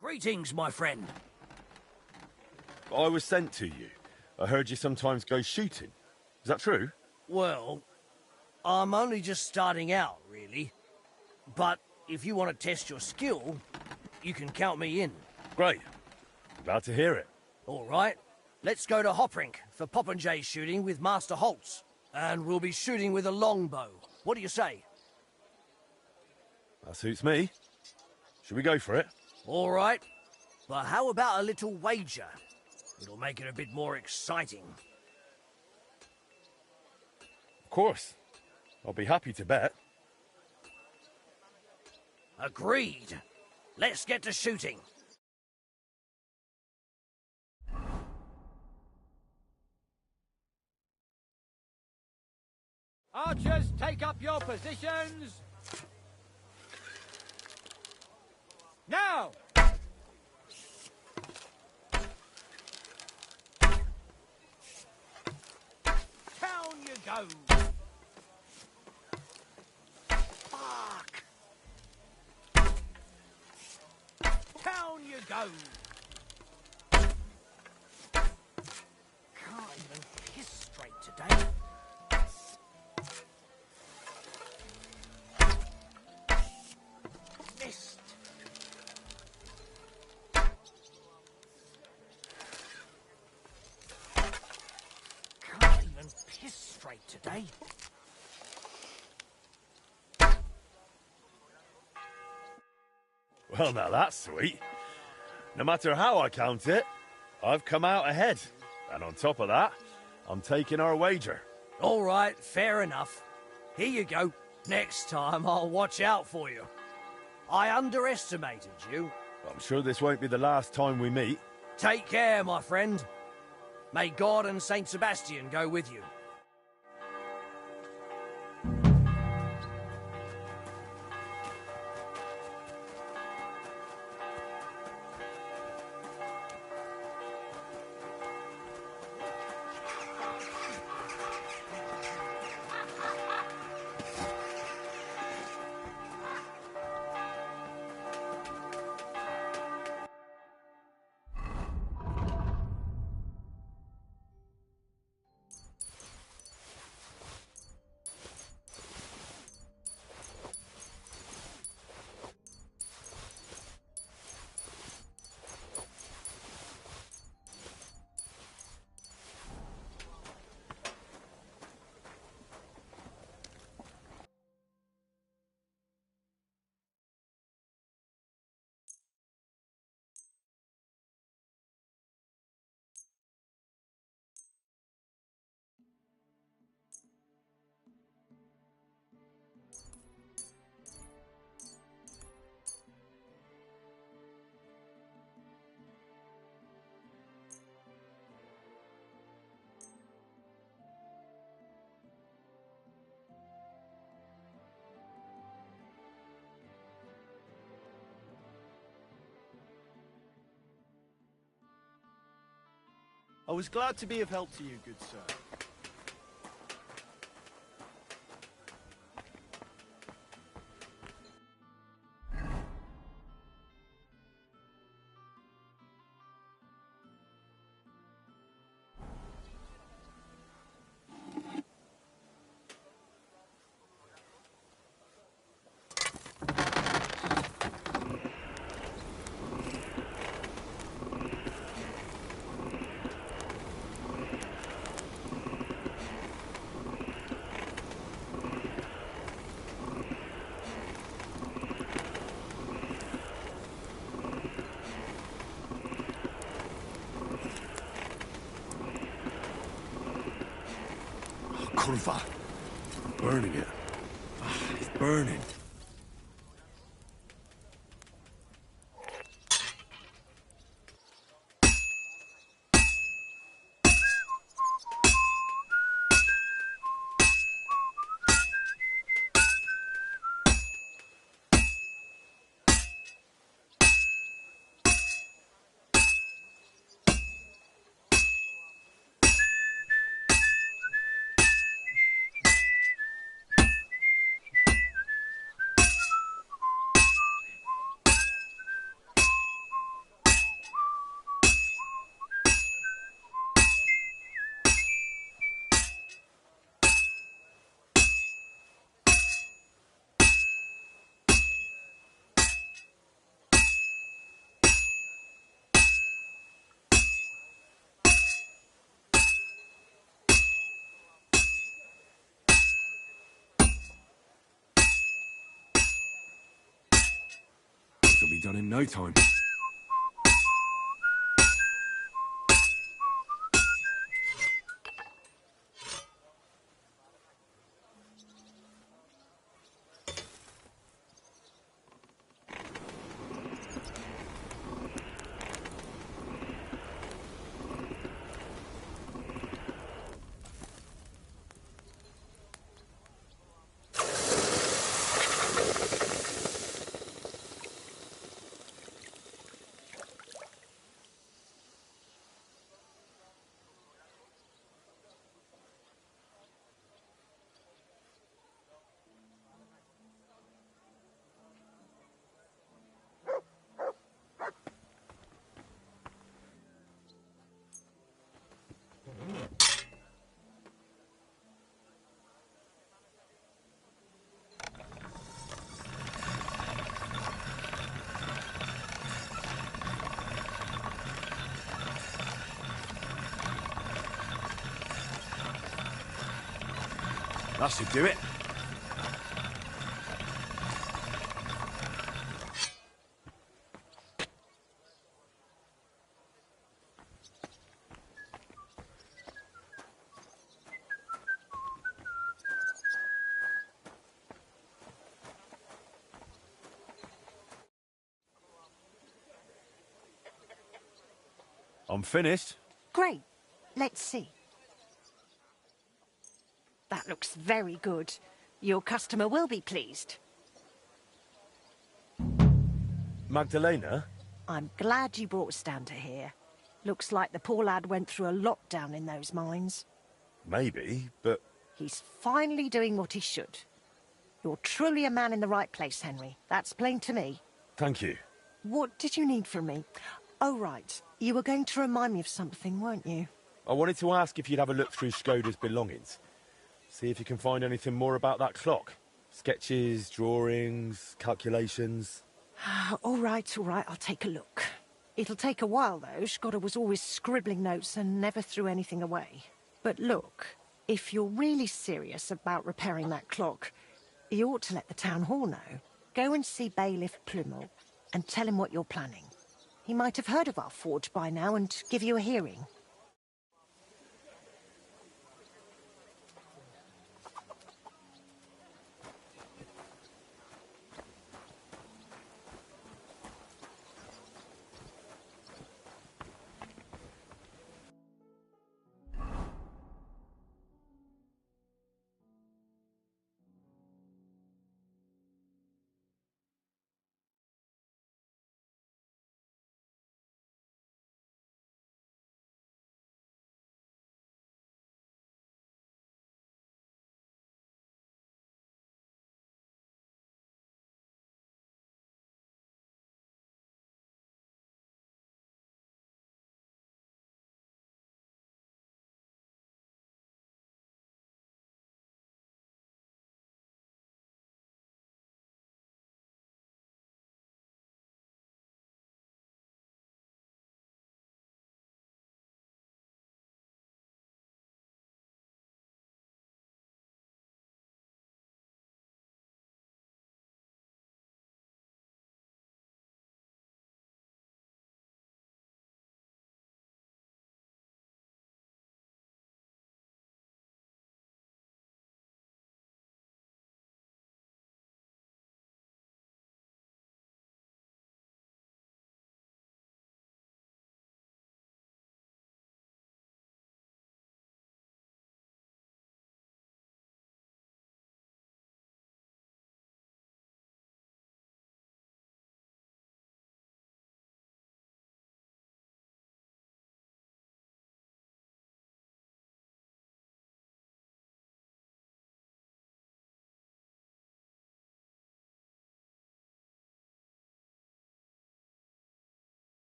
Greetings, my friend. I was sent to you. I heard you sometimes go shooting. Is that true? Well, I'm only just starting out, really. But if you want to test your skill, you can count me in. Great. I'm glad to hear it. All right. Let's go to Hoprink for popinjay shooting with Master Holtz. And we'll be shooting with a longbow. What do you say? That suits me. Should we go for it? All right. But how about a little wager? It'll make it a bit more exciting. Of course. I'll be happy to bet. Agreed. Let's get to shooting. Archers, take up your positions. Now! Down you go. Fuck! Down you go. Can't even piss straight today. Missed. Can't even piss straight today. Well, now that's sweet. No matter how I count it, I've come out ahead. And on top of that, I'm taking our wager. All right, fair enough. Here you go. Next time, I'll watch out for you. I underestimated you. I'm sure this won't be the last time we meet. Take care, my friend. May God and Saint Sebastian go with you. I was glad to be of help to you, good sir. Kurva! Burning it. It's burning. This'll be done in no time. That should do it. I'm finished. Great. Let's see. That looks very good. Your customer will be pleased. Magdalena? I'm glad you brought us down to here. Looks like the poor lad went through a lot down in those mines. Maybe, but... He's finally doing what he should. You're truly a man in the right place, Henry. That's plain to me. Thank you. What did you need from me? Oh, right. You were going to remind me of something, weren't you? I wanted to ask if you'd have a look through Skoda's belongings. See if you can find anything more about that clock. Sketches, drawings, calculations. All right, I'll take a look. It'll take a while, though. Skoda was always scribbling notes and never threw anything away. But look, if you're really serious about repairing that clock, you ought to let the town hall know. Go and see Bailiff Plumel and tell him what you're planning. He might have heard of our forge by now and give you a hearing.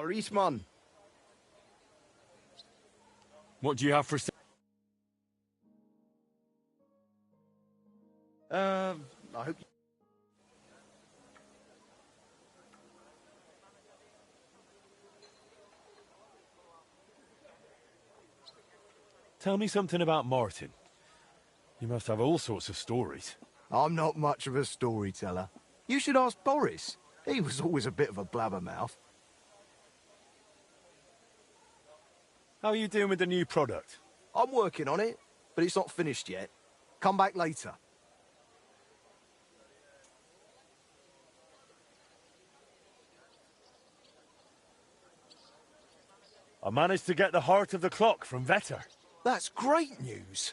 Boris, man. What do you have for sale? I hope... Tell me something about Martin. You must have all sorts of stories. I'm not much of a storyteller. You should ask Boris. He was always a bit of a blabbermouth. How are you doing with the new product? I'm working on it, but it's not finished yet. Come back later. I managed to get the heart of the clock from Vetter. That's great news.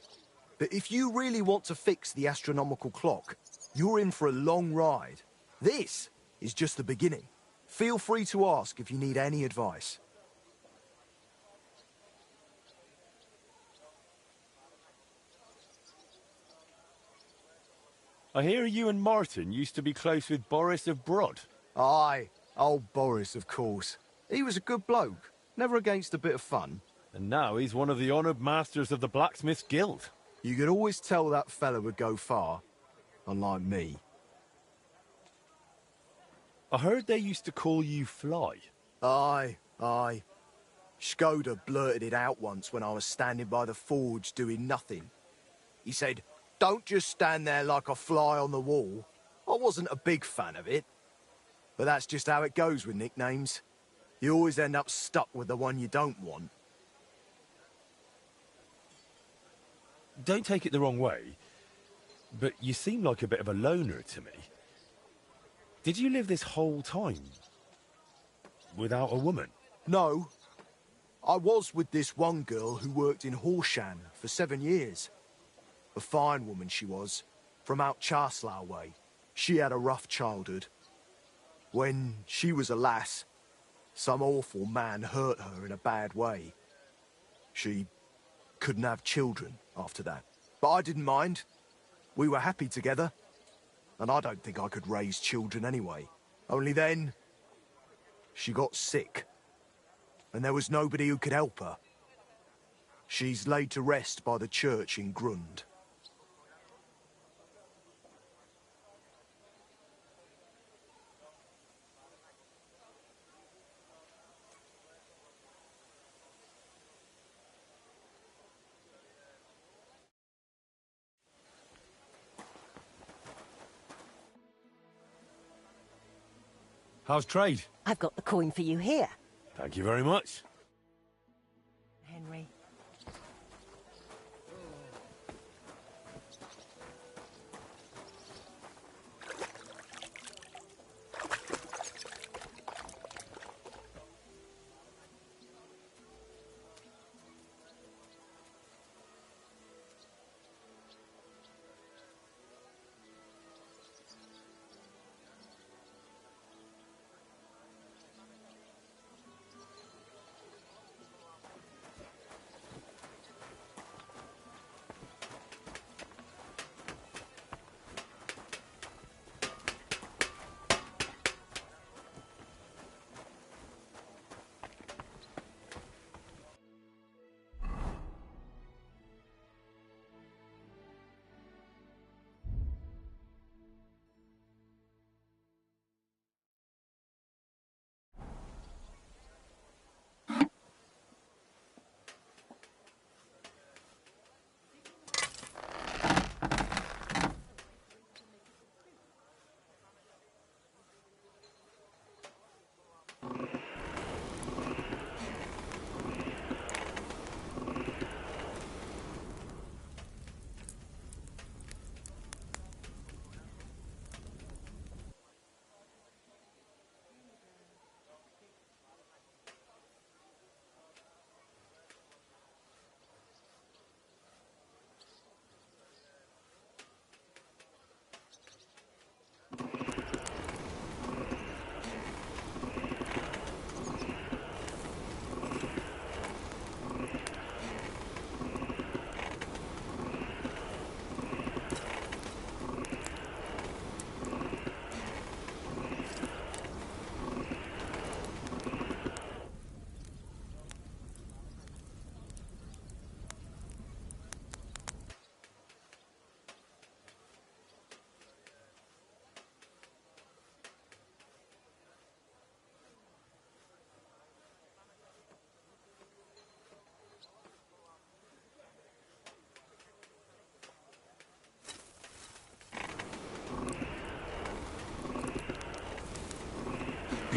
But if you really want to fix the astronomical clock, you're in for a long ride. This is just the beginning. Feel free to ask if you need any advice. I hear you and Martin used to be close with Boris of Brod. Aye, old Boris, of course. He was a good bloke, never against a bit of fun. And now he's one of the honoured masters of the Blacksmith Guild. You could always tell that fella would go far, unlike me. I heard they used to call you Fly. Aye, aye. Skoda blurted it out once when I was standing by the forge doing nothing. He said, "Don't just stand there like a fly on the wall." I wasn't a big fan of it. But that's just how it goes with nicknames. You always end up stuck with the one you don't want. Don't take it the wrong way, but you seem like a bit of a loner to me. Did you live this whole time without a woman? No. I was with this one girl who worked in Horshan for 7 years. A fine woman she was, from out Charslow way. She had a rough childhood. When she was a lass, some awful man hurt her in a bad way. She couldn't have children after that. But I didn't mind. We were happy together. And I don't think I could raise children anyway. Only then, she got sick. And there was nobody who could help her. She's laid to rest by the church in Grund. How's trade? I've got the coin for you here, Thank you very much. Henry.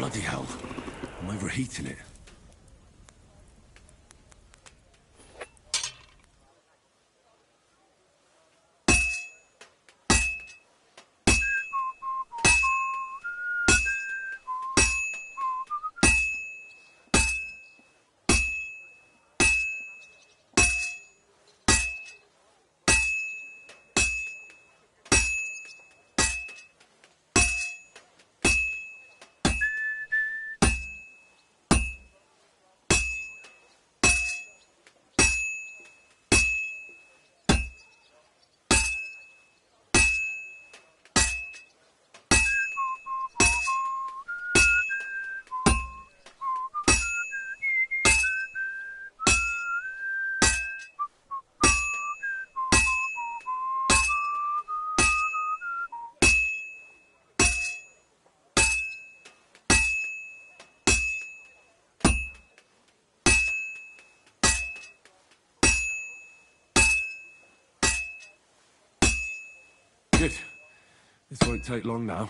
Bloody hell. I'm overheating it. Good. This won't take long now.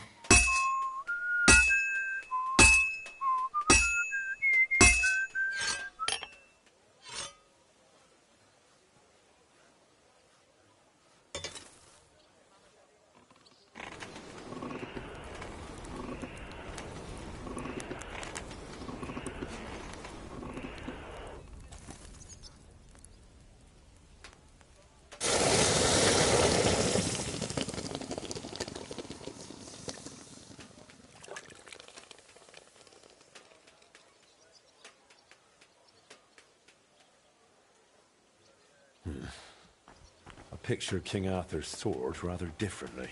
I picture King Arthur's sword rather differently.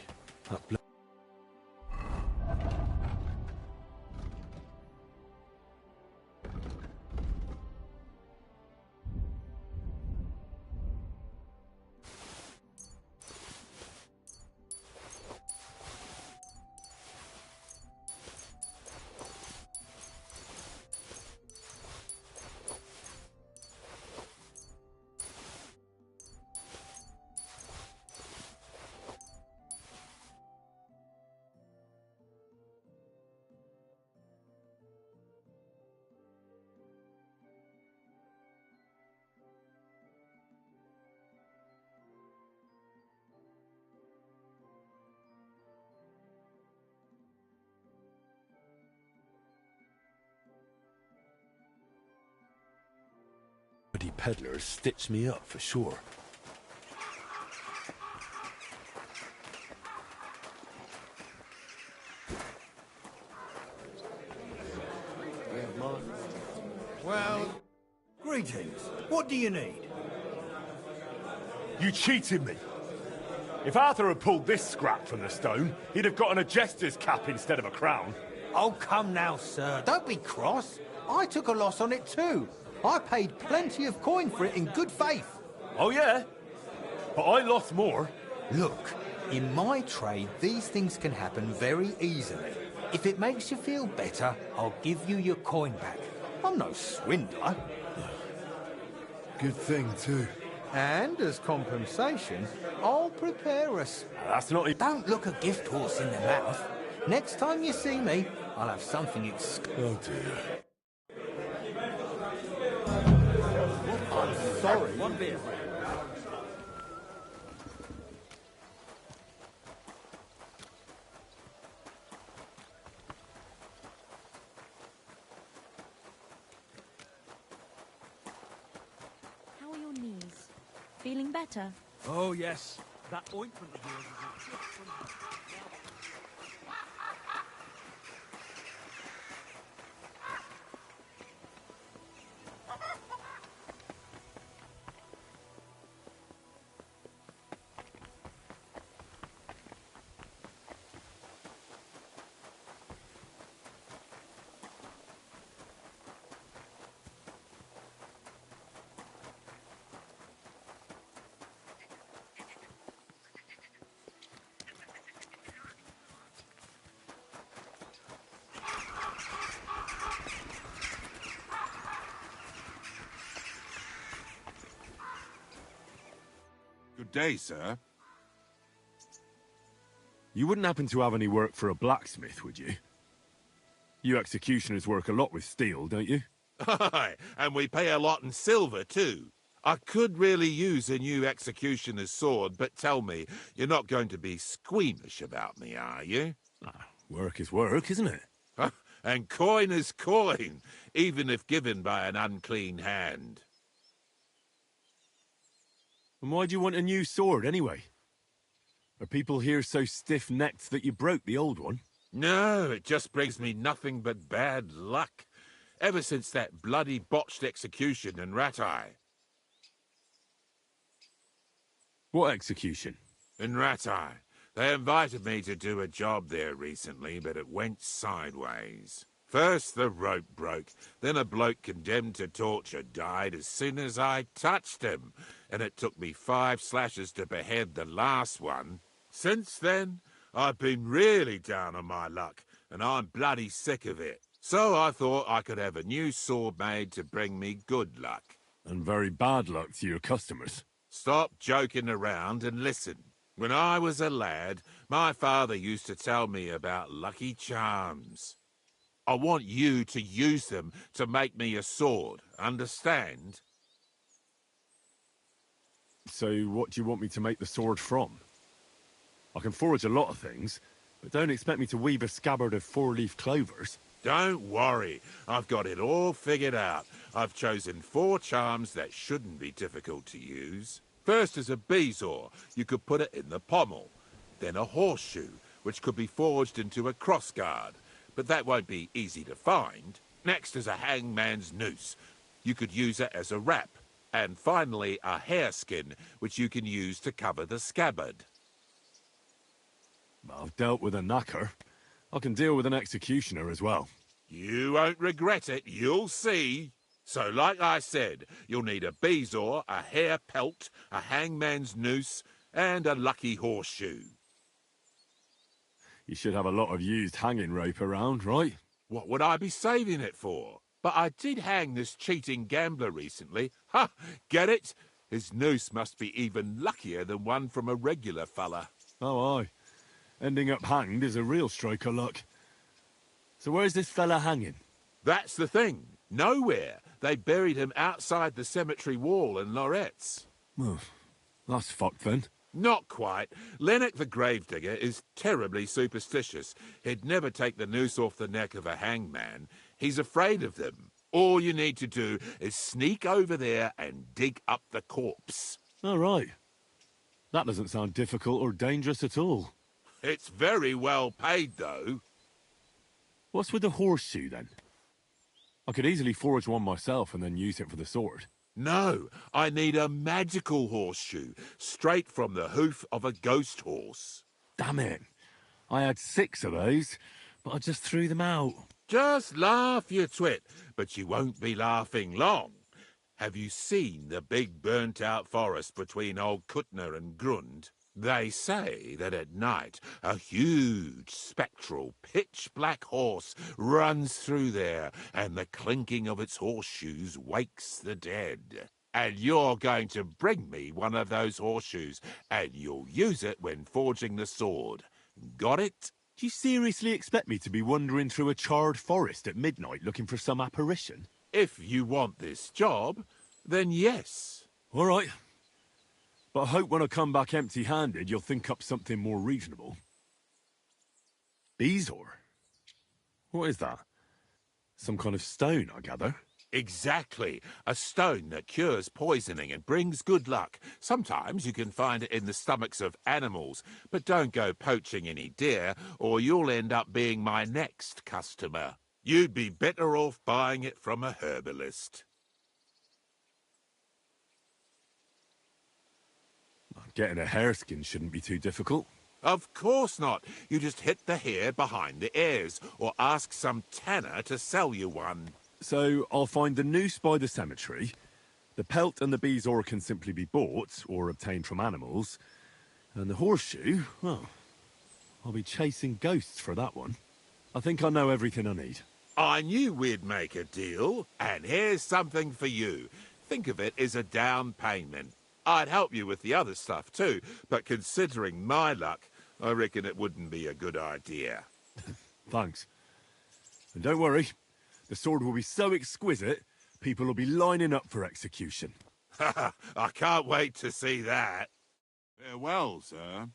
That bloody peddlers stitched me up for sure. Well, greetings. What do you need? You cheated me. If Arthur had pulled this scrap from the stone, he'd have gotten a jester's cap instead of a crown. Oh, come now, sir. Don't be cross. I took a loss on it too. I paid plenty of coin for it in good faith. Oh, yeah? But I lost more. Look, in my trade, these things can happen very easily. If it makes you feel better, I'll give you your coin back. I'm no swindler. Good thing, too. And as compensation, I'll prepare us. That's not... Don't look a gift horse in the mouth. Next time you see me, I'll have something Oh, dear. I'm sorry. One beer. How are your knees? Feeling better? Oh, yes. That ointment of yours is a gift from heaven. Good day, sir. You wouldn't happen to have any work for a blacksmith, would you? You executioners work a lot with steel, don't you? Aye, and we pay a lot in silver, too. I could really use a new executioner's sword, but tell me, you're not going to be squeamish about me, are you? Work is work, isn't it? And coin is coin, even if given by an unclean hand. And why do you want a new sword, anyway? Are people here so stiff-necked that you broke the old one? No, it just brings me nothing but bad luck. Ever since that bloody botched execution in Ratai. What execution? In Ratai. They invited me to do a job there recently, but it went sideways. First the rope broke, then a bloke condemned to torture died as soon as I touched him, and it took me 5 slashes to behead the last one. Since then, I've been really down on my luck, and I'm bloody sick of it. So I thought I could have a new sword made to bring me good luck. And very bad luck to your customers. Stop joking around and listen. When I was a lad, my father used to tell me about lucky charms. I want you to use them to make me a sword, understand? So what do you want me to make the sword from? I can forge a lot of things, but don't expect me to weave a scabbard of 4-leaf clovers. Don't worry, I've got it all figured out. I've chosen 4 charms that shouldn't be difficult to use. First is a bezoar. You could put it in the pommel. Then a horseshoe, which could be forged into a crossguard, but that won't be easy to find. Next is a hangman's noose. You could use it as a wrap. And finally, a hareskin, which you can use to cover the scabbard. I've dealt with a knacker. I can deal with an executioner as well. You won't regret it, you'll see. So, like I said, you'll need a bezoar, a hair pelt, a hangman's noose, and a lucky horseshoe. You should have a lot of used hanging rope around, right? What would I be saving it for? But I did hang this cheating gambler recently. Ha! Get it? His noose must be even luckier than one from a regular fella. Oh, aye. Ending up hanged is a real stroke of luck. So where's this fella hanging? That's the thing. Nowhere. They buried him outside the cemetery wall in Loretz. Oh, that's fucked then. Not quite. Lennox the gravedigger is terribly superstitious. He'd never take the noose off the neck of a hangman. He's afraid of them. All you need to do is sneak over there and dig up the corpse. All right. That doesn't sound difficult or dangerous at all. It's very well paid, though. What's with the horseshoe, then? I could easily forge one myself and then use it for the sword. No, I need a magical horseshoe, straight from the hoof of a ghost horse. Damn it. I had 6 of those, but I just threw them out. Just laugh, you twit, but you won't be laughing long. Have you seen the big burnt-out forest between Old Kuttner and Grund? They say that at night a huge, spectral, pitch-black horse runs through there, and the clinking of its horseshoes wakes the dead. And you're going to bring me one of those horseshoes, and you'll use it when forging the sword. Got it? Do you seriously expect me to be wandering through a charred forest at midnight looking for some apparition? If you want this job, then yes. All right. But I hope when I come back empty-handed, you'll think up something more reasonable. Bezoar? What is that? Some kind of stone, I gather? Exactly. A stone that cures poisoning and brings good luck. Sometimes you can find it in the stomachs of animals, but don't go poaching any deer, or you'll end up being my next customer. You'd be better off buying it from a herbalist. Getting a hareskin shouldn't be too difficult. Of course not. You just hit the hair behind the ears, or ask some tanner to sell you one. So I'll find the noose by the cemetery. The pelt and the bezoar can simply be bought or obtained from animals. And the horseshoe, well, I'll be chasing ghosts for that one. I think I know everything I need. I knew we'd make a deal, and here's something for you. Think of it as a down payment. I'd help you with the other stuff too, but considering my luck, I reckon it wouldn't be a good idea. Thanks. And don't worry, the sword will be so exquisite, people will be lining up for execution. I can't wait to see that. Farewell, sir.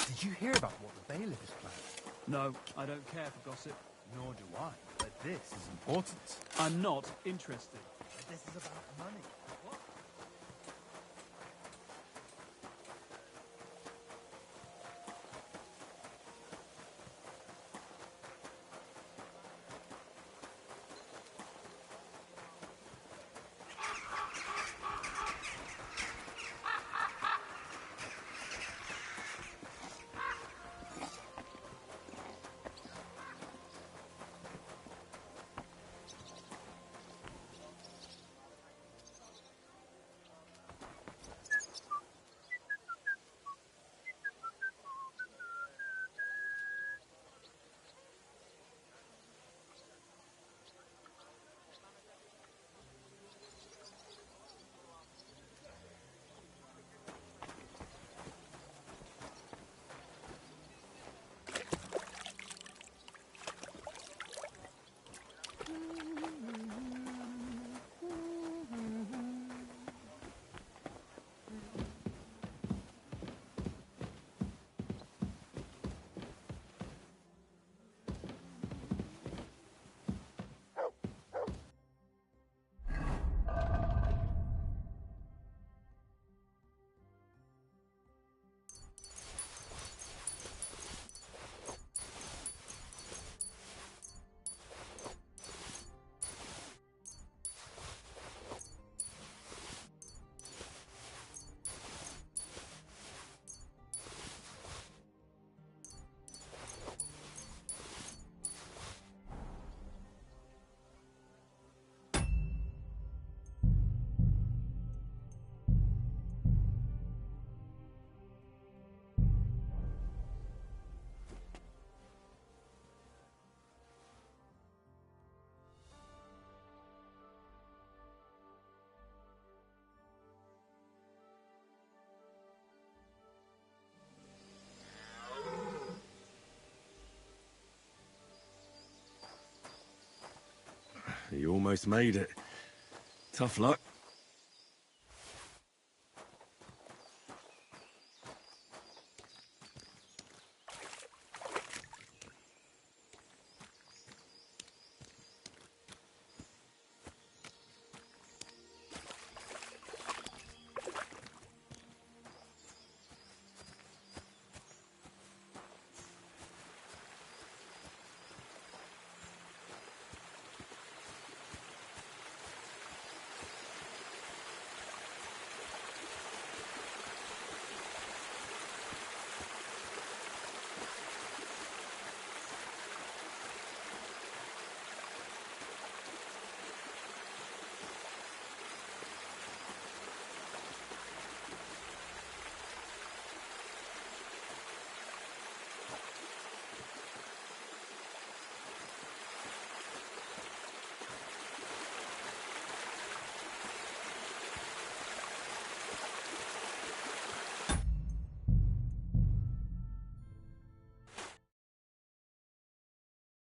Did you hear about what the bailiff is planning? No, I don't care for gossip. Nor do I. But this is important. I'm not interested. But this is about money. What? almost made it. Tough luck.